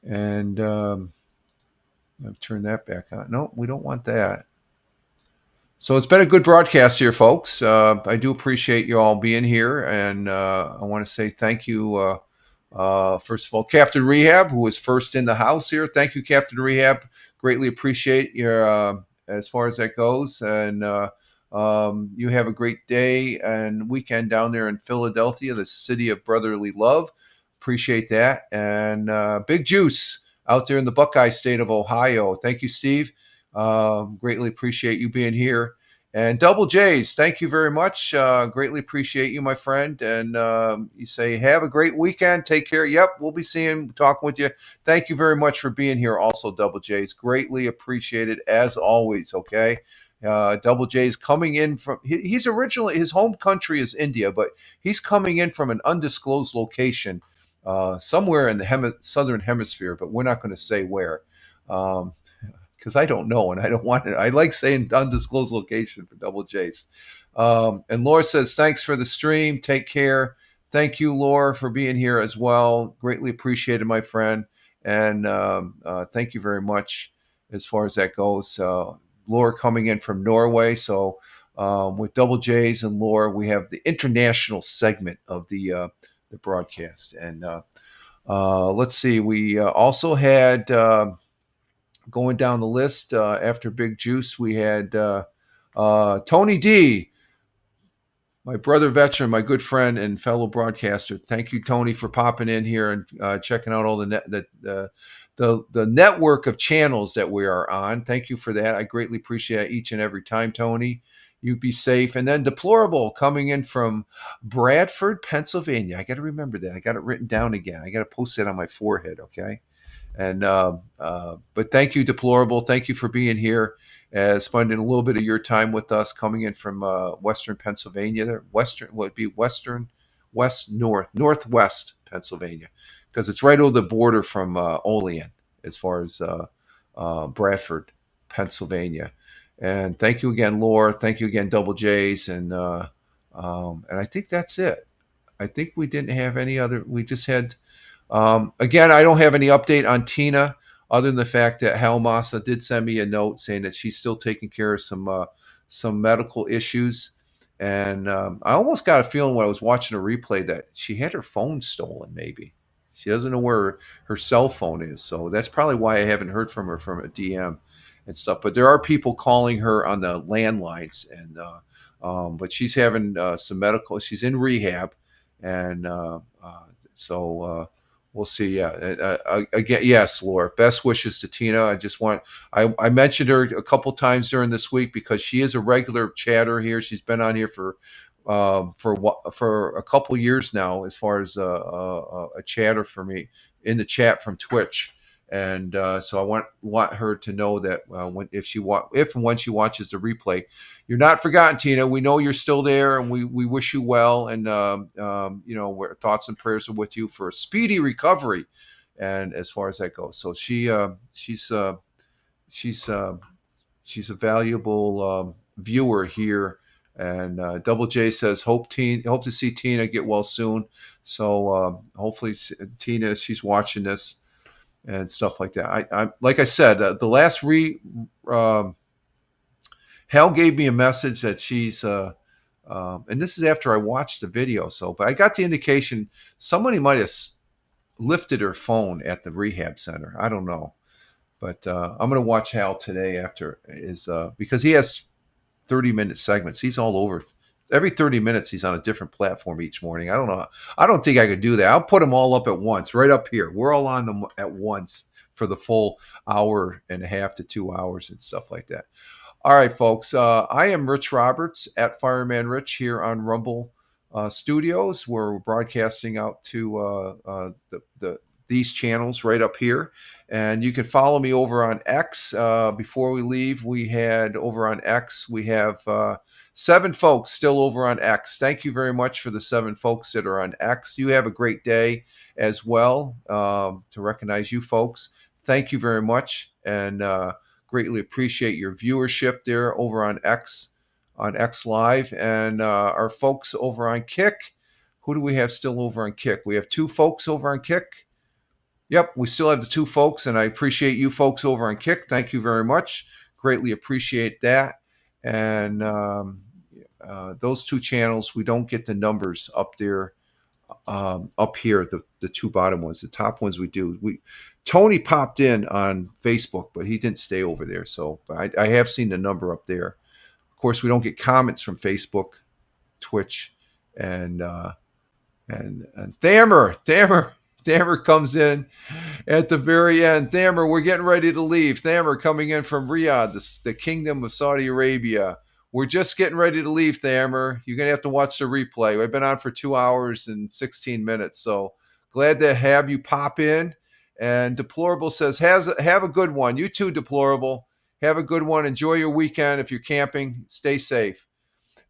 And I'll turn that back on. No, we don't want that. So it's been a good broadcast here, folks. I do appreciate you all being here, and I want to say thank you. First of all, Captain Rehab, who was first in the house here. Thank you, Captain Rehab. Greatly appreciate your as far as that goes. And you have a great day and weekend down there in Philadelphia, the city of brotherly love. Appreciate that. And Big Juice out there in the Buckeye state of Ohio. Thank you, Steve. Greatly appreciate you being here. And Double J's, thank you very much. Greatly appreciate you, my friend. And you say, have a great weekend. Take care. Yep, we'll be talking with you. Thank you very much for being here also, Double J's. Greatly appreciated as always, okay? Double J's coming in from, he's originally, his home country is India, but he's coming in from an undisclosed location somewhere in the southern hemisphere, but we're not going to say where. Because I don't know, and I don't want it. I like saying undisclosed location for Double J's. And Laura says, thanks for the stream. Take care. Thank you, Laura, for being here as well. Greatly appreciated, my friend. And thank you very much as far as that goes. Laura coming in from Norway. So with Double J's and Laura, we have the international segment of the broadcast. And let's see. We also had... going down the list after Big Juice, we had Tony D, my brother veteran, my good friend and fellow broadcaster. Thank you, Tony, for popping in here and checking out all the network of channels that we are on. Thank you for that. I greatly appreciate it each and every time, Tony. You be safe. And then Deplorable coming in from Bradford, Pennsylvania. I got to remember that. I got it written down again. I got to post it on my forehead, okay? And but thank you, Deplorable. Thank you for being here, spending a little bit of your time with us, coming in from Western Pennsylvania. Northwest Pennsylvania, because it's right over the border from Olean, as far as Bradford, Pennsylvania. And thank you again, Laura. Thank you again, Double J's, and I think that's it. I think we didn't have any other. We just had. Again, I don't have any update on Tina other than the fact that Hal Massa did send me a note saying that she's still taking care of some medical issues. And I almost got a feeling when I was watching a replay that she had her phone stolen, maybe. She doesn't know where her cell phone is. So that's probably why I haven't heard from her from a DM and stuff. But there are people calling her on the landlines. And but she's having some medical, she's in rehab. And so we'll see. Yeah. Again, yes, Laura. Best wishes to Tina. I mentioned her a couple times during this week because she is a regular chatter here. She's been on here for a couple years now, as far as a chatter for me in the chat from Twitch. And so I want her to know that if and when she watches the replay, you're not forgotten, Tina. We know you're still there, and we wish you well. And our thoughts and prayers are with you for a speedy recovery. And as far as that goes, so she's a valuable viewer here. And Double J says hope to see Tina get well soon. So hopefully Tina, she's watching this. And stuff like that. I like I said, the last Hal gave me a message that she's, and this is after I watched the video. But I got the indication somebody might have lifted her phone at the rehab center. I don't know, but I'm going to watch Hal today after because he has 30-minute segments. He's all over. Every 30 minutes, he's on a different platform each morning. I don't know. I don't think I could do that. I'll put them all up at once, right up here. We're all on them at once for the full hour and a half to 2 hours and stuff like that. All right, folks. I am Rich Roberts at Fireman Rich here on Rumble Studios, where we're broadcasting out to the these channels right up here. And you can follow me over on X. Before we leave, we had over on X, we have 7 folks still over on X. Thank you very much for the 7 folks that are on X. You have a great day as well. To recognize you folks, thank you very much, and greatly appreciate your viewership there over on X Live. And our folks over on Kick, who do we have still over on Kick? We have 2 folks over on Kick. Yep, we still have the 2 folks, and I appreciate you folks over on Kick. Thank you very much. Greatly appreciate that. And those 2 channels, we don't get the numbers up there, up here, the 2 bottom ones. The top ones we do. Tony popped in on Facebook, but he didn't stay over there. So I have seen the number up there. Of course, we don't get comments from Facebook, Twitch, and Thamer comes in at the very end. Thamer, we're getting ready to leave. Thamer coming in from Riyadh, the Kingdom of Saudi Arabia. We're just getting ready to leave, Thamer. You're going to have to watch the replay. We've been on for 2 hours and 16 minutes. So glad to have you pop in. And Deplorable says, have a good one. You too, Deplorable. Have a good one. Enjoy your weekend. If you're camping, stay safe.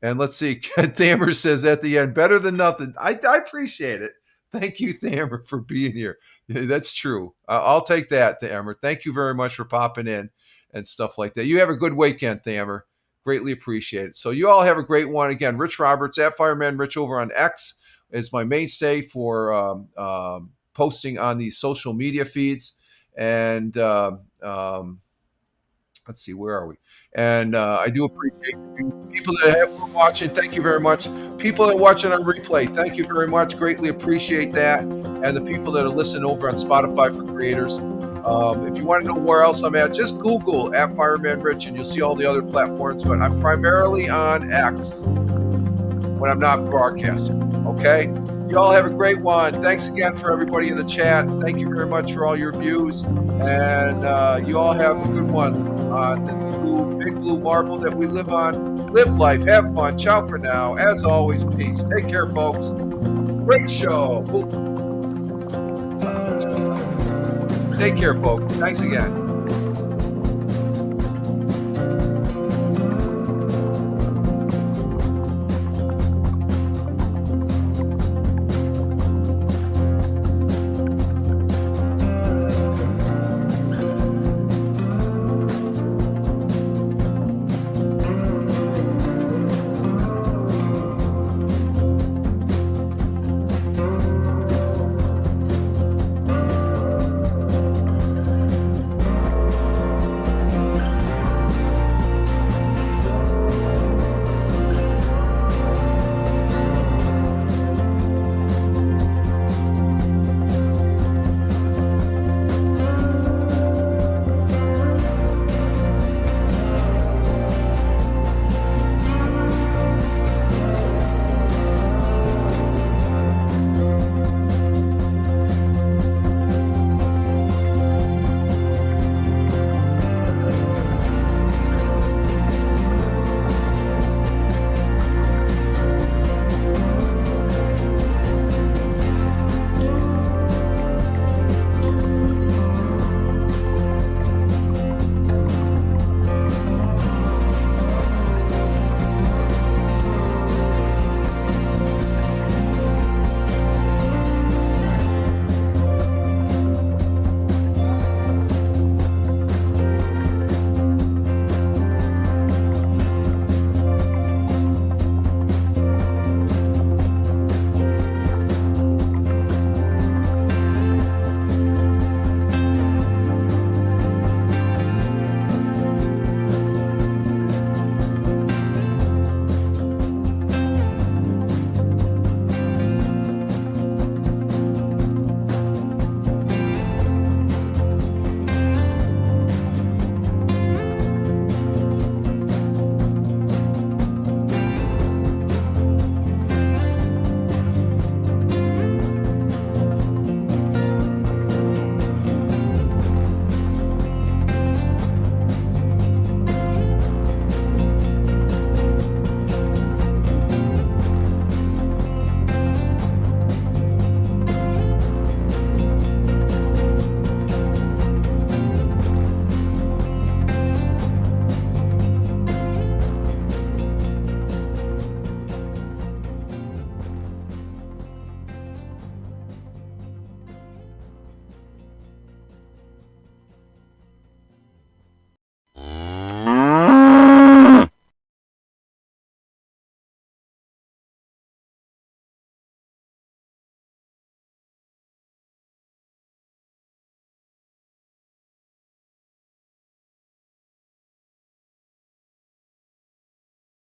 And let's see. Thamer says at the end, better than nothing. I appreciate it. Thank you, Thamer, for being here. That's true. I'll take that, Thamer. Thank you very much for popping in and stuff like that. You have a good weekend, Thamer. Greatly appreciate it. So you all have a great one. Again, Rich Roberts at Fireman Rich over on X is my mainstay for posting on these social media feeds. And let's see, where are we? And I do appreciate people that have watching. Thank you very much. People that are watching on replay, thank you very much. Greatly appreciate that. And the people that are listening over on Spotify for Creators. If you want to know where else I'm at, just Google at Fireman Rich and you'll see all the other platforms. But I'm primarily on X when I'm not broadcasting. Okay? You all have a great one. Thanks again for everybody in the chat. Thank you very much for all your views. And you all have a good one on this big blue marble that we live on. Live life, have fun. Ciao for now. As always, peace. Take care, folks. Great show. Take care, folks. Thanks again.